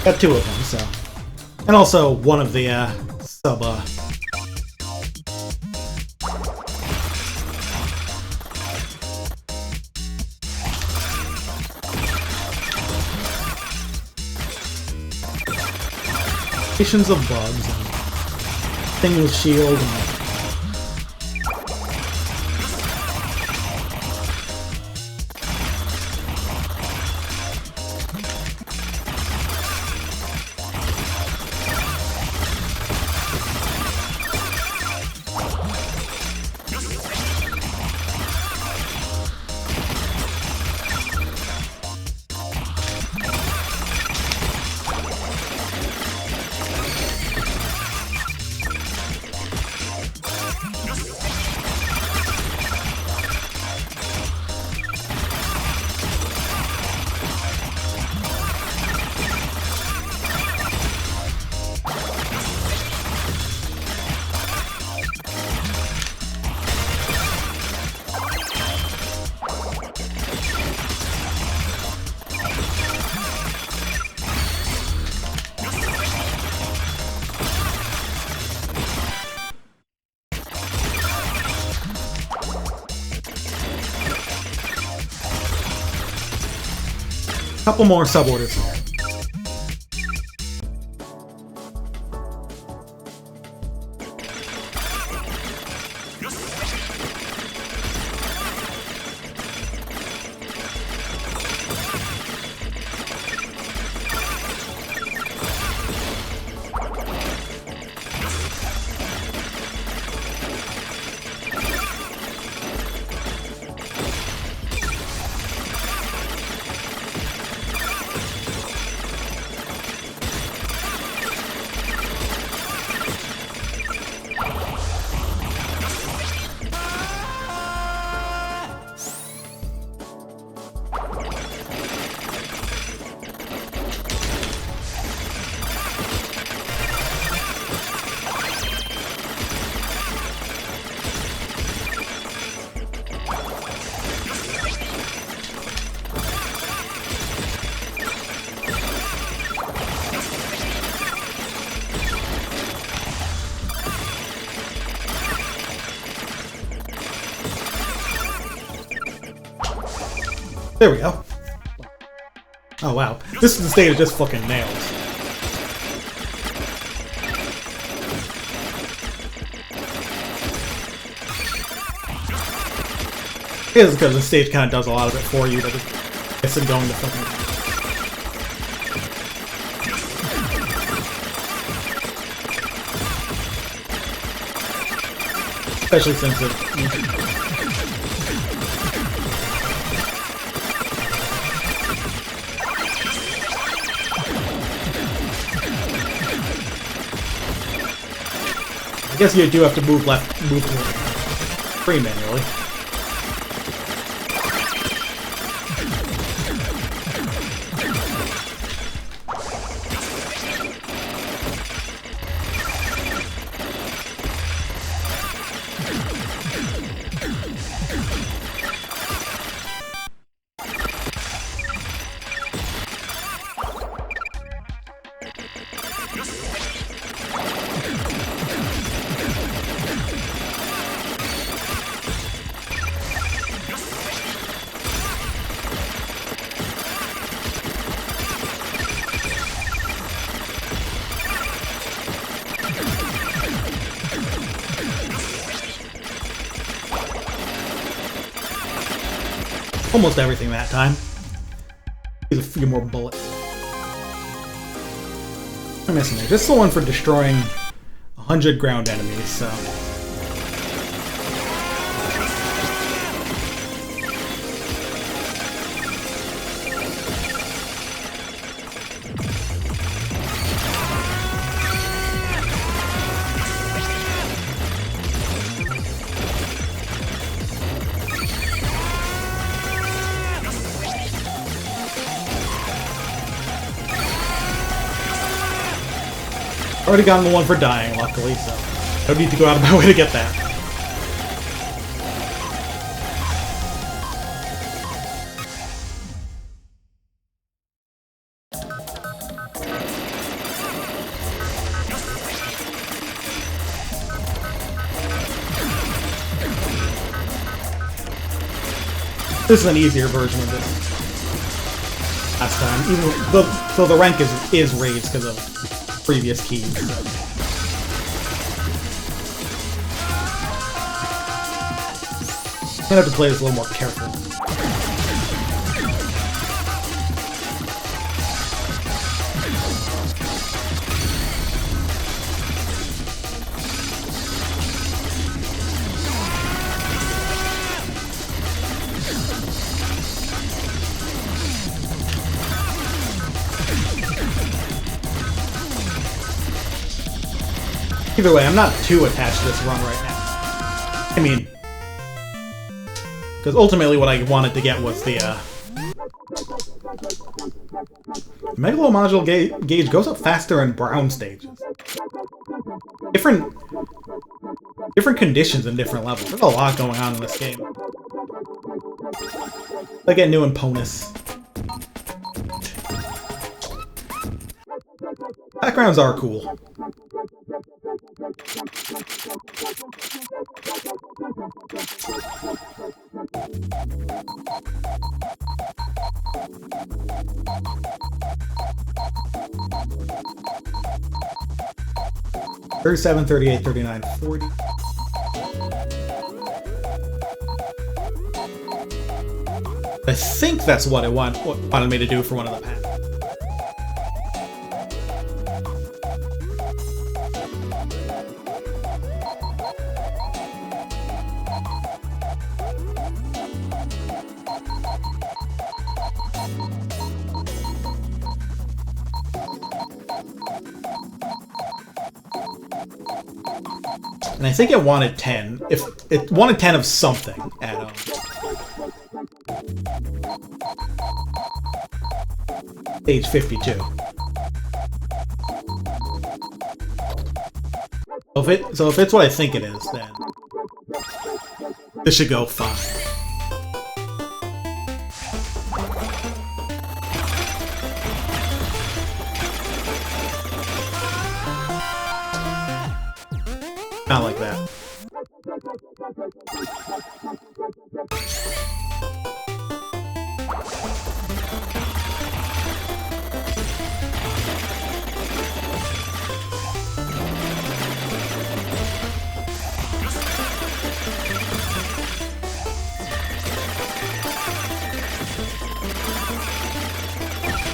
Got two of them, so... And also one of the, sub, Nations of bugs and thing with shield and couple more sub-orders here. There we go. Oh wow, this is the stage of just fucking nails. I guess it's because the stage kind of does a lot of it for you, but it's going to fucking... Especially since it... I guess you do have to move left, move free manually. Almost everything that time. Use a few more bullets. I'm missing there. Just the one for destroying 100 ground enemies, so... Already gotten the one for dying, luckily, so I don't need to go out of my way to get that. This is an easier version of this last time, even though the rank is raised because of previous keys. So. I'm gonna have to play this a little more carefully. Either way, I'm not too attached to this run right now. I mean, because ultimately what I wanted to get was the Megalo module gauge goes up faster in brown stages. Different conditions and different levels. There's a lot going on in this game. I get new opponents. Backgrounds are cool. $37, $38, $39, $40. I think that's what it wanted me to do for one of the packs. And I think it wanted 10. If it wanted 10 of something at age 52. So if it's what I think it is, then this should go fine. Not like that.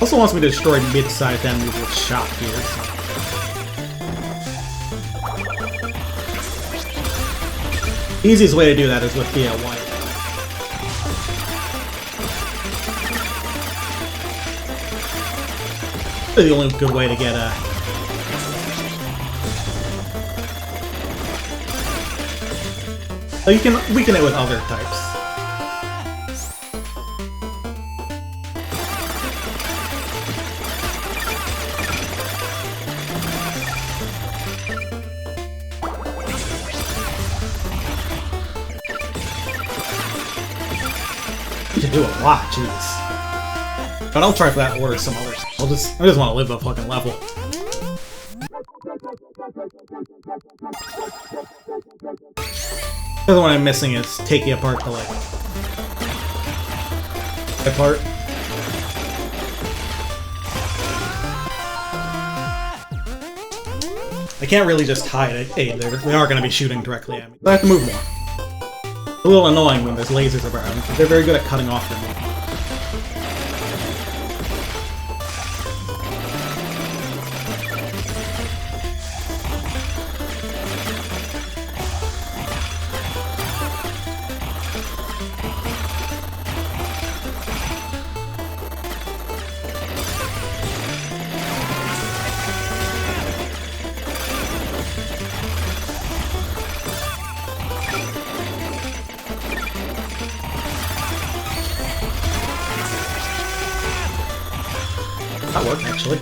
Also wants me to destroy mid-sized enemies with shot gears. The easiest way to do that is with the wire. The only good way to get so you can weaken it with other types. You can do a lot, jeez. But I'll try for that or some others. I just want to live the fucking level. The other one I'm missing is take you apart to like apart. I can't really just hide it. Hey, they are going to be shooting directly at me. But I have to move more. It's a little annoying when there's lasers around, because they're very good at cutting off their movement. That worked, actually.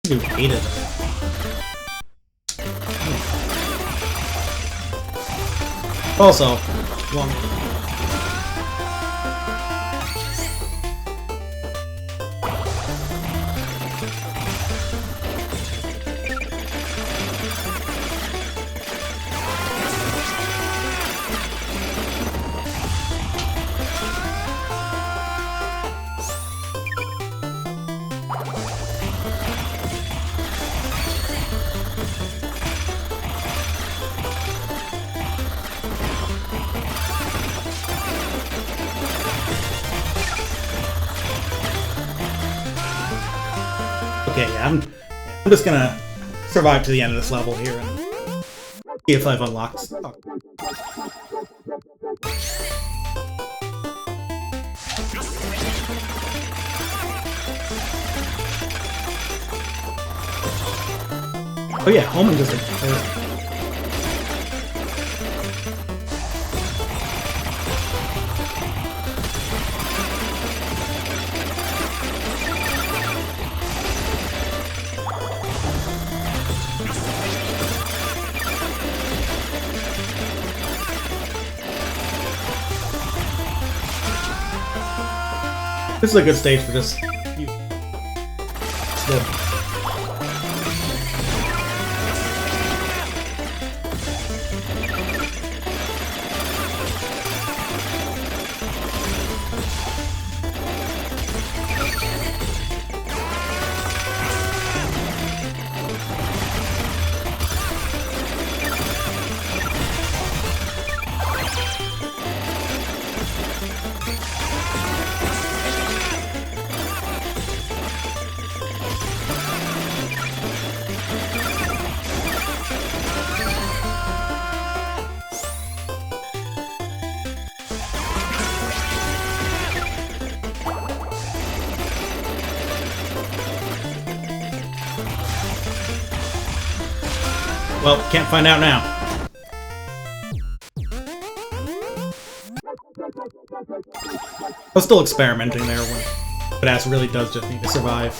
Do 8 of them. Also, one. Okay, yeah, I'm just gonna survive to the end of this level here and see if I've unlocked. Oh yeah, Omen just This is a good stage for this. Well, can't find out now. I was still experimenting there when Badass really does just need to survive.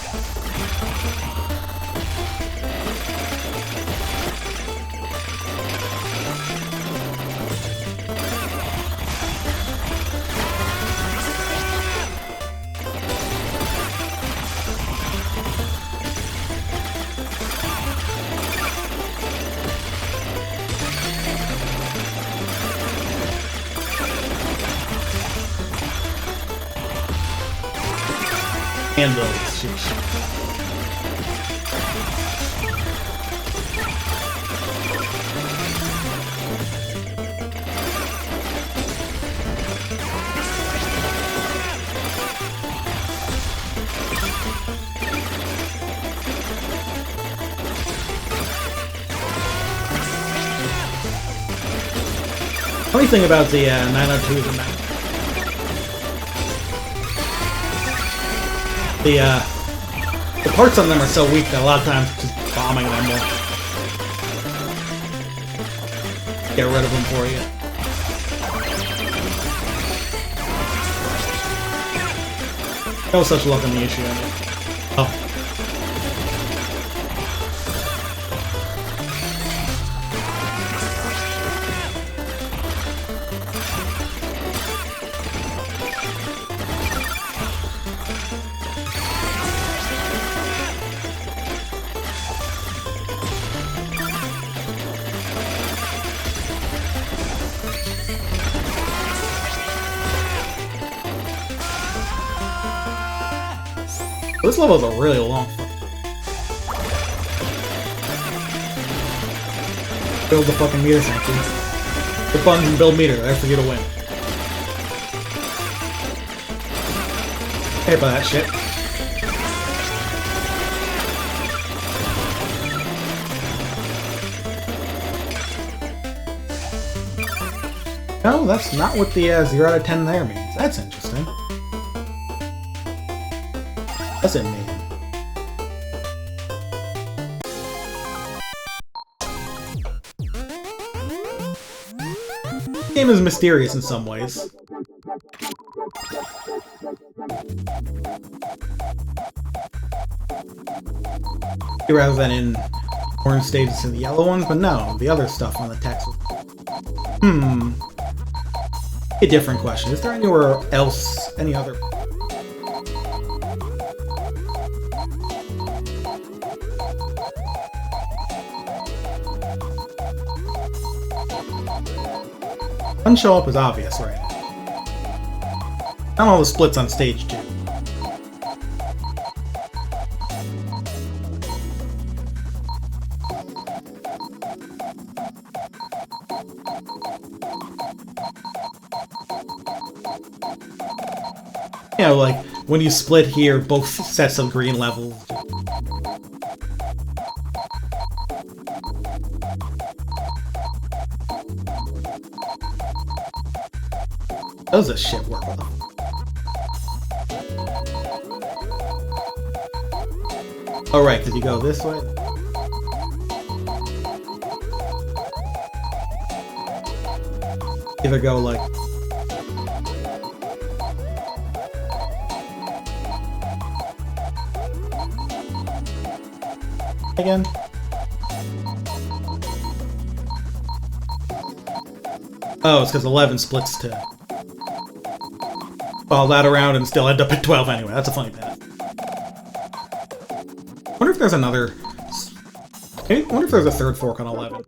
And those. Sheesh. Funny thing about the 902s and 9. The parts on them are so weak that a lot of times just bombing them will get rid of them for you. No such luck on the issue. Oh. This level is a really long fight. Build the fucking meter, thank you. The buttons and build meter, there for you to win. Hey, by that shit. No, that's not what the 0 out of 10 there means. That's interesting. What's it mean? The game is mysterious in some ways. Rather than in orange stages and the yellow ones, but no, the other stuff on the text. A different question. Is there anywhere else, any other? One show up is obvious, right? Not all the splits on stage 2. You know, like, when you split here, both sets of green levels. Does this shit work with them? Oh right, did you go this way? Either go like... again? Oh, it's because 11 splits to... follow that around and still end up at 12 anyway. That's a funny path. I wonder if there's another... I wonder if there's a third fork on 11.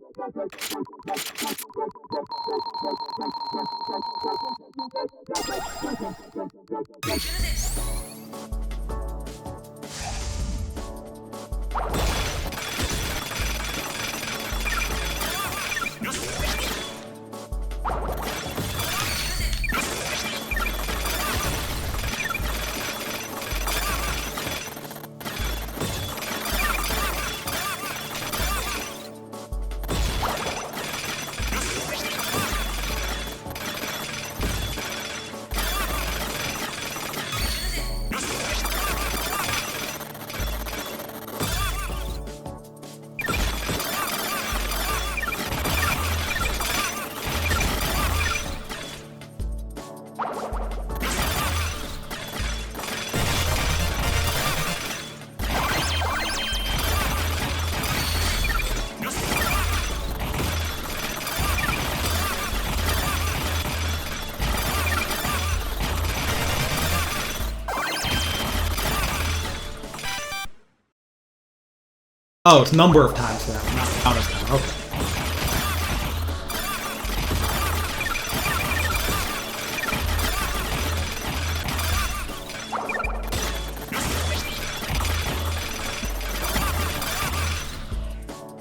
Oh, it's number of times now, not amount of time. Okay.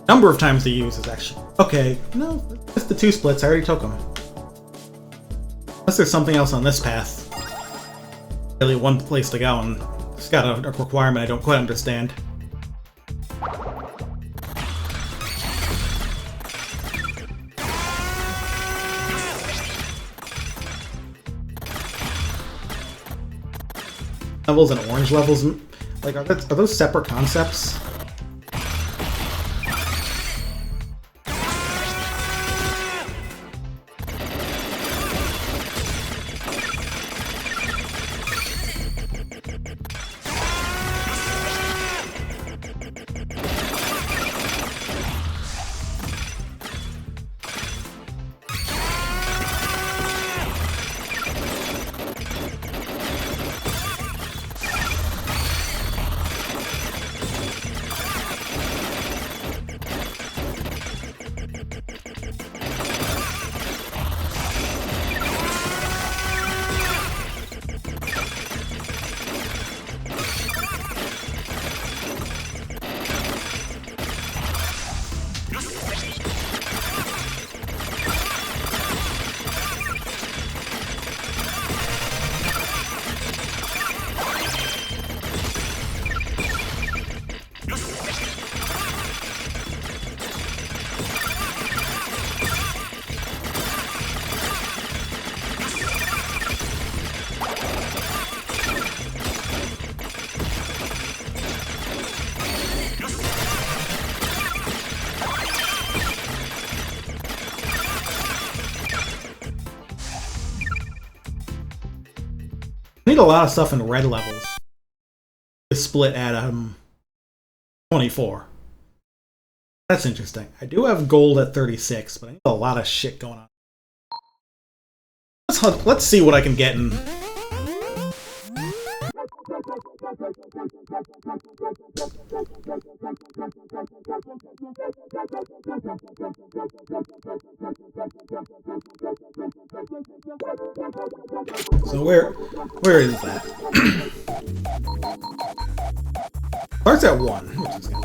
Number of times to use is actually... Okay, no, that's the 2 splits. I already took them. Unless there's something else on this path. Really one place to go, and it's got a requirement I don't quite understand. Levels and orange levels, like, are those separate concepts? I need a lot of stuff in red levels to split at 24. That's interesting. I do have gold at 36, but I need a lot of shit going on. Let's see what I can get in. So where is that? Starts at 1, which is good.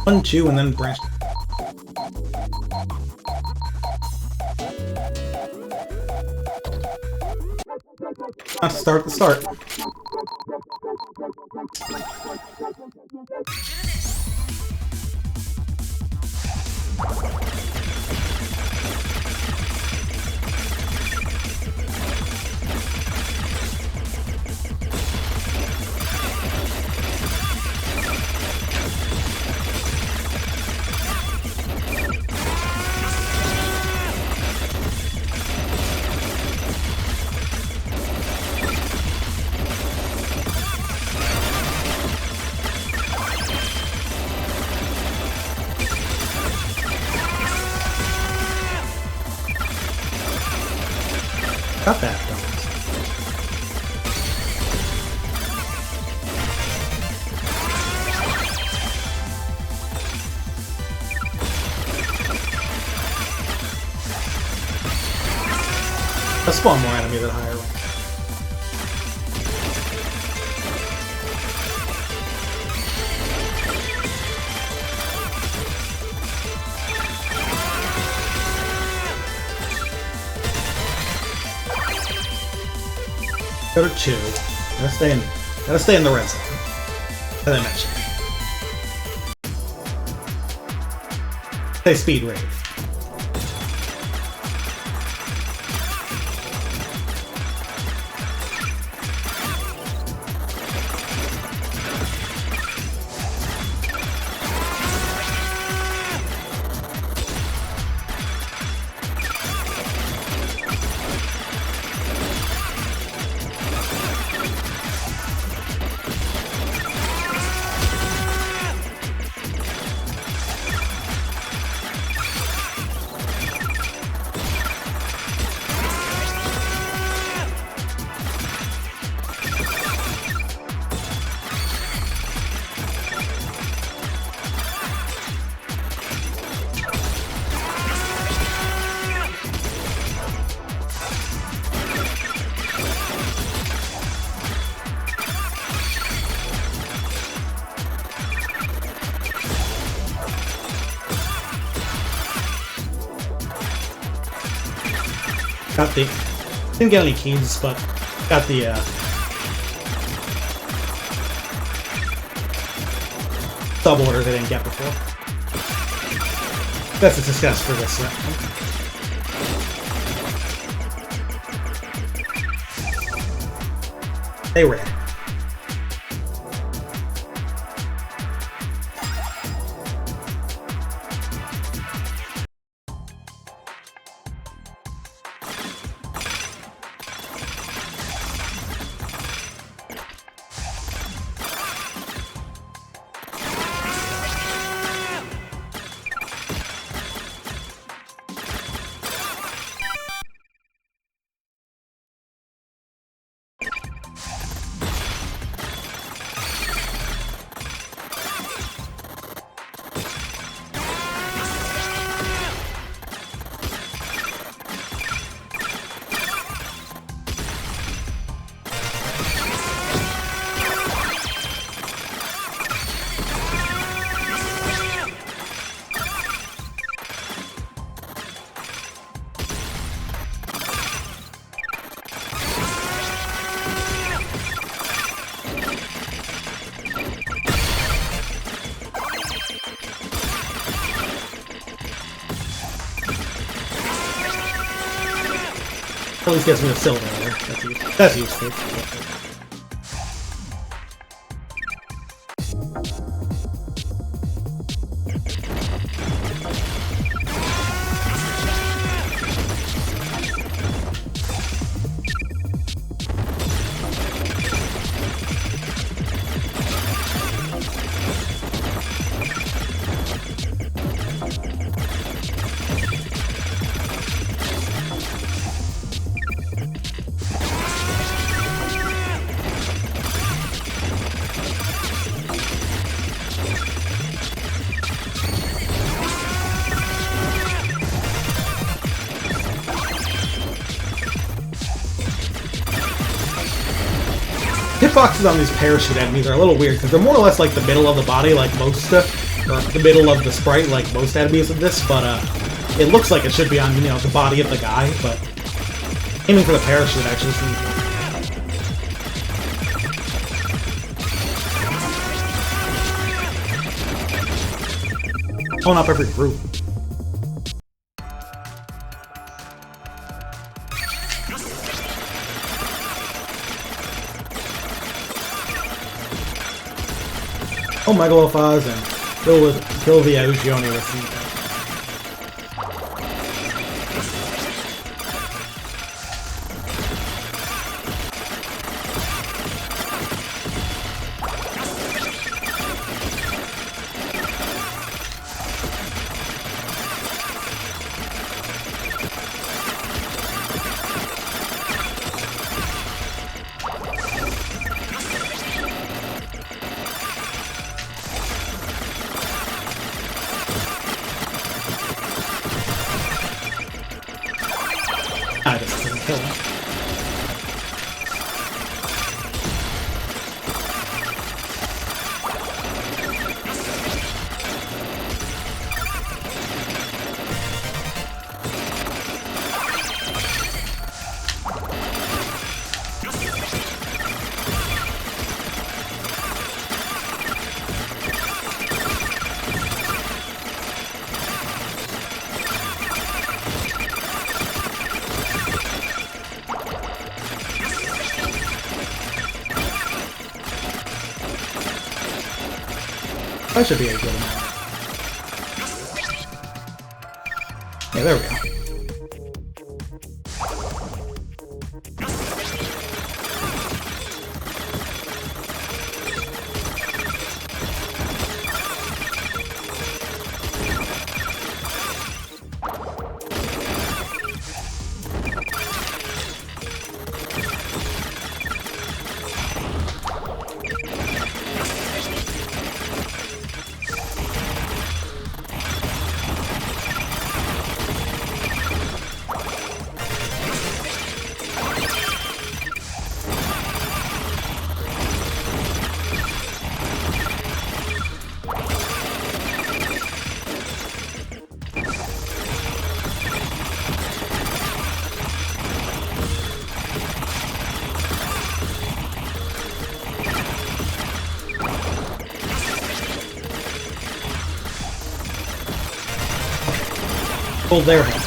1, 2, and then branch. Let's start the start. Got that done. I'll spawn more enemies at higher rank. Go to 2. Gotta stay in the red zone. As I mentioned. Stay speed rate. Got the... Didn't get any keys, but got the, sub orders I didn't get before. That's a success for this round. They ran. At least gets me a silver there. That's useful. Hitboxes on these parachute enemies are a little weird because they're more or less like the middle of the body, like most, or the middle of the sprite, like most enemies of this. But it looks like it should be on, you know, the body of the guy. But aiming for the parachute actually seems. Pulling up every group. Oh, Megalofaz and kill the Ujioni with the... I just didn't kill him. That should be a good amount. Yeah, there we go. Pull their heads.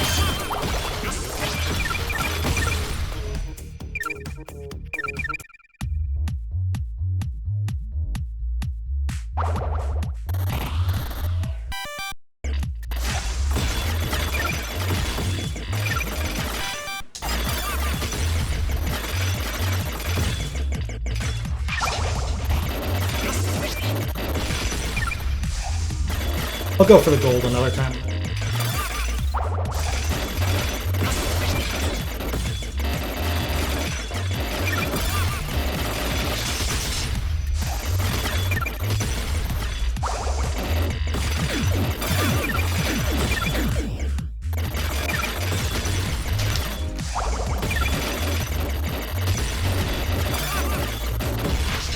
I'll go for the gold another time.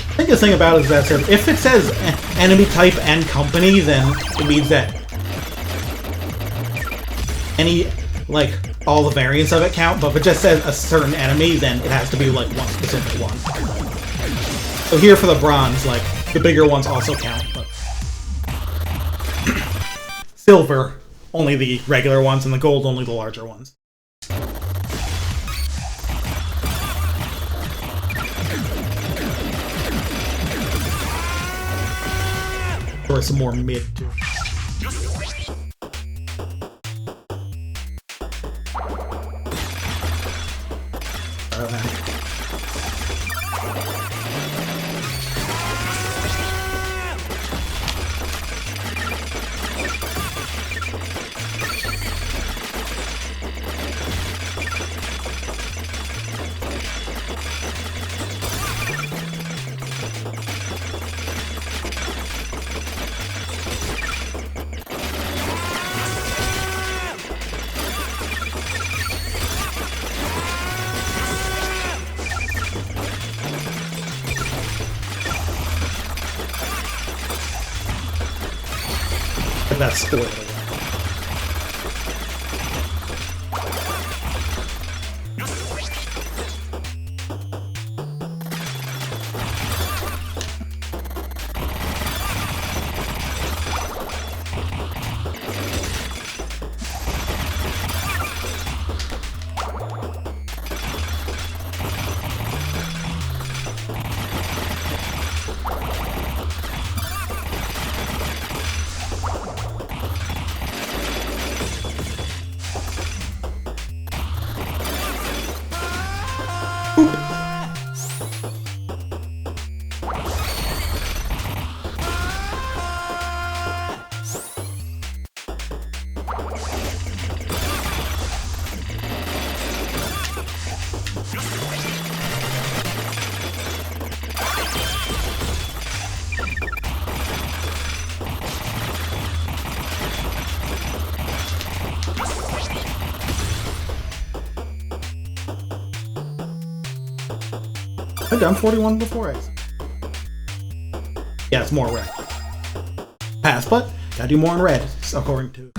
I think the thing about it is that if it says enemy type and company, then it means that any, like, all the variants of it count, but if it just says a certain enemy, then it has to be, like, one specific one. So here for the bronze, like, the bigger ones also count, but... Silver, only the regular ones, and the gold, only the larger ones. Or some more mid, too. That's spoiled. I've done 41 before, yeah, it's more red. Pass, but gotta do more in red, according to...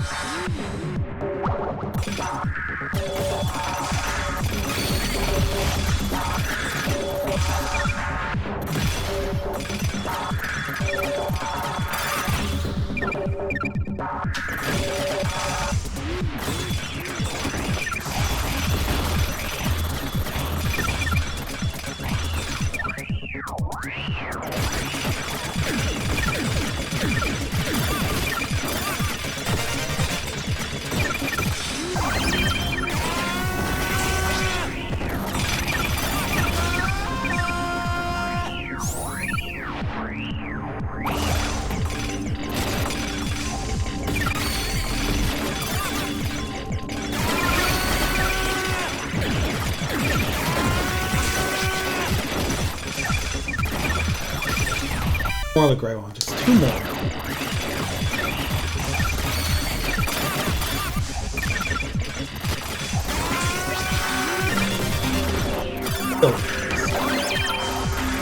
More of the gray one, just two more.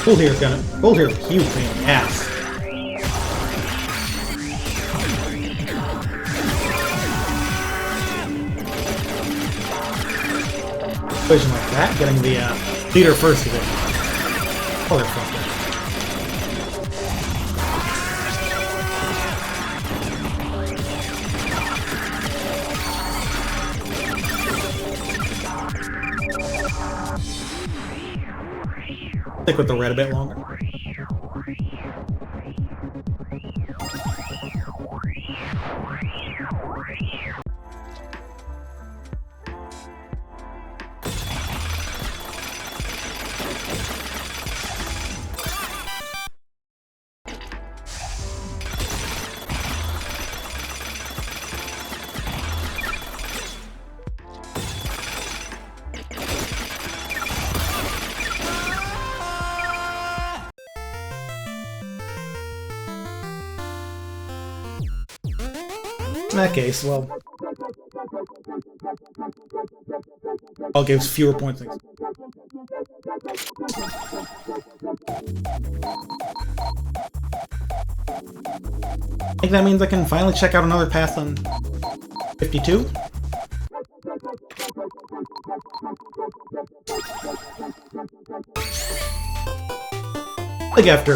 Gold here is gonna. Gold here is a huge pain in the ass. Situation like that, getting the leader first of it. Oh, they're fucked up. Stick with the red a bit longer. In that case, well, I'll give fewer points. I think that means I can finally check out another path on 52. Like after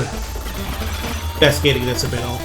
investigating this a bit, I'll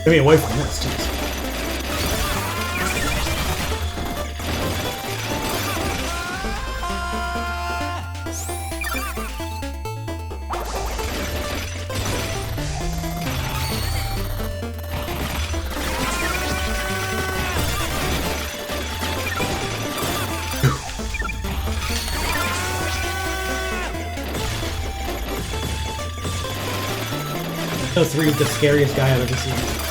get me away from this, jeez. Those three is the scariest guy I've ever seen.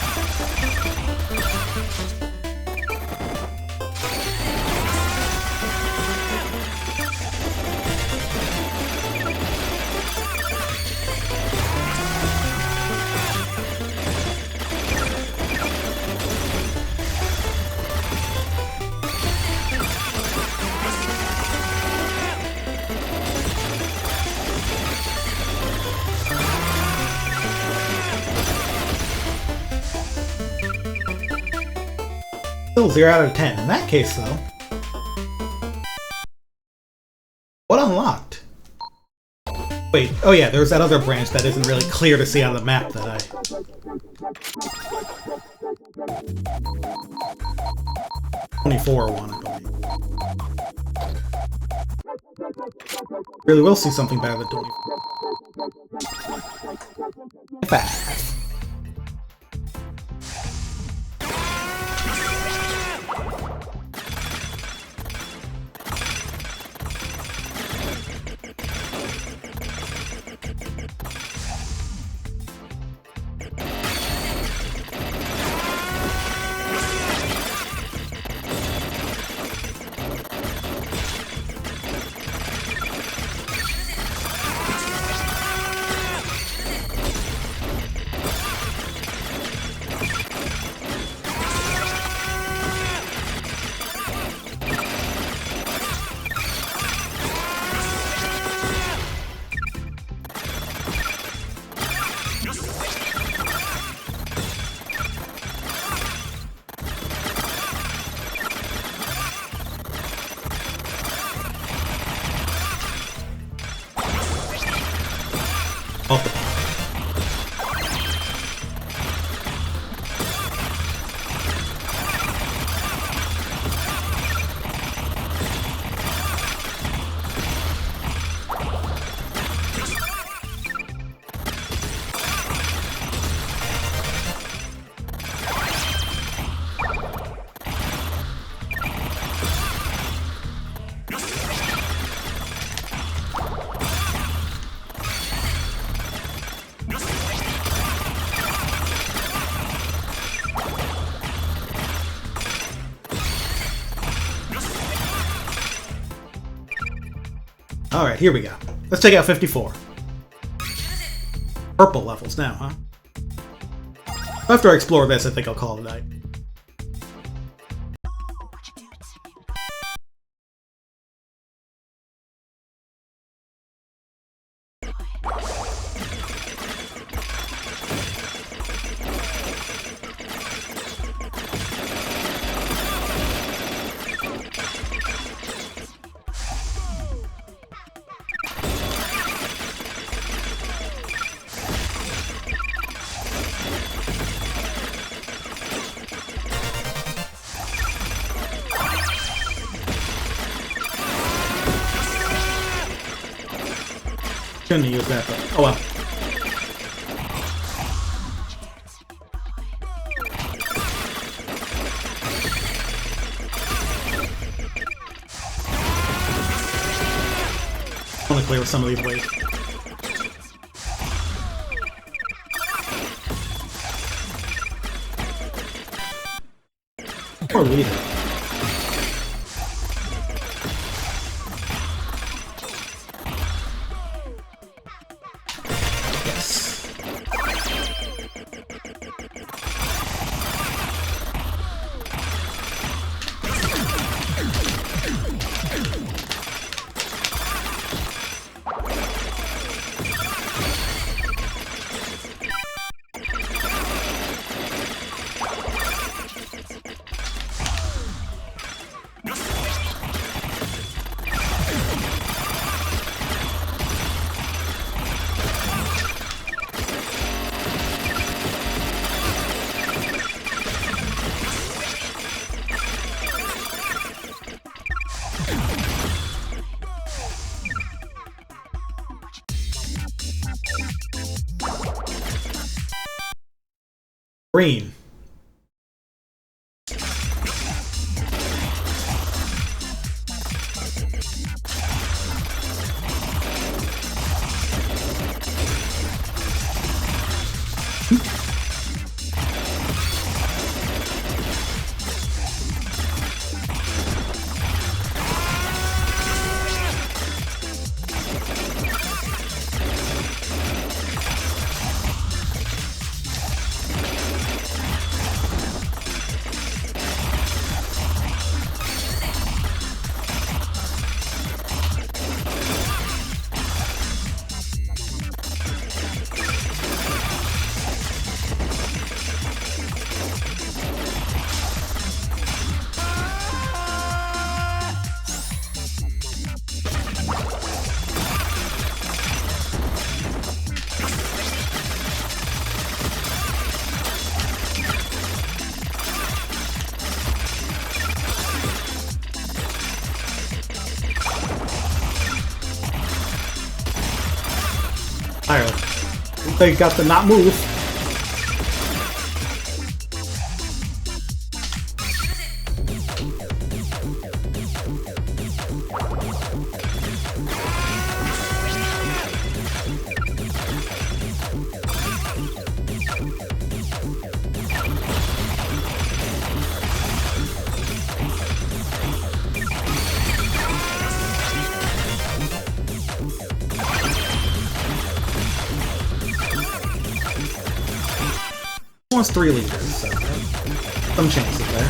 Still 0 out of 10. In that case, though, what unlocked? Wait, oh yeah, there's that other branch that isn't really clear to see on the map that I... 24 one, I believe. Really will see something better than 24. 5. Off the Alright, here we go. Let's take out 54. Purple levels now, huh? After I explore this, I think I'll call it a night. Shouldn't have used that, but oh well. I want to clear some of these waves. Poor leader. Green. Ireland. They got to not move. Wants 3 liters, so some chances there.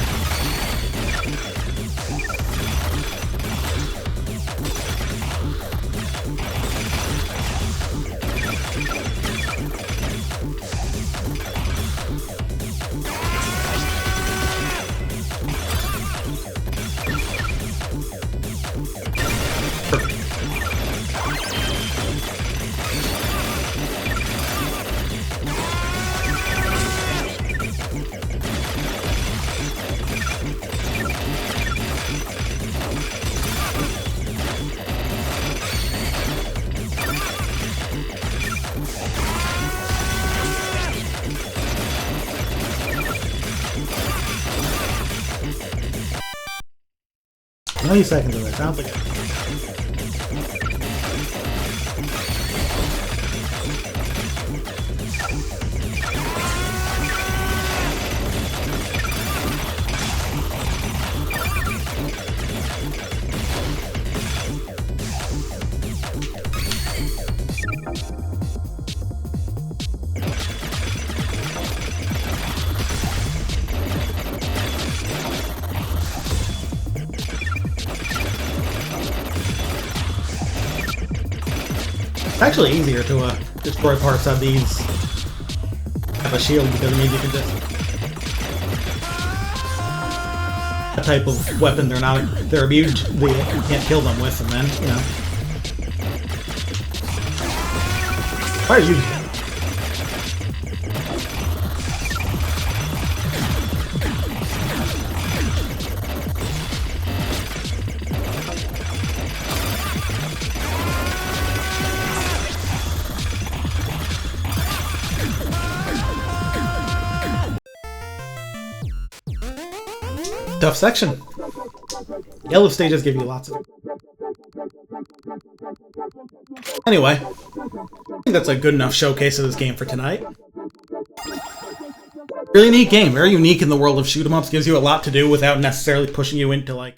How many seconds of this? I don't think It's actually easier to destroy parts of these have a shield, because I mean you can just that type of weapon they're immune to, you can't kill them with, and then you know. Why are you? Tough section. Yellow stages give you lots of... Anyway, I think that's a good enough showcase of this game for tonight. Really neat game. Very unique in the world of shoot-'em-ups. Gives you a lot to do without necessarily pushing you into, like...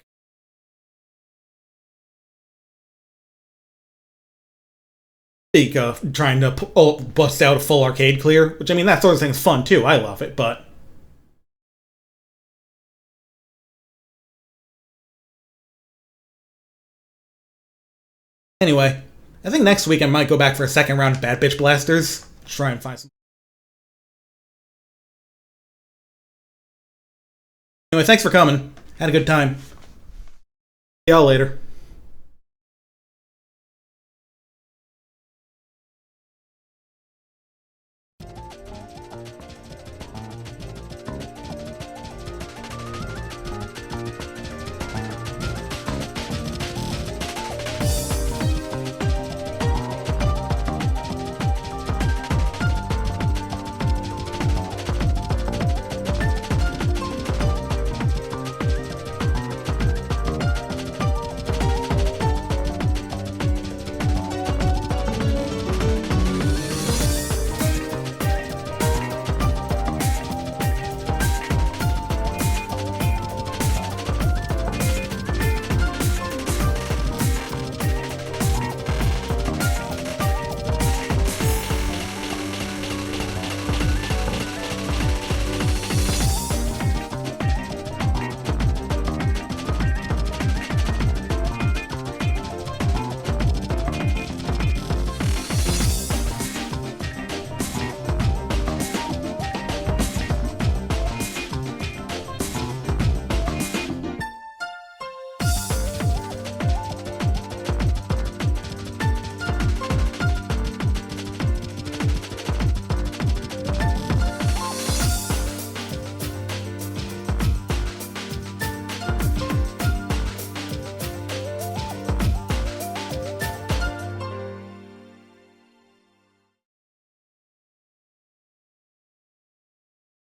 trying to bust out a full arcade clear. Which, I mean, that sort of thing is fun, too. I love it, but... Anyway, I think next week I might go back for a second round of Bad Bitch Blasters. Try and find some... Anyway, thanks for coming. Had a good time. See y'all later.